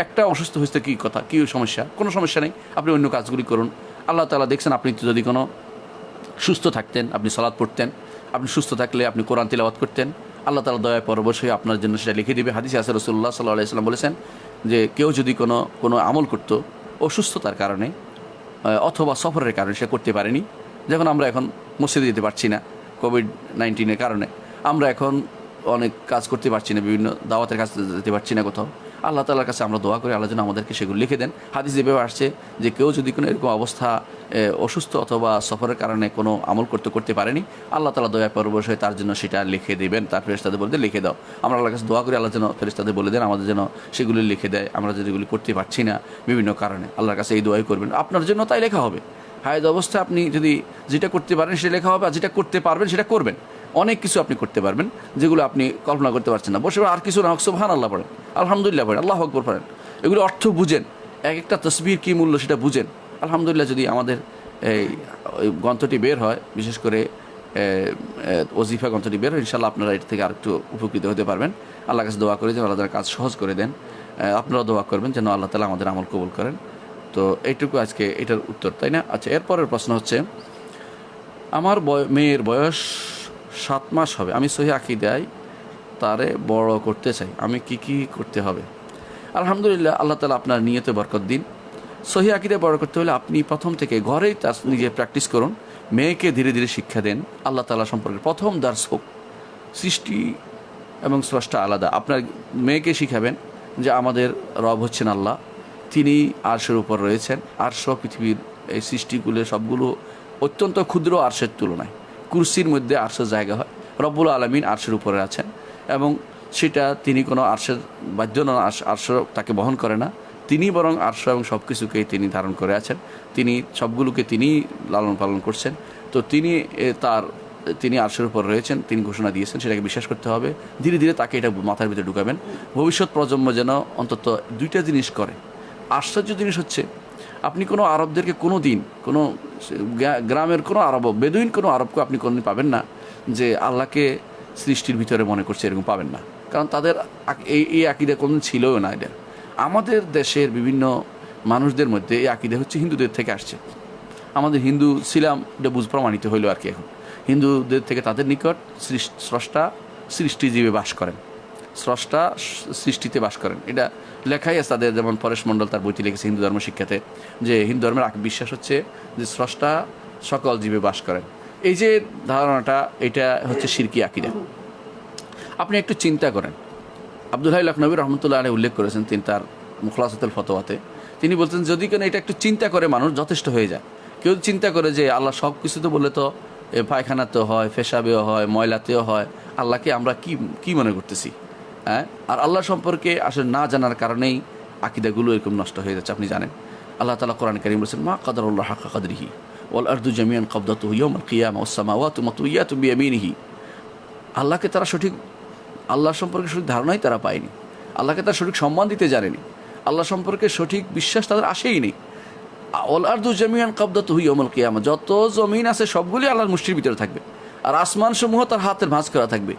একটা অসুস্থ হয়েছে, কী কথা, কী সমস্যা, কোনো সমস্যা নেই, আপনি অন্য কাজগুলি করুন। আল্লাহ তাআলা দেখছেন আপনি যদি কোনো সুস্থ থাকতেন, আপনি সালাত পড়তেন, আপনি সুস্থ থাকলে আপনি কোরআন তিলাওয়াত করতেন, আল্লাহ তাআলা দয়া পরবশ হয়ে আপনার জন্য সেটা লিখে দেবে। হাদিসে আছে রাসূলুল্লাহ সাল্লাল্লাহু আলাইহি ওয়াসাল্লাম বলেছেন যে কেউ যদি কোনো আমল করত অসুস্থতার কারণে অথবা সফরের কারণে সে করতে পারেনি, যখন আমরা এখন মসজিদে যেতে পারছি না কোভিড-19 কারণে, আমরা এখন অনেক কাজ করতে পারছি না, বিভিন্ন দাওয়াতের কাজ যেতে পারছি না কোথাও, আল্লাহ তাআলার কাছে আমরা দোয়া করি আল্লাহ যেন আমাদেরকে সেগুলো লিখে দেন। হাদিস যেভাবে আসছে যে কেউ যদি কোনো এরকম অবস্থা অসুস্থ অথবা সফরের কারণে কোনো আমল করতে পারেনি, আল্লাহ তাআলা দয়া পরবশ হয়ে তার জন্য সেটা লিখে দেবেন। তার ফেরেশতাদের বলতে লিখে দাও। আমরা আল্লাহর কাছে দোয়া করি আল্লাহ যেন ফেরেশতাদের বলে দেন আমাদের যেন সেগুলি লিখে দেয়। আমরা যেগুলি করতে পারছি না বিভিন্ন কারণে, আল্লাহর কাছে এই দোয়াই করবেন, আপনার জন্য তাই লেখা হবে। হায়াত অবস্থায় আপনি যদি যেটা করতে পারেন সেটা লেখা হবে, আর যেটা করতে পারবেন সেটা করবেন। অনেক কিছু আপনি করতে পারবেন যেগুলো আপনি কল্পনা করতে পারছেন না। বসে আর কিছু না হোক সুবহানাল্লাহ পড়েন, আলহামদুলিল্লাহ পড়েন, আল্লাহু আকবার পড়েন, এগুলো অর্থ বুঝেন, এক একটা তসবির কী মূল্য সেটা বুঝেন। আলহামদুলিল্লাহ যদি আমাদের এই গ্রন্থটি বের হয়, বিশেষ করে ওজিফা গ্রন্থটি বের হয়, ইনশাআল্লাহ আপনারা এর থেকে আরেকটু উপকৃত হতে পারবেন। আল্লাহর কাছে দোয়া করে যেন আল্লাহ তাআলা কাজ সহজ করে দেন। আপনারা দোয়া করবেন যেন আল্লাহ তাআলা আমাদের আমল কবুল করেন। তো এইটুকু আজকে এটার উত্তর, তাই না? আচ্ছা, এরপরের প্রশ্ন হচ্ছে, আমার মেয়ের বয়স 7 মাস হবে, আমি সহিহ আকীদায় তারে বড় করতে চাই, আমি কি করতে হবে? আলহামদুলিল্লাহ, আল্লাহ তাআলা আপনার নিয়তে বরকত দিন। সহিহ আকীদায় বড় করতে হলে আপনি প্রথম থেকে ঘরেই তার নিজে প্র্যাকটিস করুন, মেয়েকে ধীরে ধীরে শিক্ষা দেন আল্লাহ তাআলা সম্পর্কে। প্রথম দার্স হোক সৃষ্টি এবং স্রষ্টা আলাদা। আপনার মেয়েকে শিখাবেন যে আমাদের রব হচ্ছেন আল্লাহ, তিনি আরশের উপর রয়েছেন। আরশ পৃথিবীর এই সৃষ্টিগুলো সবগুলো অত্যন্ত ক্ষুদ্র আরশের তুলনায়। কুরসির মধ্যে আরশের জায়গা হয়, রব্বুল আলামিন আরশের উপরে আছেন এবং সেটা তিনি কোনো আরশের বাধ্য নন, আরশ তাকে বহন করে না, তিনি বরং আরশ এবং সব কিছুকেই তিনি ধারণ করে আছেন, তিনি সবগুলোকে তিনি লালন পালন করছেন। তো তিনি আরশের উপর রয়েছেন, তিনি ঘোষণা দিয়েছেন, সেটাকে বিশ্বাস করতে হবে। ধীরে ধীরে তাকে এটা মাথার ভিতরে ঢুকাবেন। ভবিষ্যৎ প্রজন্ম যেন অন্তত দুইটা জিনিস করে। আশ্চর্য জিনিস হচ্ছে, আপনি কোনো আরবদেরকে কোনো দিন কোনো গ্রামের কোনো আরব, বেদুইন কোনো আরবকে আপনি কোনোদিন পাবেন না যে আল্লাহকে সৃষ্টির ভিতরে মনে করছে, এরকম পাবেন না। কারণ তাদের এই আকীদা কোনোদিন ছিলও না। এদের আমাদের দেশের বিভিন্ন মানুষদের মধ্যে এই আকীদা হচ্ছে হিন্দুদের থেকে আসছে। আমাদের হিন্দু ছিলাম, এটা প্রমাণিত হইল আর কি। এখন হিন্দুদের থেকে তাদের নিকট স্রষ্টা সৃষ্টিজীবে বাস করেন, স্রষ্টা সৃষ্টিতে বাস করেন, এটা লেখাই আছে তাদের। যেমন পরেশ মণ্ডল তার বইটি লিখেছে হিন্দু ধর্ম শিক্ষাতে, যে হিন্দু ধর্মের বিশ্বাস হচ্ছে যে স্রষ্টা সকল জীবে বাস করেন। এই যে ধারণাটা, এটা হচ্ছে শিরকি আকীদা। আপনি একটু চিন্তা করেন, আব্দুল হাই লখনবী রহমতুল্লাহ আলাইহি উল্লেখ করেছেন তিনি তার মুখলাসাতুল ফতোয়াতে, তিনি বলছেন যদি কেন এটা একটু চিন্তা করে মানুষ যথেষ্ট হয়ে যায়। কেউ চিন্তা করে যে আল্লাহ সব কিছু তো বললে তো পায়খানাতেও হয়, পেশাবেও হয়, ময়লাতেও হয়, আল্লাহকে আমরা কি মনে করতেছি? হ্যাঁ, আর আল্লাহ সম্পর্কে আসলে না জানার কারণেই আকীদাগুলো এরকম নষ্ট হয়ে যাচ্ছে। আপনি জানেন আল্লাহ তাআলা কোরআন কারীম বলেছেন, মা কাদারুল্লাহ হাক্কা কাদরিহি ওয়াল আরদু জামিআন কবদাতুহু ইয়াওমাল কিয়ামা ওয়াস সামাওয়াতু মাতুইয়াতুন বিয়ামিনিহি। আল্লাহকে তারা আল্লাহ সম্পর্কে সঠিক ধারণাই তারা পায়নি, আল্লাহকে তারা সঠিক সম্মান দিতে জানেনি, আল্লাহ সম্পর্কে সঠিক বিশ্বাস তাদের আসেই নেই। ওয়াল আরদু জামিআন কবদাতুহু ইয়াওমাল কিয়ামা, যত জমিন আছে সবগুলি আল্লাহর মুষ্টির ভিতরে থাকবে, আর আসমান সমূহ তার হাতের ভাঁজ করা থাকবে।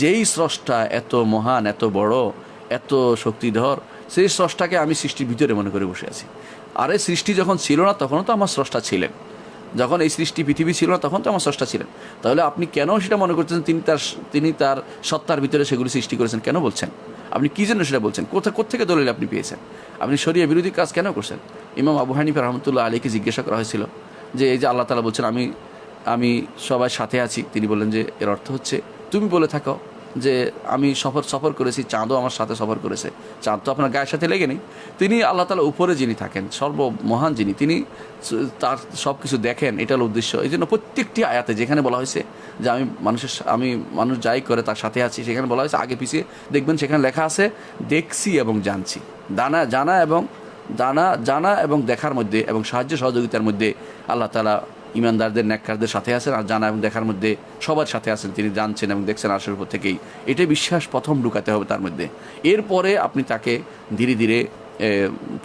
যেই স্রষ্টা এত মহান, এত বড়, এত শক্তিধর, সেই স্রষ্টাকে আমি সৃষ্টির ভিতরে মনে করে বসে আছি। আরে সৃষ্টি যখন ছিল না তখনও তো আমার স্রষ্টা ছিলেন, যখন এই সৃষ্টি পৃথিবী ছিল না তখন তো আমার স্রষ্টা ছিলেন। তাহলে আপনি কেন সেটা মনে করছেন তিনি তার সত্তার ভিতরে সেগুলি সৃষ্টি করেছেন? কেন বলছেন? আপনি কী জন্য সেটা বলছেন? কোত্থেকে দলিল আপনি পেয়েছেন? আপনি শরিয়া বিরোধী কাজ কেন করছেন? ইমাম আবু হানিফা রহমতুল্লাহ আলাইকে জিজ্ঞাসা করা হয়েছিল যে এই যে আল্লাহ তাআলা বলছেন আমি সবার সাথে আছি, তিনি বললেন যে এর অর্থ হচ্ছে তুমি বলে থাকো যে আমি সফর করেছি, চাঁদও আমার সাথে সফর করেছে, চাঁদ তো আপনার গায়ের সাথে লেগে নেই। তিনি আল্লাহ তাআলা উপরে যিনি থাকেন, সর্বমহান যিনি, তিনি তার সব কিছু দেখেন, এটা হলো উদ্দেশ্য। এই জন্য প্রত্যেকটি আয়াতে যেখানে বলা হয়েছে যে মানুষ যাই করে তার সাথে আছি, সেখানে বলা হয়েছে আগে পিছিয়ে দেখবেন সেখানে লেখা আছে দেখছি এবং জানছি। জানা এবং দেখার মধ্যে এবং সাহায্য সহযোগিতার মধ্যে আল্লাহ তাআলা ইমানদারদের, নেককারদের সাথে আছেন, আর জানা এবং দেখার মধ্যে সবার সাথে আছেন, তিনি জানছেন এবং দেখছেন আরশের উপর থেকেই। এটাই বিশ্বাস প্রথম ঢুকাতে হবে তার মধ্যে। এরপরে আপনি তাকে ধীরে ধীরে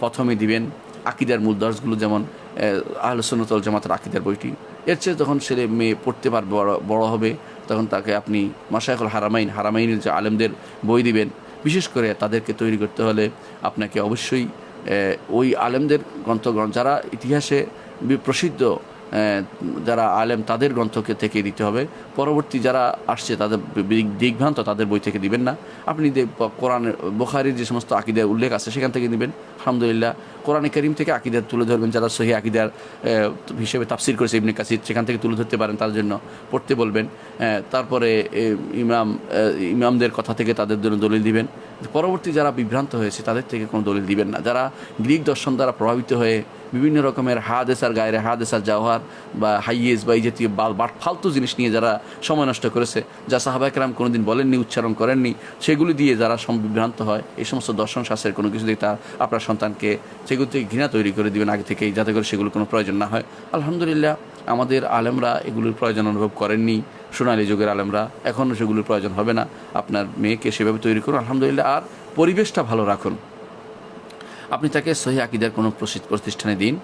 প্রথমে দিবেন আকীদার মূল দর্শগুলো, যেমন আহলুস সুন্নাত ওয়াল জামাতের আকীদার বইটি। এর চেয়ে যখন ছেলে মেয়ে পড়তে পারবে, বড় হবে, তখন তাকে আপনি মাশায়েখুল হারামাইনের যে আলেমদের বই দিবেন। বিশেষ করে তাদেরকে তৈরি করতে হলে আপনাকে অবশ্যই ওই আলেমদের গ্রন্থ যারা ইতিহাসে প্রসিদ্ধ যারা আলেম তাদের গ্রন্থকে থেকে দিতে হবে। পরবর্তী যারা আসছে তাদের দিগ্ভ্রান্ত তাদের বই থেকে দিবেন না। আপনি কোরআনের বুখারীর যে সমস্ত আকীদার উল্লেখ আছে সেখান থেকে নেবেন। আলহামদুলিল্লাহ কোরআনে কারীম থেকে আকীদা তুলে ধরবেন, যারা সহিহ আকীদার হিসেবে তাফসীর করেছে ইবনে কাসির, সেখান থেকে তুলে ধরতে পারেন, তার জন্য পড়তে বলবেন। তারপরে ইমামদের কথা থেকে তাদের জন্য দলিল দিবেন। পরবর্তী যারা বিভ্রান্ত হয়েছে তাদের থেকে কোনো দলিল দিবেন না। যারা গ্রিক দর্শন দ্বারা প্রভাবিত হয়ে বিভিন্ন রকমের হাদেসার গায়রে হাদেসার জাওহার বা হাইয়েজ বা এই জাতীয় ফালতু জিনিস নিয়ে যারা সময় নষ্ট করেছে, যা সাহাবায়ে কেরাম কোনোদিন বলেননি, উচ্চারণ করেননি, সেগুলি দিয়ে যারা বিভ্রান্ত হয়, এই সমস্ত দর্শন শাস্ত্রের কোনো কিছু দিয়ে আপনার সন্তানকে সেগুলো থেকে ঘৃণা তৈরি করে দিবেন আগে থেকেই, যাতে করে সেগুলো কোনো প্রয়োজন না হয়। আলহামদুলিল্লাহ আমাদের আলেমরা এগুলোর প্রয়োজন অনুভব করেননি, সোনালী যুগের আলেমরা, এখনও সেগুলোর প্রয়োজন হবে না। আপনার মেয়েকে সেভাবে তৈরি করুন আলহামদুলিল্লাহ, আর পরিবেশটা ভালো রাখুন। আপনি তাকে সহিহ আকীদার কোনো প্রতিষ্ঠানে দিন,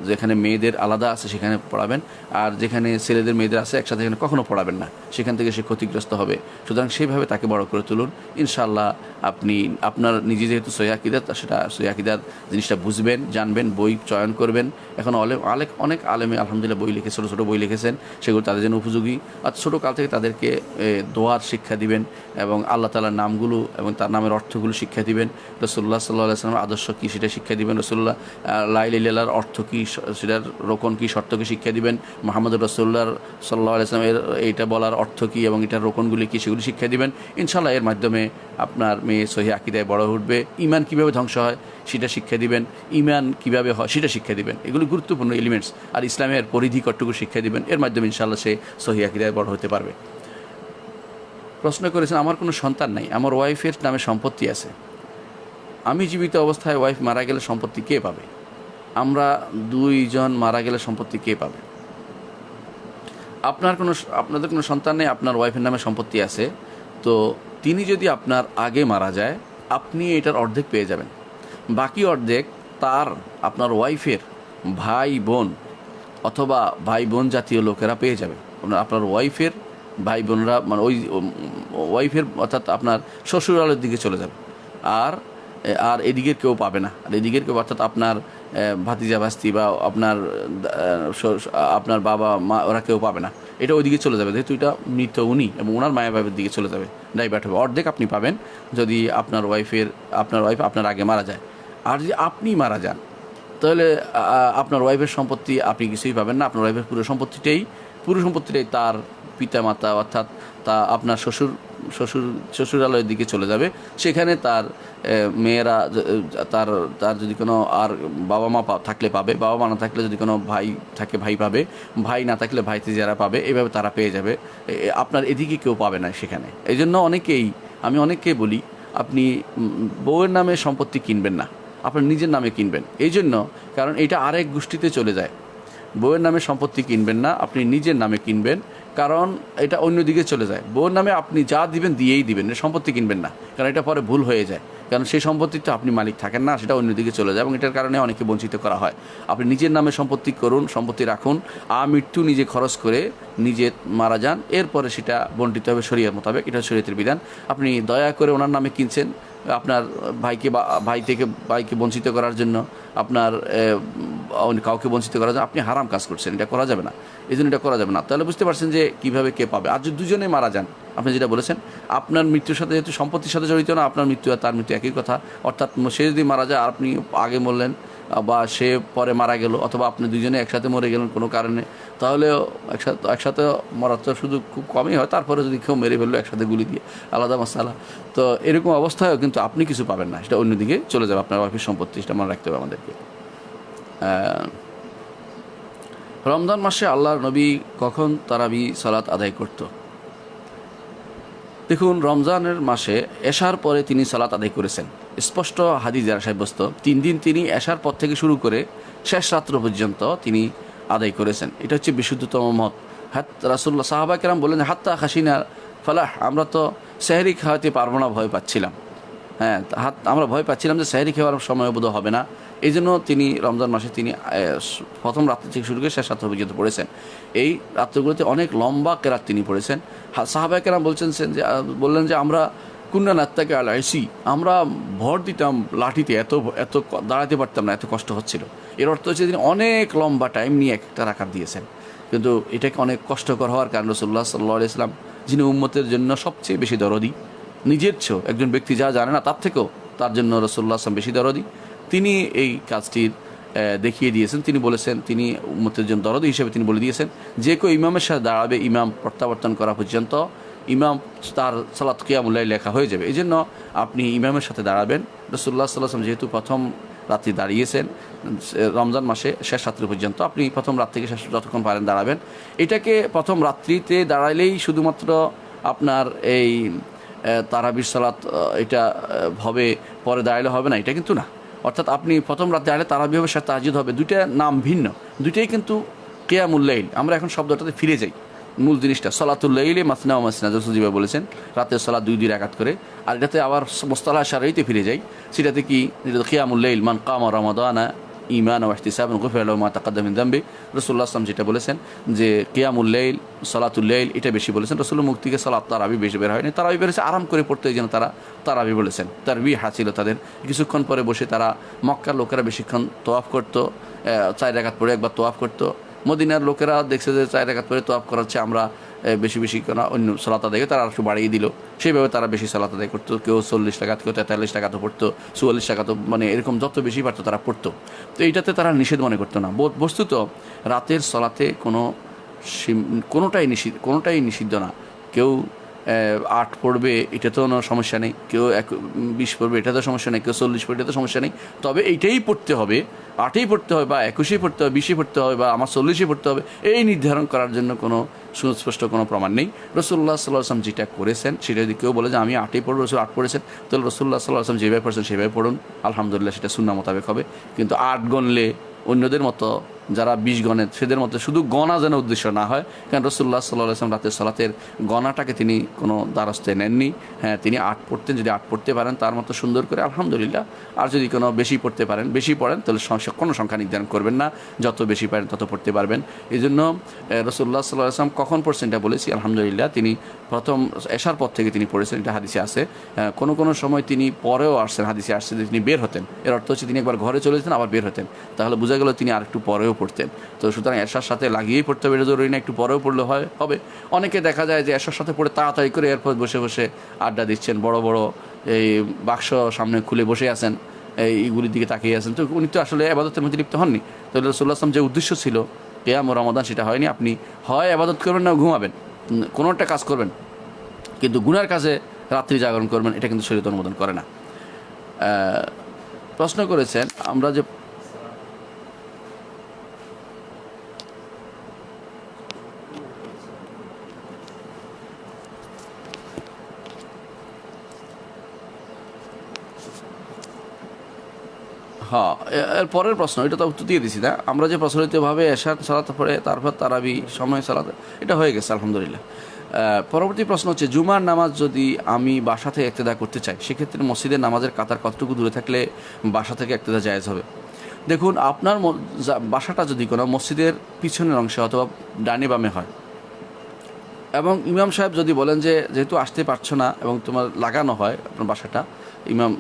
যেখানে মেয়েদের আলাদা আছে সেখানে পড়াবেন, আর যেখানে ছেলেদের মেয়েদের আছে একসাথে এখানে কখনো পড়াবেন না, সেখান থেকে সে ক্ষতিগ্রস্ত হবে। সুতরাং সেইভাবে তাকে বড় করে তুলুন। ইনশাআল্লাহ আপনি আপনার নিজে যেহেতু সহিহ আকীদা, সেটা সহিহ আকীদার জিনিসটা বুঝবেন, জানবেন, বই চয়ন করবেন। এখন অনেক আলেমে আলহামদুলিল্লাহ বই লিখে, ছোটো ছোটো বই লিখেছেন, সেগুলো তাদের জন্য উপযোগী। আর ছোটো কাল থেকে তাদেরকে দোয়ার শিক্ষা দিবেন এবং আল্লাহ তাআলার নামগুলো এবং তার নামের অর্থগুলো শিক্ষা দিবেন। রাসূলুল্লাহ সাল্লাল্লাহু আলাইহি ওয়াসাল্লামের আদর্শ কী সেটা শিক্ষা দিবেন। রাসূলুল্লাহ লা ইলাহা ইল্লাল্লাহর অর্থ কী, সেটার রোকন কী, শর্তকে শিক্ষা দিবেন। মুহাম্মদুর রাসূলুল্লাহ সাল্লাল্লাহু আলাইহি ওয়াসাল্লামের এইটা বলার অর্থ কী এবং এটার রোকনগুলি কী সেগুলি শিক্ষা দিবেন। ইনশাআল্লাহ এর মাধ্যমে আপনার মেয়ে সহিহ আকীদায় বড় উঠবে। ঈমান কীভাবে ধ্বংস হয় সেটা শিক্ষা দিবেন, ঈমান কীভাবে হয় সেটা শিক্ষা দিবেন। এগুলি গুরুত্বপূর্ণ এলিমেন্টস। আর ইসলামের পরিধি কতটুকু শিক্ষা দিবেন, এর মাধ্যমে ইনশাআল্লাহ সে সহিহ আকীদায় বড় হতে পারবে। প্রশ্ন করেছেন, আমার কোনো সন্তান নাই, আমার ওয়াইফের নামে সম্পত্তি আছে, আমি জীবিত অবস্থায় ওয়াইফ মারা গেলে সম্পত্তি কে পাবে? আমরা দুইজন মারা গেলে সম্পত্তি কে পাবে? আপনাদের কোনো সন্তান নেই, আপনার ওয়াইফের নামে সম্পত্তি আছে, তো তিনি যদি আপনার আগে মারা যায় আপনি এটার অর্ধেক পেয়ে যাবেন। বাকি অর্ধেক আপনার ওয়াইফের ভাই বোন অথবা ভাই বোন জাতীয় লোকেরা পেয়ে যাবে। আপনার ওয়াইফের ভাই বোনরা, মানে ওই ওয়াইফের অর্থাৎ আপনার শ্বশুরালের দিকে চলে যাবে, আর এদিকের কেউ পাবে না। আর এদিকের কেউ অর্থাৎ আপনার ভাতিজা ভাস্তি বা আপনার বাবা মা, ওরা কেউ পাবে না। এটা ওইদিকে চলে যাবে, যেহেতু এটা মৃত উনি এবং ওনার মায়া বাবার দিকে চলে যাবে, ডাইভার্ট হবে। অর্ধেক আপনি পাবেন যদি আপনার ওয়াইফ আপনার আগে মারা যায়। আর যদি আপনি মারা যান তাহলে আপনার ওয়াইফের সম্পত্তি আপনি কিছুই পাবেন না। আপনার ওয়াইফের পুরো সম্পত্তিটাই তার পিতামাতা অর্থাৎ আপনার শ্বশুরালয়ের দিকে চলে যাবে। সেখানে তার মেয়েরা তার যদি কোনো আর বাবা মা থাকলে পাবে, বাবা মা না থাকলে যদি কোনো ভাই থাকে ভাই পাবে, ভাই না থাকলে ভাইতে যারা পাবে, এভাবে তারা পেয়ে যাবে। আপনার এদিকে কেউ পাবে না সেখানে। এই জন্য আমি অনেককেই বলি, আপনি বউয়ের নামে সম্পত্তি কিনবেন না, আপনার নিজের নামে কিনবেন। এই জন্য কারণ এটা আরেক গোষ্ঠীতে চলে যায়। বউয়ের নামে সম্পত্তি কিনবেন না, আপনি নিজের নামে কিনবেন, কারণ এটা অন্যদিকে চলে যায়। বউয়ের নামে আপনি যা দিবেন দিয়েই দিবেন, সম্পত্তি কিনবেন না, কারণ এটা পরে ভুল হয়ে যায়। কারণ সেই সম্পত্তির তো আপনি মালিক থাকেন না, সেটা অন্যদিকে চলে যায় এবং এটার কারণে অনেকে বঞ্চিত করা হয়। আপনি নিজের নামে সম্পত্তি রাখুন, মৃত্যু নিজে খরচ করে নিজে মারা যান, এরপরে সেটা বণ্টিত হবে শরীয়ত মোতাবেক। এটা শরীয়তের বিধান। আপনি দয়া করে ওনার নামে কিনছেন আপনার ভাইকে বঞ্চিত করার জন্য, আপনার কাউকে বঞ্চিত করার জন্য আপনি হারাম কাজ করছেন। এটা করা যাবে না, এই জন্য এটা করা যাবে না। তাহলে বুঝতে পারছেন যে কীভাবে কে পাবে। আর যদি দুজনে মারা যান, আপনি যেটা বলেছেন, আপনার মৃত্যুর সাথে যেহেতু সম্পত্তির সাথে জড়িত না, আপনার মৃত্যু আর তার মৃত্যু একই কথা। অর্থাৎ সে যদি মারা যায় আর আপনি আগে মরলেন বা সে পরে মারা গেল, অথবা আপনি দুজনে একসাথে মরে গেলেন কোনো কারণে, তাহলেও একসাথে মরা তো শুধু খুব কমই হয়। তারপরে যদি কেউ মেরে ফেললো একসাথে গুলি দিয়ে, আলাদা মশালা। তো এরকম অবস্থায়ও কিন্তু আপনি কিছু পাবেন না, সেটা অন্যদিকে চলে যাবে আপনার ওয়াইফের সম্পত্তি। সেটা মনে রাখতে হবে আমাদেরকে। রমজান মাসে আল্লাহর নবী কখন তারাবি সালাত আদায় করত? দেখুন, রমজানের মাসে এশার পরে তিনি সালাত আদায় করেছেন, স্পষ্ট হাদিস দ্বারা সাব্যস্ত। 3 দিন তিনি এশার পর থেকে শুরু করে শেষ রাত্র পর্যন্ত তিনি আদায় করেছেন। এটা হচ্ছে বিশুদ্ধতম মত। রাসূলুল্লাহ সাহাবায়ে কেরাম বললেন, হাত্তা খাসিনা ফালাহ, আমরা তো সেহরি খাওয়াতে পারবো না, ভয় পাচ্ছিলাম। আমরা ভয় পাচ্ছিলাম যে সেহরি খাওয়ার সময় বোধ হবে না। এই জন্য তিনি রমজান মাসে তিনি প্রথম রাত্রি থেকে শুরু করে শেষ রাত্র পর্যন্ত পড়েছেন। এই রাত্রগুলোতে অনেক লম্বা কেরাত তিনি পড়েছেন। সাহাবায়ে কেরাম বললেন যে আমরা কুন্না নাত্তাকে আলাইসি, আমরা ভর দিতাম লাঠিতে, এত এত দাঁড়াতে পারতাম না, এত কষ্ট হচ্ছিল। এর অর্থ হচ্ছে তিনি অনেক লম্বা টাইম নিয়ে একটা রাকাত দিয়েছেন। কিন্তু এটাকে অনেক কষ্টকর হওয়ার কারণ রাসূলুল্লাহ সাল্লাল্লাহু আলাইহি ওয়াসাল্লাম, যিনি উম্মতের জন্য সবচেয়ে বেশি দরদি, নিজের চেয়েও একজন ব্যক্তি যা জানে না তার থেকেও তার জন্য রাসূলুল্লাহ সাল্লাল্লাহু আলাইহি ওয়াসাল্লাম বেশি দরদি, তিনি এই কাজটির দেখিয়ে দিয়েছেন। তিনি বলেছেন, তিনি উম্মতের জন্য দরদি হিসেবে তিনি বলে দিয়েছেন, যে কেউ ইমামের সাথে দাঁড়াবে ইমাম প্রত্যাবর্তন করা পর্যন্ত ইমাম তার সালাত কিয়ামুল লাইল লেখা হয়ে যাবে। এই জন্য আপনি ইমামের সাথে দাঁড়াবেন। রাসূলুল্লাহ সাল্লাল্লাহু আলাইহি ওয়াসাল্লাম যেহেতু প্রথম রাত্রি দাঁড়িয়েছেন রমজান মাসে শেষ রাত্রি পর্যন্ত, আপনি প্রথম রাত থেকে শেষ যতক্ষণ পারেন দাঁড়াবেন। এটাকে প্রথম রাত্রিতে দাঁড়াইলেই শুধুমাত্র আপনার এই তারাবির সালাত এটা হবে, পরে দাঁড়ালে হবে না, এটা কিন্তু না। অর্থাৎ আপনি প্রথম রাত দাঁড়ালে তারাবি হবে, সাথে তাহাজ্জুদ হবে, দুইটা নাম ভিন্ন, দুইটাই কিন্তু কিয়ামুল লাইল। আমরা এখন শব্দটাতে ফিরে যাই, মূল জিনিসটা সলাতুল লাইলে মাসনা ও মাসনা, রাসূল বলেছেন রাতের সালাত দুই দুই রাকাত করে। আর এটাতে আবার মুস্তালাহ শারঈতে ফিরে যাই, সেটাতে কি কিয়ামুল লাইল মান কামা রমাদানা ঈমানান ওয়া ইহতিসাবান গুফিরা লাহু মা তাকাদ্দামা মিন যামবি। রাসূলুল্লাহ সাল্লাল্লাহু আলাইহি ওয়াসাল্লাম যেটা বলেছেন যে কিয়ামুল লাইল, সালাতুল লাইল এটা বেশি বলেছেন। রাসূল মুখ থেকে সালাত তারাবি বেশি বের হয়নি, তারাবি বেরেছে আরাম করে পড়তে, এই জন্য তারা তারাবি বলেছেন। তারবিহা ছিল তাদের। কিছুক্ষণ পরে বসে তারা, মক্কার লোকেরা বেশিক্ষণ তোয়াফ করতো, 4 রাকাত পড়ে একবার তোয়াফ করতো। মদিনার লোকেরা দেখছে যে 4 রাকাত পরে তোয়াফ করাচ্ছে, আমরা বেশি বেশি কোনো অন্য সালাত আদায়, তারা একটু বাড়িয়ে দিল, সেইভাবে তারা বেশি সালাত আদায় করতো। কেউ 40 রাকাত, কেউ 43 রাকাতও পড়তো, 44 রাকাতও, মানে এরকম যত বেশি পারতো তারা পড়তো। তো এইটাতে তারা নিষেধ মনে করতো না। বস্তুত রাতের সালাতে কোনোটাই নিষিদ্ধ না। কেউ 8 পড়বে, এটা তো কোনো সমস্যা নেই, কেউ 20 পড়বে, এটা তো সমস্যা নেই, কেউ 40 পড়বে, এটা তো সমস্যা নেই। তবে এইটাই পড়তে হবে, 8ই পড়তে হবে, বা 21ই পড়তে হবে, 20ই পড়তে হবে, বা আমার 40ই পড়তে হবে, এই নির্ধারণ করার জন্য কোনো সুস্পষ্ট কোনো প্রমাণ নেই। রাসূলুল্লাহ সাল্লাল্লাহু আলাইহি ওয়াসাল্লাম যেটা করেছেন, সেটা যদি কেউ বলে যে আমি 8ই পড়বো, রাসূল 8 পড়েছেন, তাহলে রাসূলুল্লাহ সাল্লাল্লাহু আলাইহি ওয়াসাল্লাম যেভাবে পড়েছেন সেভাবে পড়ুন, আলহামদুলিল্লাহ, সেটা সুন্নাহ মোতাবেক হবে। কিন্তু 8 গণলে অন্যদের মতো যারা 20 গণে, সেদের মতো শুধু গণা যেন উদ্দেশ্য না হয়। কারণ রাসূলুল্লাহ সাল্লাল্লাহু আলাইহি ওয়াসাল্লাম রাতের সালাতের গণাটাকে তিনি কোনো দ্বারস্থে নেননি। হ্যাঁ, তিনি 8 পড়তেন, যদি 8 পড়তে পারেন তার মতো সুন্দর করে আলহামদুলিল্লাহ। আর যদি কোনো বেশি পড়তে পারেন, বেশি পড়েন, তাহলে কোনো সংখ্যা নির্ধারণ করবেন না, যত বেশি পারেন তত পড়তে পারবেন। এই জন্য রাসূলুল্লাহ সাল্লাল্লাহু আলাইহি ওয়াসাল্লাম কখন পড়ছেন এটা বলেছি, আলহামদুলিল্লাহ তিনি প্রথম এশার পর থেকে তিনি পড়েছেন, এটা হাদিসে আছে। কোনো সময় তিনি পরেও আসছেন, হাদিসে আসছে যে তিনি বের হতেন। এর অর্থ হচ্ছে তিনি একবার ঘরে চলে যেতেন, আবার বের হতেন, তাহলে বোঝা গেল তিনি আর একটু পরেও পড়তেন। তো সুতরাং এশার সাথে লাগিয়েই পড়তে হবে, এটা জরুরি না একটু পরেও পড়লে হবে। অনেকে দেখা যায় যে এশার সাথে পড়ে তাড়াতাড়ি করে এরপর বসে বসে আড্ডা দিচ্ছেন, বড় বড় এই বাক্স সামনে খুলে বসে আছেন, এইগুলির দিকে তাকিয়ে আছেন। তো উনি তো আসলে ইবাদতের মধ্যে লিপ্ত হননি। তো রাসূলুল্লাহ সাল্লাল্লাহু আলাইহি ওয়াসাল্লাম যে উদ্দেশ্য ছিল কিয়াম ও রমাদান, সেটা হয়নি। আপনি হয় ইবাদত করবেন না ঘুমাবেন, কোনো একটা কাজ করবেন, কিন্তু গুনার কাজে রাত্রি জাগরণ করবেন, এটা কিন্তু শরীয়ত অনুমোদন করে না। প্রশ্ন করেছেন আমরা যে হ্যাঁ, এর পরের প্রশ্ন, এটা তো উত্তর দিয়ে দিছি না। আমরা যে প্রচলিতভাবে এশার সালাত পড়ে তারপর তারাবি সময় সালাত, এটা হয়ে গেছে আলহামদুলিল্লাহ। পরবর্তী প্রশ্ন হচ্ছে, জুমার নামাজ যদি আমি বাসা থেকে ইক্তেদা করতে চাই, সেক্ষেত্রে মসজিদের নামাজের কাতার কতটুকু দূরে থাকলে বাসা থেকে ইক্তেদা জায়েজ হবে? দেখুন, আপনার বাসাটা যদি কোনো মসজিদের পিছনের অংশে অথবা ডানে বামে হয়, এবং ইমাম সাহেব যদি বলেন যে যেহেতু আসতে পারছো না এবং তোমার লাগানো হয় আপনার বাসাটা ইমাম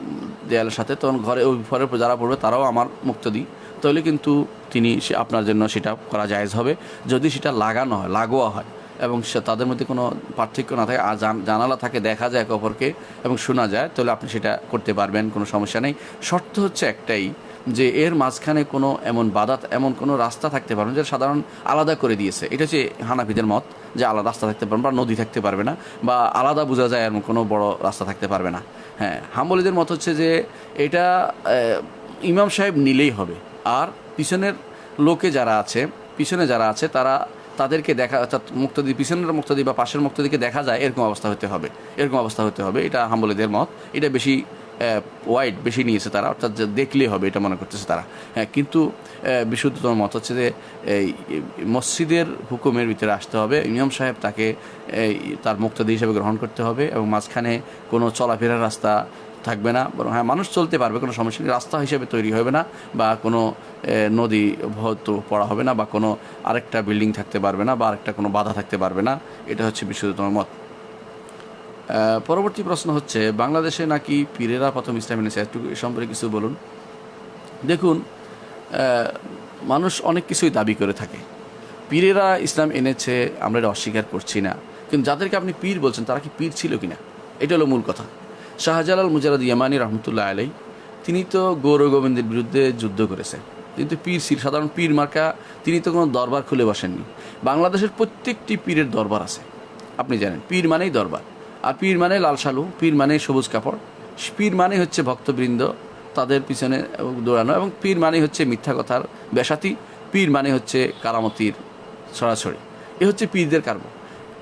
দেয়ালের সাথে, তখন ঘরে ওই ঘরে যারা পড়বে তারাও আমার মুক্তদি, তাহলে কিন্তু আপনার জন্য সেটা করা জায়েজ হবে। যদি সেটা লাগানো হয়, লাগোয়া হয়, এবং তাদের মধ্যে কোনো পার্থক্য না থাকে, আর জানালা থাকে, দেখা যায় একে অপরকে এবং শোনা যায়, তাহলে আপনি সেটা করতে পারবেন, কোনো সমস্যা নেই। শর্ত হচ্ছে একটাই, যে এর মাঝখানে কোনো এমন কোনো রাস্তা থাকতে পারবে যেটা সাধারণ আলাদা করে দিয়েছে। এটা হচ্ছে হানাফিদের মত, যে আলাদা রাস্তা থাকতে পারবে বা নদী থাকতে পারবে না, বা আলাদা বোঝা যায় এমন কোনো বড় রাস্তা থাকতে পারবে না। হ্যাঁ, হাম্বলীদের মত হচ্ছে যে এটা ইমাম সাহেব নিলেই হবে। আর পিছনের পিছনে যারা আছে তাদেরকে দেখা, অর্থাৎ মুক্তাদি, পিছনের মুক্তাদি বা পাশের মুক্তাদিকে দেখা যায়, এরকম অবস্থা হতে হবে। এটা হাম্বলীদের মত। এটা বেশি ওয়াইড বেশি নিয়েছে তারা, অর্থাৎ দেখলেই হবে এটা মনে করতেছে তারা। হ্যাঁ, কিন্তু বিশুদ্ধতম মত হচ্ছে যে এই মসজিদের হুকুমের ভিতরে আসতে হবে, ইমাম সাহেব তাকে তার মুক্তাদি হিসেবে গ্রহণ করতে হবে, এবং মাঝখানে কোনো চলাফেরার রাস্তা থাকবে না, বরং হ্যাঁ মানুষ চলতে পারবে, কোনো সমস্যা নেই, রাস্তা হিসেবে তৈরি হবে না, বা কোনো নদী হয়তো পড়া হবে না, বা কোনো আরেকটা বিল্ডিং থাকতে পারবে না, বা আরেকটা কোনো বাধা থাকতে পারবে না। এটা হচ্ছে বিশুদ্ধতম মত। পরবর্তী প্রশ্ন হচ্ছে, বাংলাদেশে নাকি পীরেরা প্রথম ইসলাম এনেছে, একটু এ সম্পর্কে কিছু বলুন। দেখুন, মানুষ অনেক কিছুই দাবি করে থাকে। পীরেরা ইসলাম এনেছে আমরা এটা অস্বীকার করছি না, কিন্তু যাদেরকে আপনি পীর বলছেন তারা কি পীর ছিল কিনা, এটা হলো মূল কথা। শাহজালাল মুজাররদ ইয়ামানি রহমতুল্লাহ আলাই, তিনি তো গৌর গোবিন্দের বিরুদ্ধে যুদ্ধ করেছেন, কিন্তু পীর ছিল সাধারণ পীর মার্কা, তিনি তো কোনো দরবার খুলে বসেননি। বাংলাদেশের প্রত্যেকটি পীরের দরবার আছে, আপনি জানেন। পীর মানেই দরবার, আর পীর মানে লাল শালু, পীর মানে সবুজ কাপড়, পীর মানে হচ্ছে ভক্তবৃন্দ তাদের পিছনে দৌড়ানো, এবং পীর মানে হচ্ছে মিথ্যা কথার ব্যাসাতি, পীর মানে হচ্ছে কারামতির সরাসরি। এ হচ্ছে পীরদের কর্ম।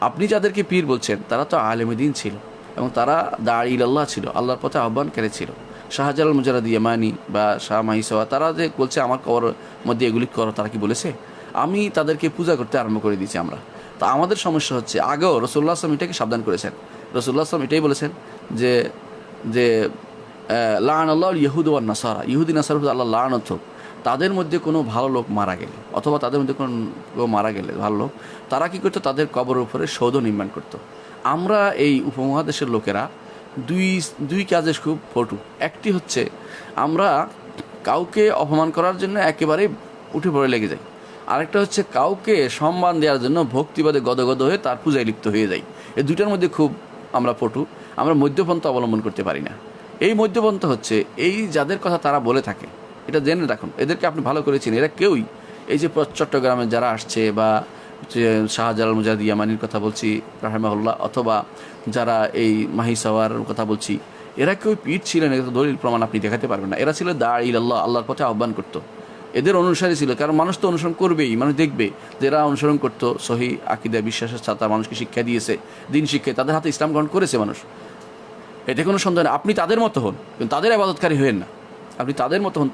আপনি যাদেরকে পীর বলছেন তারা তো আলেমুদ্দিন ছিল, এবং তারা দাঈ ইলাল্লাহ ছিল, আল্লাহর পথে আহ্বানকারী ছিল। শাহজালাল মুজাররদ ইয়ামানি বা শাহ মাহিসওয়া, তারা যে বলছে আমার কবর মধ্যে এগুলি করো, তারা কি বলেছে? আমি তাদেরকে পূজা করতে আরম্ভ করে দিয়েছি আমরা। তা আমাদের সমস্যা হচ্ছে, আগেও রাসূলুল্লাহ সাল্লাল্লাহু আলাইহি ওয়াসাল্লাম এটাকে সাবধান করেছেন। রাসূলুল্লাহ সাল্লাল্লাহু আলাইহি ওয়াসাল্লাম এটাই বলেছেন যে যে লাআনাল্লাহুল ইয়াহুদ ওয়ান নাসারা, ইহুদি নাসারা আল্লাহ লাআনত হোক, তাদের মধ্যে কোনো ভালো লোক মারা গেলে, অথবা তাদের মধ্যে কোনো মারা গেলে ভালো লোক, তারা কী করতো? তাদের কবরের উপরে সৌধ নির্মাণ করত। আমরা এই উপমহাদেশের লোকেরা দুই কাজে খুব পটু। একটি হচ্ছে, আমরা কাউকে অপমান করার জন্য একেবারে উঠে পড়ে লেগে যাই। আরেকটা হচ্ছে, কাউকে সম্মান দেওয়ার জন্য ভক্তিবাদে গদগদ হয়ে তার পূজায় লিপ্ত হয়ে যাই। এই দুটার মধ্যে খুব আমরা পটু, আমরা মধ্যপন্থা অবলম্বন করতে পারি না। এই মধ্যপন্থা হচ্ছে এই যাদের কথা তারা বলে থাকে, এটা জেনে রাখুন, এদেরকে আপনি ভালো করে চিনেন। এরা কেউই এই যে চট্টগ্রামে যারা আসছে, বা শাহজালাল মুজাররদ ইয়ামানির কথা বলছি রাহিমাহুল্লাহ, অথবা যারা এই মাহিসাওয়ার কথা বলছি, এরা কেউ পীর ছিলেন, এটা দলিল প্রমাণ আপনি দেখাতে পারবেন না। এরা ছিল দাঈ ইলাল্লাহ, আল্লাহর পথে আহ্বান করতো, এদের অনুসারী ছিল। কারণ মানুষ তো অনুসরণ করবেই, মানুষ দেখবে যারা অনুসরণ করতো, সহি আকিদা বিশ্বাসের সাথে মানুষকে শিক্ষা দিয়েছে, দিন শিক্ষায় তাদের হাতে ইসলাম গ্রহণ করেছে মানুষ, এতে কোনো সন্দেহ নেই। আপনি তাদের মতো হন, কিন্তু তাদের ইবাদতকারী হবেন না। আপনি তাদের মতো হন,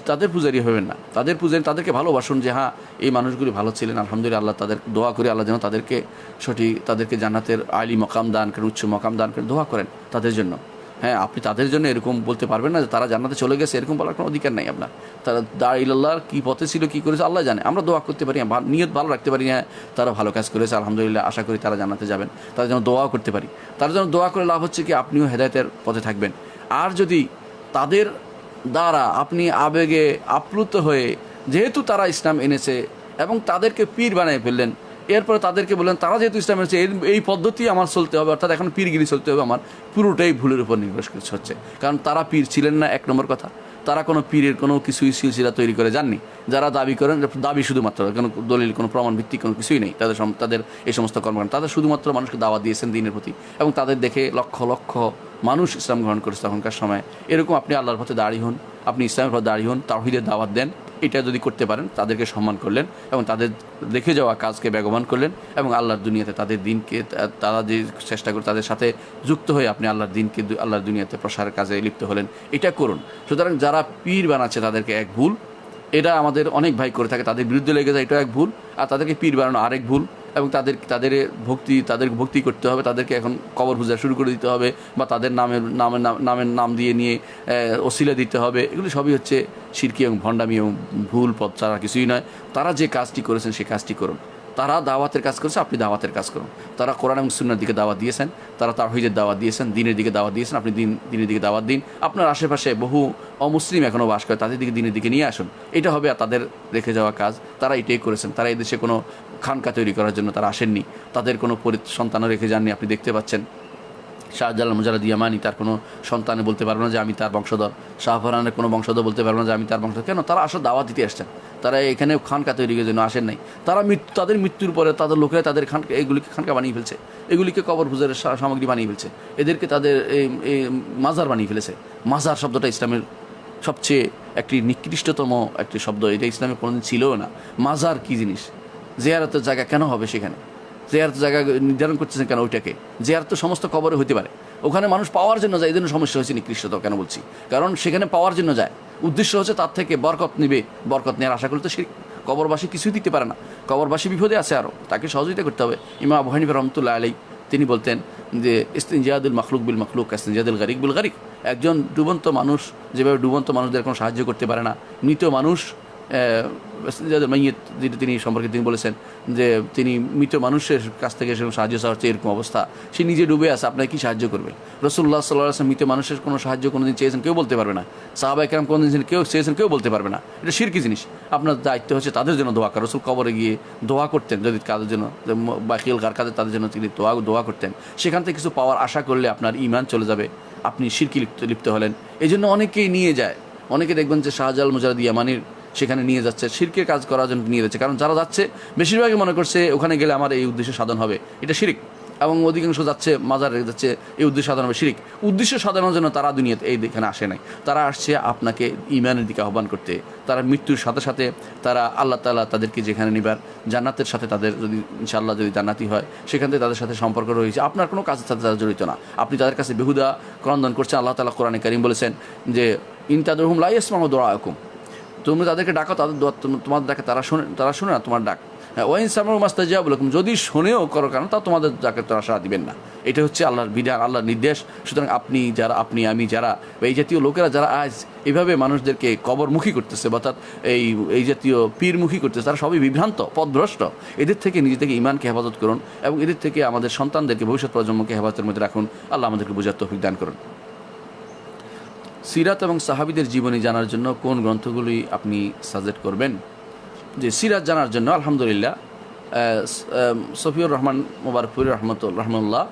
তাদের পূজারী হবেন না। তাদের পূজারী, তাদেরকে ভালোবাসুন যে হ্যাঁ এই মানুষগুলি ভালো ছিলেন, আলহামদুলিল্লাহ, আল্লাহ তাদের দোয়া করে আল্লাহ যেন তাদেরকে জান্নাতের আলী মকাম দান করেন, উচ্চ মকাম দান করেন, দোয়া করেন তাদের জন্য। হ্যাঁ, আপনি তাদের জন্য এরকম বলতে পারবেন না যে তারা জান্নাতে চলে গেছে, এরকম বলার কোনো অধিকার নাই আপনার। তারা দাঈ ইলাল্লাহর কী পথে ছিল, কী করেছে আল্লাহ জানে। আমরা দোয়া করতে পারি, নিয়ত ভালো রাখতে পারি, হ্যাঁ তারা ভালো কাজ করেছে, আলহামদুলিল্লাহ, আশা করি তারা জান্নাতে যাবেন, তাদের জন্য দোয়াও করতে পারি। তার জন্য দোয়া করে লাভ হচ্ছে কি, আপনিও হেদায়েতের পথে থাকবেন। আর যদি তাদের দ্বারা আপনি আবেগে আপ্লুত হয়ে, যেহেতু তারা ইসলাম এনেছে এবং তাদেরকে পীর বানিয়ে ফেললেন, এরপরে তাদেরকে বললেন তারা যেহেতু ইসলাম এনেছে এই পদ্ধতি আমার চলতে হবে, অর্থাৎ এখন পীরগিরি চলতে হবে আমার, পুরোটাই ভুলের উপর নির্ভর হচ্ছে। কারণ তারা পীর ছিলেন না, এক নম্বর কথা। তারা কোনো পীরের কোনো কিছুই সিলসিলা তৈরি করে যাননি। যারা দাবি করেন, দাবি শুধুমাত্র, কোনো দলিল, কোনো প্রমাণ ভিত্তিক কোনো কিছুই নেই তাদের এই সমস্ত কর্মকাণ্ড। তাদের শুধুমাত্র মানুষকে দাওয়াত দিয়েছেন দিনের প্রতি, এবং তাদের দেখে লক্ষ লক্ষ মানুষ ইসলাম গ্রহণ করেছে তখনকার সময়। এরকম আপনি আল্লাহর পথে দাঁড়িয়ে হন, আপনি ইসলামের পথে দাঁড়িয়ে হন, তাওহীদের দাওয়াত দেন। এটা যদি করতে পারেন, তাদেরকে সম্মান করলেন এবং তাদের দেখে যাওয়া কাজকে বেগবান করলেন, এবং আল্লাহর দুনিয়াতে তাদের দিনকে, তারা যে চেষ্টা করে তাদের সাথে যুক্ত হয়ে আপনি আল্লাহর দিনকে, আল্লাহর দুনিয়াতে প্রসারের কাজে লিপ্ত হলেন, এটা করুন। সুতরাং যারা পীর বানাচ্ছে তাদেরকে এক ভুল, এটা আমাদের অনেক ভাই করে থাকে, তাদের বিরুদ্ধে লেগে যায়, এটা এক ভুল। আর তাদেরকে পীর বানানো আরেক ভুল, এবং তাদের ভক্তি করতে হবে, তাদেরকে এখন কবর পূজা শুরু করে দিতে হবে, বা তাদের নামের নাম দিয়ে নিয়ে ওসিলা দিতে হবে। এগুলি সবই হচ্ছে শিরকি এবং ভণ্ডামি এবং ভুল পথ ছাড়া কিছুই নয়। তারা যে কাজটি করেছেন সেই কাজটি করুন। তারা দাওয়াতের কাজ করেছে, আপনি দাওয়াতের কাজ করুন। তারা কোরআন এবং সুন্নাহর দিকে দাওয়াত দিয়েছেন, তারা তাওহীদের দাওয়াত দিয়েছেন, দিনের দিকে দাওয়াত দিয়েছেন, আপনি দিনের দিকে দাওয়াত দিন। আপনার আশেপাশে বহু অমুসলিম এখনও বাস করে, তাদের দিকে দিনের দিকে নিয়ে আসুন। এটা হবে তাদের রেখে যাওয়া কাজ, তারা এটাই করেছেন। তারা এই দেশে কোনো খানকা তৈরি করার জন্য তারা আসেননি, তাদের কোনো সন্তানও রেখে যাননি। আপনি দেখতে পাচ্ছেন শাহজালাল মুজাররদ ইয়ামানি তার কোনো সন্তানে বলতে পারবে না যে আমি তার বংশধর, শাহফরানের কোনো বংশধর বলতে পারবে না যে আমি তার বংশধর। কেন? তারা আসলে দাওয়াত দিতে আসছেন, তারা এখানে খানকা তৈরির জন্য আসেন নাই। তাদের মৃত্যুর পরে তাদের লোকেরা তাদের এগুলিকে খানকা বানিয়ে ফেলছে, এগুলিকে কবর পূজার সামগ্রী বানিয়ে ফেলছে, এদেরকে তাদের এই মাজার বানিয়ে ফেলেছে। মাজার শব্দটা ইসলামের সবচেয়ে একটি নিকৃষ্টতম একটি শব্দ, এটা ইসলামে কোনোদিন ছিলও না। মাজার কী জিনিস? জিয়ারতের জায়গা কেন হবে সেখানে? জিয়ারতের জায়গা নির্ধারণ করতেছেন কেন ওইটাকে? জিয়ারত তো সমস্ত কবরে হতে পারে, ওখানে মানুষ পাওয়ার জন্য যায়, এই জন্য সমস্যা হয়েছে নিকৃষ্টতা। কেন বলছি? কারণ সেখানে পাওয়ার জন্য যায়, উদ্দেশ্য হচ্ছে তার থেকে বরকত নিবে, বরকত নেওয়ার আশা করলে তো শিরক। কবরবাসী কিছুই দিতে পারে না, কবরবাসী বিপদে আছে, আরও তাকে সহযোগিতা করতে হবে। ইমাম আবু হানিফা রহমতুল্লাহ আলাইহি তিনি বলতেন যে ইস্তিনজাদুল মখলুক বিল মখলুক ইস্তিনজাদুল গারিক বিল গারিক। একজন ডুবন্ত মানুষ যেভাবে ডুবন্ত মানুষদের কোনো সাহায্য করতে পারে না, মৃত মানুষ মাইয়িত, যেটা তিনি সম্পর্কে তিনি বলেছেন যে তিনি মৃত মানুষের কাছ থেকে সেরকম সাহায্য চাওয়া হচ্ছে, এরকম অবস্থা, সে নিজে ডুবে আছে, আপনাকে কি সাহায্য করবে? রাসূলুল্লাহ সাল্লাল্লাহু আলাইহি ওয়াসাল্লাম মৃত মানুষের কোনো সাহায্য কোনোদিন চেয়েছেন কেউ বলতে পারবে না, সাহাবায়ে কেরাম কোনোদিন কেউ চেয়েছেন কেউ বলতে পারবে না। এটা শিরকি জিনিস। আপনার দায়িত্ব হচ্ছে তাদের জন্য দোয়া করা। রাসূল কবরে গিয়ে দোয়া করতেন, যদি কাদের জন্য বাকিল কার কাজে তাদের জন্য তিনি দোয়া করতেন। সেখান থেকে কিছু পাওয়ার আশা করলে আপনার ঈমান চলে যাবে, আপনি শিরকি লিপ্ত হলেন। এই জন্য অনেকেই নিয়ে যায়, অনেকে দেখবেন যে শাহজালাল মুজাহিদ ইয়ামানির সেখানে নিয়ে যাচ্ছে, শিরকের কাজ করার জন্য নিয়ে যাচ্ছে। কারণ যারা যাচ্ছে বেশিরভাগই মনে করছে ওখানে গেলে আমার এই উদ্দেশ্য সাধন হবে, এটা শিরিক। এবং অধিকাংশ যাচ্ছে মাজারে যাচ্ছে এই উদ্দেশ্য সাধন হবে, শিরিক। উদ্দেশ্য সাধনের জন্য তারা দুনিয়াতে এখানে আসে নাই, তারা আসছে আপনাকে ঈমানের দিকে আহ্বান করতে। তারা মৃত্যুর সাথে সাথে তারা আল্লাহ তাআলা তাদেরকে যেখানে নিবার জান্নাতের সাথে, তাদের যদি ইনশাআল্লাহ যদি জান্নাতি হয়, সেখান থেকে তাদের সাথে সম্পর্ক রয়েছে। আপনার কোনো কাজের সাথে তারা জড়িত না, আপনি তাদের কাছে বেহুদা ক্রন্দন করছেন। আল্লাহ তাআলা কোরআনে কারীম বলেছেন যে ইন তাদউহুম লা ইয়াসমাউ দুআআকুম, তুমি তাদেরকে ডাকো, তাদের দোয়া তোমাদের ডাকে তারা শোনে না তোমার ডাক। হ্যাঁ, ওয়াইন সামাউ মাস্তাজাবু লাকুম, যদি শোনেও করো কারণ তা তোমাদের ডাকে তারা সাড়া দিবেন না। এটা হচ্ছে আল্লাহর বিধান, আল্লাহর নির্দেশ। সুতরাং আপনি আমি যারা এই জাতীয় লোকেরা যারা আজ এইভাবে মানুষদেরকে কবরমুখী করতেছে, অর্থাৎ এই জাতীয় পীরমুখী করতেছে, তারা সবই বিভ্রান্ত, পথভ্রষ্ট। এদের থেকে নিজেদেরকে ঈমানকে হেফাজত করুন এবং এদের থেকে আমাদের সন্তানদেরকে, ভবিষ্যৎ প্রজন্মকে হেফাজতের মধ্যে রাখুন। আল্লাহ আমাদেরকে বোঝার তৌফিক দান করুন। সিরাত এবং সাহাবীদের জীবনী জানার জন্য কোন গ্রন্থগুলি আপনি সাজেস্ট করবেন? যে সিরাত জানার জন্য আলহামদুলিল্লাহ সফিউর রহমান মুবারকপুরি রহমতুল্লাহ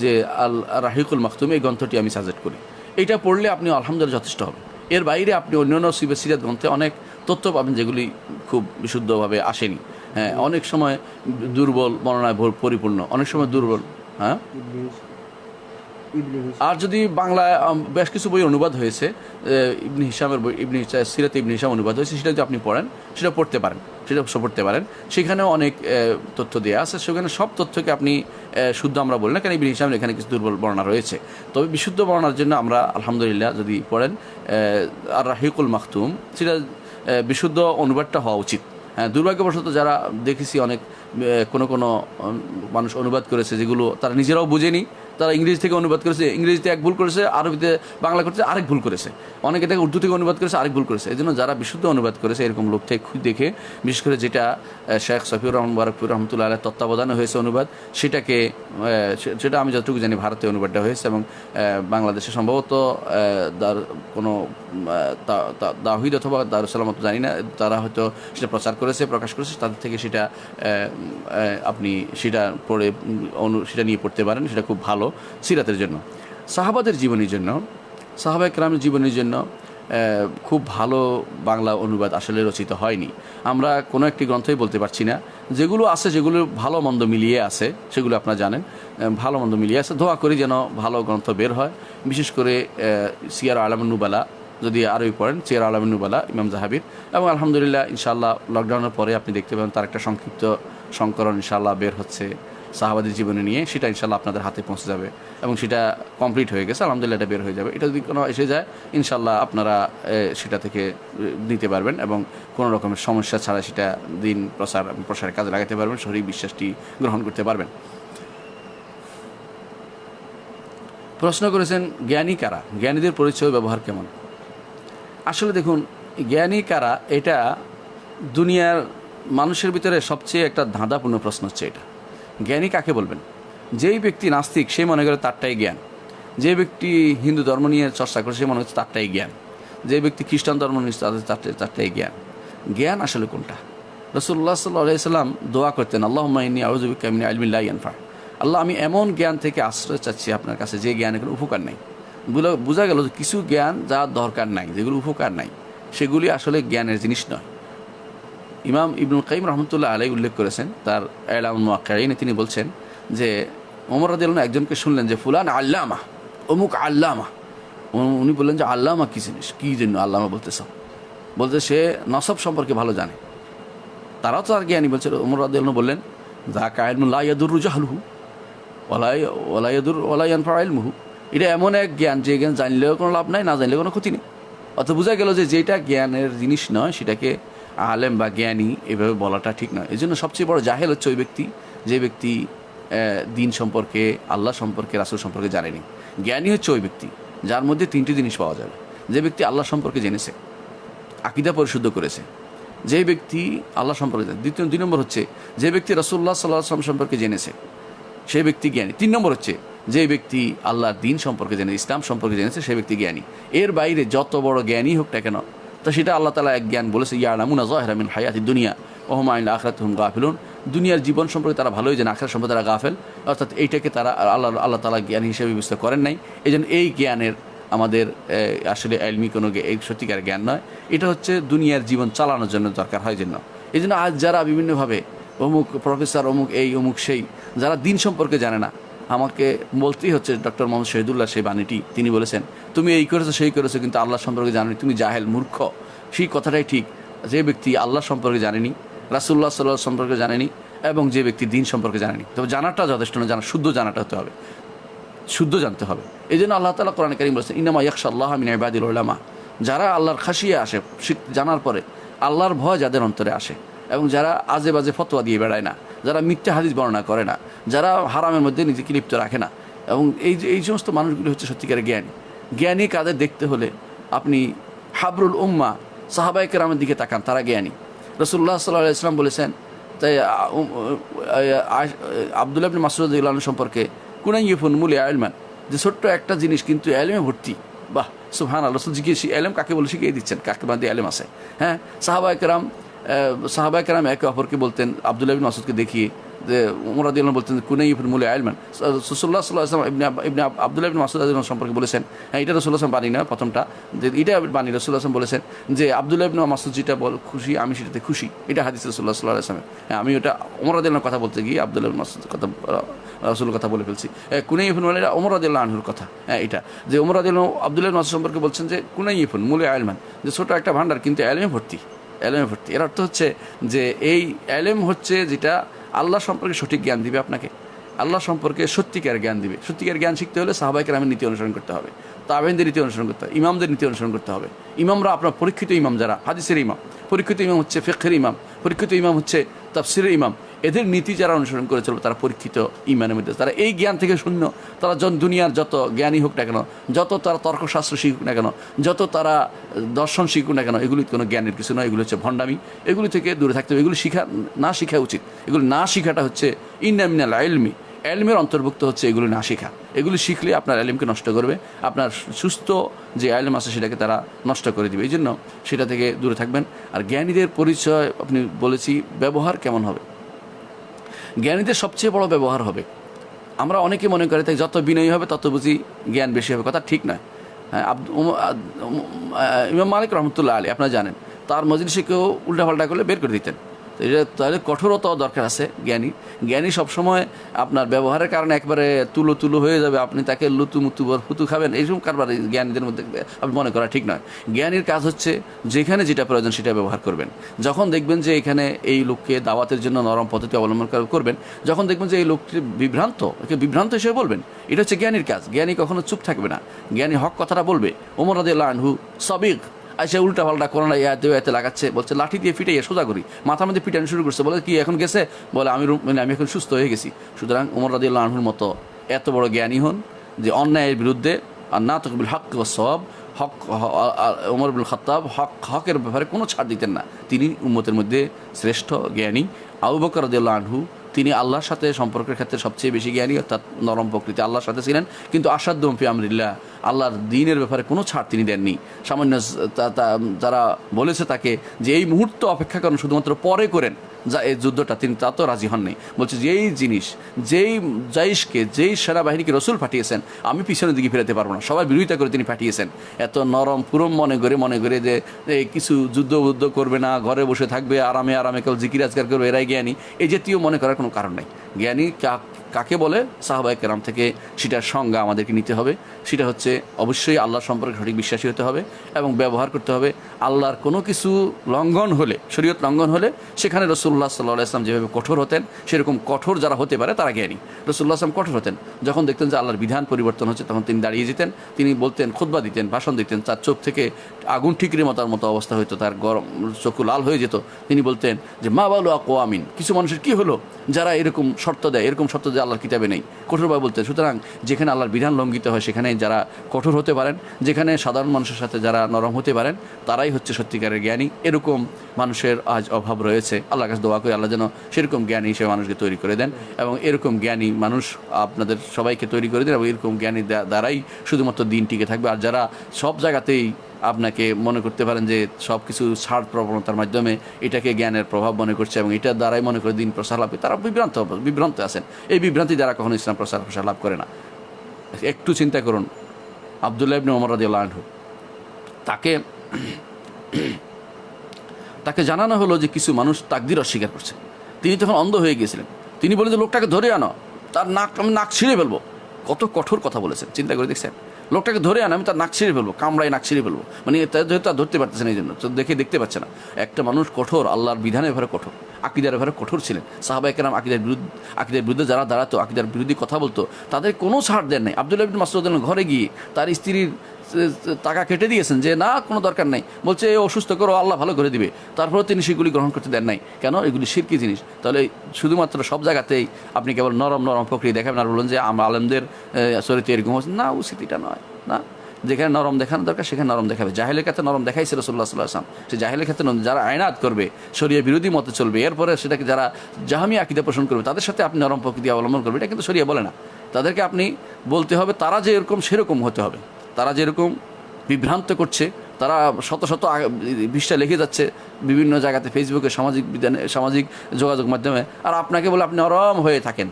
যে আল রাহিকুল মাখতুম, এই গ্রন্থটি আমি সাজেস্ট করি। এটা পড়লে আপনি আলহামদুলিল্লাহ যথেষ্ট হবে। এর বাইরে আপনি অন্যান্য সিরাত গ্রন্থে অনেক তথ্য পাবেন যেগুলি খুব বিশুদ্ধভাবে আসেনি। হ্যাঁ, অনেক সময় দুর্বল বর্ণনায় পরিপূর্ণ, অনেক সময় দুর্বল। হ্যাঁ, আর যদি বাংলায় বেশ কিছু বই অনুবাদ হয়েছে, ইবনে হিশামের বই, সিরাতে ইবনে হিশাম অনুবাদ হয়েছে, সেটা যদি আপনি পড়েন, সেটা পড়তে পারেন, সেখানেও অনেক তথ্য দেওয়া আছে। সেখানে সব তথ্যকে আপনি শুদ্ধ আমরা বলি না, কারণ ইবনে হিশামের এখানে কিছু দুর্বল বর্ণনা রয়েছে। তবে বিশুদ্ধ বর্ণনার জন্য আমরা আলহামদুলিল্লাহ যদি পড়েন আর রাহিকুল মাখতুম, সেটা বিশুদ্ধ অনুবাদটা হওয়া উচিত। হ্যাঁ, দুর্ভাগ্যবশত যারা দেখেছি অনেক কোনো মানুষ অনুবাদ করেছে যেগুলো তারা নিজেরাও বুঝেনি, তারা ইংরেজি থেকে অনুবাদ করেছে, ইংরেজিতে এক ভুল করেছে, আরবিতে বাংলা করেছে আরেক ভুল করেছে, অনেকে থেকে উর্দু থেকে অনুবাদ করেছে আরেক ভুল করেছে। এই জন্য যারা বিশুদ্ধ অনুবাদ করেছে এরকম লোক থেকে দেখে, বিশেষ করে যেটা শেখ সফিউর রহমান মুবারকপুর রহমতুল্লাহ আলাইহির তত্ত্বাবধানে হয়েছে অনুবাদ, সেটা আমি যতটুকু জানি ভারতে অনুবাদটা হয়েছে এবং বাংলাদেশে সম্ভবত কোনো তাওহীদ অথবা দারুস সালাম জানি না, তারা হয়তো সেটা প্রকাশ করেছে, তাদের থেকে সেটা আপনি সেটা পড়ে সেটা নিয়ে পড়তে পারেন, সেটা খুব ভালো সিরাতের জন্য। সাহাবাদের জীবনীর জন্য, সাহাবায়ে কেরামের জীবনীর জন্য খুব ভালো বাংলা অনুবাদ আসলে রচিত হয়নি। আমরা কোনো একটি গ্রন্থই বলতে পারছি না। যেগুলো আছে, যেগুলো ভালো মন্দ মিলিয়ে আছে, সেগুলো আপনারা জানেন, ভালো মন্দ মিলিয়ে আছে। দোয়া করি যেন ভালো গ্রন্থ বের হয়। বিশেষ করে সিয়ার আলামুন নুবালা যদি আরবি পড়েন, সিয়ার আলামুন নুবালা ইমাম যাহাবির, এবং আলহামদুলিল্লাহ ইনশাআল্লাহ লকডাউনের পরে আপনি দেখতে পাবেন তার একটা সংক্ষিপ্ত সংকলন ইনশাআল্লাহ বের হচ্ছে সাহাবাদের জীবনী নিয়ে। সেটা ইনশাআল্লাহ আপনাদের হাতে পৌঁছে যাবে এবং সেটা কমপ্লিট হয়ে গেছে, আলহামদুলিল্লাহ এটা বের হয়ে যাবে। এটা যদি কোনো এসে যায় ইনশাআল্লাহ আপনারা সেটা থেকে নিতে পারবেন এবং কোনো রকমের সমস্যা ছাড়া সেটা দিন প্রসারের কাজে লাগাতে পারবেন, সঠিক বিশ্বাসটি গ্রহণ করতে পারবেন। প্রশ্ন করেছেন জ্ঞানী কারা, জ্ঞানীদের পরিচয় ব্যবহার কেমন? আসলে দেখুন, জ্ঞানী কারা এটা দুনিয়ার মানুষের ভিতরে সবচেয়ে একটা ধাঁধাপূর্ণ প্রশ্ন হচ্ছে এটা। জ্ঞানী কাকে বলবেন? যেই ব্যক্তি নাস্তিক সে মনে করে তারটাই জ্ঞান, যে ব্যক্তি হিন্দু ধর্ম নিয়ে চর্চা করে সে মনে হচ্ছে তারটাই জ্ঞান, যে ব্যক্তি খ্রিস্টান ধর্ম নিয়ে তারটাই জ্ঞান। জ্ঞান আসলে কোনটা? রাসূলুল্লাহ সাল্লাল্লাহু আলাইহি ওয়াসাল্লাম দোয়া করতেন, আল্লাহুম্মা ইন্নী আউযু বিকা মিন ইলমিন লা ইয়ানফা। আল্লাহ, আমি এমন জ্ঞান থেকে আশ্রয় চাচ্ছি আপনার কাছে যে জ্ঞানের কোনো উপকার নেই। বোঝা গেল যে কিছু জ্ঞান যা দরকার নাই, যেগুলো উপকার নাই, সেগুলি আসলে জ্ঞানের জিনিস নয়। ইমাম ইবনুল কাইয়িম রাহমাতুল্লাহ আলাইহি উল্লেখ করেছেন তার ইলামুল মুওয়াক্কিঈনে, তিনি বলছেন যে ওমর রাদিয়াল্লাহু আনহু একজনকে শুনলেন যে ফুলান আল্লামা, অমুক আল্লামা। উনি বললেন যে আল্লামা কী জিনিস, কী জন্য আল্লামা বলতে সে নসব সম্পর্কে ভালো জানে, তারাও তো আর জ্ঞানী। বলছে ওমর রাদিয়াল্লাহু আনহু বললেন যাকা ইলমুন লা ইয়াদুররু জাহলুহু ওয়ালা ইয়াদুর ওয়ালা ইয়ানফা ইলমুহু। এটা এমন এক জ্ঞান যে জ্ঞান জানলেও কোনো লাভ নাই, না জানলেও কোনো ক্ষতি নেই। অর্থাৎ বোঝা গেল যে যেটা জ্ঞানের জিনিস নয় সেটাকে আলেম বা জ্ঞানী এভাবে বলাটা ঠিক নয়। এই জন্য সবচেয়ে বড় জাহেল হচ্ছে ওই ব্যক্তি যে ব্যক্তি দিন সম্পর্কে, আল্লাহ সম্পর্কে, রাসূল সম্পর্কে জানেনি। জ্ঞানী হচ্ছে ওই ব্যক্তি যার মধ্যে তিনটি জিনিস পাওয়া যাবে। যে ব্যক্তি আল্লাহ সম্পর্কে জেনেছে, আকীদা পরিশুদ্ধ করেছে, যে ব্যক্তি আল্লাহ সম্পর্কে জানে। দুই নম্বর হচ্ছে যে ব্যক্তি রাসূলুল্লাহ সাল্লাল্লাহু আলাইহি ওয়াসাল্লাম সম্পর্কে জেনেছে, সেই ব্যক্তি জ্ঞানী। 3 নম্বর হচ্ছে যে ব্যক্তি আল্লাহর দ্বীন সম্পর্কে জেনে, ইসলাম সম্পর্কে জেনেছে, সেই ব্যক্তি জ্ঞানী। এর বাইরে যত বড় জ্ঞানী হোক না কেন, তো সেটা আল্লাহ তাআলা এক জ্ঞান বলেছে, ইয়ালামুনা যাহিরাম মিন হায়াতিদ দুনিয়া ওয়া হুম আনিল আখিরাতি হুম গাফিলুন। দুনিয়ার জীবন সম্পর্কে তারা ভালোই জানে, আখিরাত সম্পর্কে তারা গাফেল, অর্থাৎ এইটাকে তারা আল্লাহ তাআলা জ্ঞান হিসেবে বিবেচনা করেন নাই। এই জন্য এই জ্ঞানের আমাদের আসলে এলমি কোনো এই সত্যিকার জ্ঞান নয়, এটা হচ্ছে দুনিয়ার জীবন চালানোর জন্য দরকার হয় জন্য। এই জন্য আজ যারা বিভিন্নভাবে অমুক প্রফেসর, অমুক এই অমুক সেই, যারা দিন সম্পর্কে জানে না, আমাকে বলতেই হচ্ছে ডক্টর মোহাম্মদ শহীদুল্লাহ সেই বাণীটি তিনি বলেছেন, তুমি এই করেছো সেই করেছো কিন্তু আল্লাহ সম্পর্কে জানোনি, তুমি জাহেল মূর্খ। সেই কথাটাই ঠিক। যে ব্যক্তি আল্লাহ সম্পর্কে জানেনি, রাসূলুল্লাহ সাল্লাল্লাহু আলাইহি ওয়াসাল্লাম সম্পর্কে জানেনি, এবং যে ব্যক্তি দিন সম্পর্কে জানেনি, তবে জানাটা যথেষ্ট না, শুদ্ধ জানাটা হতে হবে, শুদ্ধ জানতে হবে। এই জন্য আল্লাহ তাআলা কোরআনে কারীম বলেছেন, ইন্নামা ইয়াখশাল্লাহা মিন ইবাদিল উলামা। যারা আল্লাহর খাশিয়ে আসে, জানার পরে আল্লাহর ভয় যাদের অন্তরে আসে, এবং যারা আজে বাজে ফতোয়া দিয়ে বেড়ায় না, যারা মিথ্যা হাদিস বর্ণনা করে না, যারা হারামের মধ্যে নিজেকে লিপ্ত রাখে না, এবং এই সমস্ত মানুষগুলি হচ্ছে সত্যিকারের জ্ঞানী। জ্ঞানী কাদের দেখতে হলে আপনি হাবরুল উম্মা সাহাবায়ে কেরামের দিকে তাকান, তারা জ্ঞানী। রাসূলুল্লাহ সাল্লাল্লাহু আলাইহি ওয়াসাল্লাম বলেছেন, তাই আব্দুল্লাহ ইবনে মাসউদ রাদিয়াল্লাহু আনহু সম্পর্কে, কুনাইয়ুফুন মুলি ইলমান, যে ছোট্ট একটা জিনিস কিন্তু এলেমে ভর্তি। বাহ, সুবহানাল্লাহ। রাসূল জিজ্ঞেস এলেম কাকে বলে শিখিয়ে দিচ্ছেন, কাকে বাদে এলেম আছে। হ্যাঁ, সাহাবায়ে কেরাম একে অপরকে বলতেন, আব্দুল্লাহ ইবনে মাসউদকে দেখিয়ে, যে ওমর রাদিয়াল্লাহু বলতেন কুনাইয়ুফুন মুলি ইলমান। রাসূলুল্লাহ সাল্লাল্লাহু আলাইহি ওয়াসাল্লাম আব্দুল্লাহ ইবনে মাসউদ রাদিয়াল্লাহু সম্পর্কে বলেছেন, হ্যাঁ এটা রাসূলুল্লাহ বাণী না, প্রথমটা যে এটা বাণী রাসূলুল্লাহ বলেছেন যে আব্দুল্লাহ ইবনে মাসউদ যেটা খুশি আমি সেটাতে খুশি, এটা হাদিস রাসূলুল্লাহ সাল্লাল্লাহু আলাইহি ওয়াসাল্লাম। হ্যাঁ, আমি ওটা ওমর রাদিয়াল্লাহু কথা বলতে গিয়ে আব্দুল্লাহ ইবনে মাসউদ কথা রাসূলের কথা বলে ফেলছি। কুনাইয়ুফুন মুলি ওমর রাদিয়াল্লাহু আনহুর কথা। হ্যাঁ, এটা যে ওমর রাদিয়াল্লাহু আব্দুল্লাহ ইবনে মাসউদ সম্পর্কে বলছেন যে কুনাইয়ুফুন মুলি ইলমান, যে ছোট একটা ভান্ডার কিন্তু এলেমে ভর্তি, এলেমে ভর্তি। এর অর্থ হচ্ছে যে এই এলেম হচ্ছে যেটা আল্লাহ সম্পর্কে সঠিক জ্ঞান দিবে আপনাকে, আল্লাহ সম্পর্কে সত্যিকার জ্ঞান দিবে। সত্যিকার জ্ঞান শিখতে হলে সাহাবায়ে কেরামের নীতি অনুসরণ করতে হবে, তাবেঈনদের নীতি অনুসরণ করতে হবে, ইমামদের নীতি অনুসরণ করতে হবে। ইমামরা আপনার পরীক্ষিত ইমাম, যারা হাদিসের ইমাম, পরীক্ষিত ইমাম হচ্ছে ফিকহের ইমাম, পরীক্ষিত ইমাম হচ্ছে তাফসিরের ইমাম, এদের নীতি যারা অনুসরণ করে চলবে তারা পরীক্ষিত ইমানের মধ্যে। তারা এই জ্ঞান থেকে শূন্য, তারা দুনিয়ার যত জ্ঞানী হোক না কেন, যত তারা তর্কশাস্ত্র শিখুক না কেন, যত তারা দর্শন শিখুক না কেন, এগুলি কোনো জ্ঞানের কিছু নয়, এগুলো হচ্ছে ভণ্ডামি। এগুলি থেকে দূরে থাকতে হবে, এগুলি শেখা উচিত। এগুলি না শেখাটা হচ্ছে ইন্না মিনাল ইলমি, এলমের অন্তর্ভুক্ত হচ্ছে এগুলি না শেখা। এগুলি শিখলে আপনার এলমকে নষ্ট করবে, আপনার সুস্থ যে এলম আছে সেটাকে তারা নষ্ট করে দিবে। এই জন্য সেটা থেকে দূরে থাকবেন। আর জ্ঞানীদের পরিচয় আপনি বলেছি, ব্যবহার কেমন হবে? জ্ঞানীদের সবচেয়ে বড় ব্যবহার হবে, আমরা অনেকে মনে করে তাই যত বিনয়ী হবে তত বুঝি জ্ঞান বেশি হবে, কথা ঠিক নয়। হ্যাঁ, ইমাম মালিক রহমতুল্লাহ আলী আপনারা জানেন, তার মজলিসে কেউ উল্টাপাল্টা করলে বের করে দিতেন। তো এটা তাহলে কঠোরতা দরকার আছে জ্ঞানী সবসময় আপনার ব্যবহারের কারণে একবারে তুলো হয়ে যাবে, আপনি তাকে লুতু ফুতু খাবেন, এইসব কারবার জ্ঞানীদের মধ্যে আপনি মনে করা ঠিক নয়। জ্ঞানীর কাজ হচ্ছে যেখানে যেটা প্রয়োজন সেটা ব্যবহার করবেন। যখন দেখবেন যে এখানে এই লোককে দাওয়াতের জন্য নরম পদ্ধতি অবলম্বন করবেন, যখন দেখবেন যে এই লোকটি বিভ্রান্ত হিসেবে বলবেন, এটা হচ্ছে জ্ঞানীর কাজ। জ্ঞানী কখনো চুপ থাকবে না, জ্ঞানী হক কথাটা বলবে। ওমর রাদিয়াল্লাহু আনহু সাবিক আইসা উল্টা পাল্টা করোনা এতে লাগাচ্ছে, বলছে লাঠি দিয়ে ফিটাইয়া সোজা করি, মাথার মধ্যে পিটানো শুরু করছে। বলে কি এখন গেছে? বলে আমি এখন সুস্থ হয়ে গেছি। সুতরাং ওমর রাদিয়াল্লাহু আনহুর মতো এত বড় জ্ঞানী হন যে অন্যায়ের বিরুদ্ধে আর না তকবিল হক ওয়াস সওয়াব, হক ওমর ইবনুল খাত্তাব হকের ব্যাপারে কোনো ছাড় দিতেন না। তিনি উম্মতের মধ্যে শ্রেষ্ঠ জ্ঞানী। আবু বকর রাদিয়াল্লাহু আনহু তিনি আল্লাহর সাথে সম্পর্কের ক্ষেত্রে সবচেয়ে বেশি জ্ঞানী, অর্থাৎ নরম প্রকৃতি, আল্লাহর সাথে ছিলেন, কিন্তু আসাদ্দুম ফি আমরিল্লাহ, আল্লাহর দ্বীনের ব্যাপারে কোনো ছাড় তিনি দেননি। সামান্য যারা বলেছে তাকে যে এই মুহূর্ত অপেক্ষা করেন, শুধুমাত্র পরে করেন যা এই যুদ্ধটা, তিনি তা তো রাজি হননি। বলছে যেই জিনিস, যেই সেনাবাহিনীকে রসুল পাঠিয়েছেন আমি পিছনের দিকে ফেরাতে পারবো না, সবাই বিরোধিতা করে তিনি পাঠিয়েছেন। এত নরম পুরম মনে করে যে কিছু যুদ্ধ করবে না, ঘরে বসে থাকবে আরামে কেউ জিকির আজকার করবে, এরাই জ্ঞানী, এই জাতীয় মনে করার কোনো কারণ নেই। জ্ঞানী কাকে বলে? সাহাবায়ে কেরাম থেকে সেটার সংজ্ঞা আমাদেরকে নিতে হবে। সেটা হচ্ছে অবশ্যই আল্লাহ সম্পর্কে সঠিক বিশ্বাসী হতে হবে এবং ব্যবহার করতে হবে। আল্লাহর কোনো কিছু লঙ্ঘন হলে, শরীয়ত লঙ্ঘন হলে সেখানে রাসূলুল্লাহ সাল্লাল্লাহু আলাইহি ওয়াসাল্লাম যেভাবে কঠোর হতেন, সেরকম কঠোর যারা হতে পারে তারা জ্ঞানী। রাসূলুল্লাহ সাল্লাল্লাহু কঠোর হতেন, যখন দেখতেন যে আল্লাহর বিধান পরিবর্তন হচ্ছে তখন তিনি দাঁড়িয়ে যেতেন, তিনি বলতেন, খুতবা দিতেন, ভাষণ দিতেন, তার চোখ থেকে আগুন ঠিকরে মাতার মতো অবস্থা হতো, তার গরম চক্ষু লাল হয়ে যেত। তিনি বলতেন যে মা বালু আকওয়ামিন, কিছু মানুষের কি হলো যারা এরকম শর্ত দেয়, এরকম শর্ত দেয় আল্লাহর কিতাবে নেই, কঠোরভাবে বলতে। সুতরাং যেখানে আল্লাহর বিধান লঙ্ঘিত হয় সেখানে যারা কঠোর হতে পারেন, যেখানে সাধারণ মানুষের সাথে যারা নরম হতে পারেন, তারাই হচ্ছে সত্যিকারের জ্ঞানী। এরকম মানুষের আজ অভাব রয়েছে। আল্লাহর কাছে দোয়া করি আল্লাহ যেন সেরকম জ্ঞানী হিসেবে মানুষকে তৈরি করে দেন, এবং এরকম জ্ঞানী মানুষ আপনাদের সবাইকে তৈরি করে দেন, এবং এরকম জ্ঞানী দ্বারাই শুধুমাত্র দিন টিকে থাকবে। আর যারা সব জায়গাতেই আপনাকে মনে করতে পারেন যে সব কিছু ছাড় প্রবণতার মাধ্যমে এটাকে জ্ঞানের প্রভাব মনে করছে এবং এটার দ্বারাই মনে করে দিন প্রসার লাভ, তারা বিভ্রান্ত আছেন। এই বিভ্রান্তি দ্বারা কখনো ইসলাম প্রসার লাভ করে না। একটু চিন্তা করুন, আব্দুল্লাহ ইবনে ওমর রাদিয়াল্লাহু আনহু, তাকে জানানো হলো যে কিছু মানুষ তাকদীর অস্বীকার করছে। তিনি তখন অন্ধ হয়ে গিয়েছিলেন। তিনি বলেন যে লোকটাকে ধরে আনো, তার আমি নাক ছিঁড়ে ফেলবো। কত কঠোর কথা বলেছেন, চিন্তা করে দেখছেন? লোকটাকে ধরে আনো, আমি তার নাক ছিঁড়ে ফেলবো, কামড়াই নাক ছিঁড়ে ফেলবো। মানে যেহেতু তার ধরতে পারতেছেন, এই জন্য দেখতে পাচ্ছে না। একটা মানুষ কঠোর, আল্লাহর বিধানের ব্যাপারে কঠোর, আকিদার ব্যাপারে কঠোর ছিলেন। সাহাবায়ে কেরাম আকিদার বিরুদ্ধে যারা দাঁড়াতো, আকিদার বিরোধী কথা বলতো, তাদের কোনো ছাড় দেন নাই। আব্দুল্লাহ ইবনে মাসউদ ঘরে গিয়ে তার স্ত্রীর টাকা কেটে দিয়েছেন যে না, কোনো দরকার নাই, বলছে অসুস্থ করো, আল্লাহ ভালো করে দিবে। তারপরেও তিনি সেগুলি গ্রহণ করতে দেন নাই। কেন? এগুলি শিরকি জিনিস। তাহলে শুধুমাত্র সব জায়গাতেই আপনি কেবল নরম নরম প্রক্রিয়া দেখাবেন আর বলুন যে আমরা আলেমদের চরিত্র এরকম হচ্ছে না, উচিত এটা নয়। না, যেখানে নরম দেখানো দরকার সেখানে নরম দেখাবে। জাহেলের ক্ষেত্রে নরম দেখাইছে রাসূলুল্লাহ সাল্লাল্লাহু আলাইহি ওয়াসাল্লাম। সে জাহেলের ক্ষেত্রে যারা আইনাত করবে, শরিয়া বিরোধী মতে চলবে, এরপরে সেটাকে যারা জাহামি আকীদা পোষণ করবে, তাদের সাথে আপনি নরম প্রকৃতি অবলম্বন করবে, এটা কিন্তু শরিয়া বলে না। তাদেরকে আপনি বলতে হবে তারা যে এরকম সেরকম হতে হবে। তারা যেরকম বিভ্রান্ত করছে, তারা শত শত পৃষ্ঠা লিখে যাচ্ছে বিভিন্ন জায়গাতে, ফেসবুকে, সামাজিক যোগাযোগ মাধ্যমে, আর আপনাকে বলে আপনি নরম হয়ে থাকেন,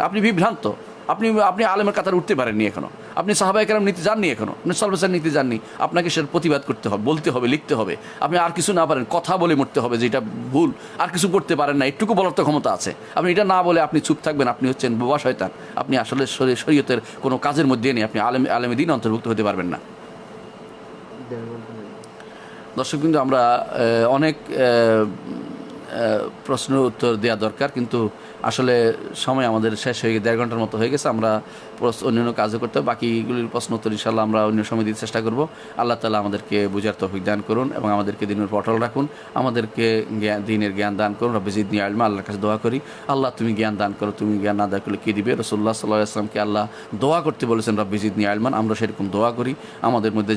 আপনি বিভ্রান্ত, আপনি আলেমের কাতারে উঠতে পারেননি এখনো, আপনি সাহাবায়ে কেরাম নীতি জাননি এখনো, আপনি সালফের নীতি জাননি। আপনাকে সেটা প্রতিবাদ করতে হবে, বলতে হবে, লিখতে হবে। আপনি আর কিছু না পারেন, কথা বলে মরতে হবে যে এটা ভুল, আর কিছু করতে পারেন না, এটুকু বলার তো ক্ষমতা আছে। আপনি এটা না বলে আপনি চুপ থাকবেন, আপনি হচ্ছেন বোবা শয়তান। আপনি আসলে শরীয়তের কোনো কাজের মধ্যে নেই, আপনি আলেমে দ্বীন অন্তর্ভুক্ত হতে পারবেন না। দর্শক, কিন্তু আমরা অনেক প্রশ্নের উত্তর দেওয়া দরকার, কিন্তু আসলে সময় আমাদের শেষ হয়ে গেছে, 1.5 ঘন্টার মতো হয়ে গেছে। আমরা অন্যান্য কাজও করতে হবে, বাকিগুলির প্রশ্ন উত্তর ইনশাআল্লাহ আমরা অন্য সময় দিতে চেষ্টা করব। আল্লাহ তাআলা আমাদেরকে বুঝার তৌফিক দান করুন এবং আমাদেরকে দিনের পটল রাখুন, আমাদেরকে দিনের জ্ঞান দান করুন। রব্বি জিদনি ইলমা, আল্লাহর কাছে দোয়া করি, আল্লাহ তুমি জ্ঞান দান করো, তুমি জ্ঞান না দান করলে কে দিবে? রাসূলুল্লাহ সাল্লাল্লাহু আলাইহি ওয়াসাল্লামকে আল্লাহ দোয়া করতে বলেছেন, রব্বি জিদনি ইলমান। আমরা সেরকম দোয়া করি। আমাদের মধ্যে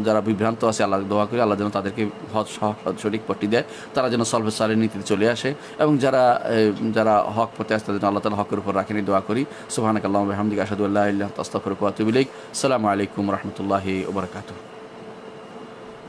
যারা বিভ্রান্ত আছে, আল্লাহ দোয়া করি আল্লাহ যেন তাদেরকে সঠিক পথটি দেয়, তারা যেন সলভে সালের নীতিতে চলে আসে, এবং যারা হক পথে আসতে যেন আল্লাহ তাআলা হকের উপর রাখেনি, দোয়া করি। সুবহানাকাল্লাহুম্মা ওয়া বিহামদিকা আশহাদু আল্লা ইলাহা ইল্লা আনতা আস্তাগফিরুকা ওয়া আতুবু ইলাইক। আসসালামু আলাইকুম ওয়া রাহমাতুল্লাহি ওয়া বারাকাতুহু।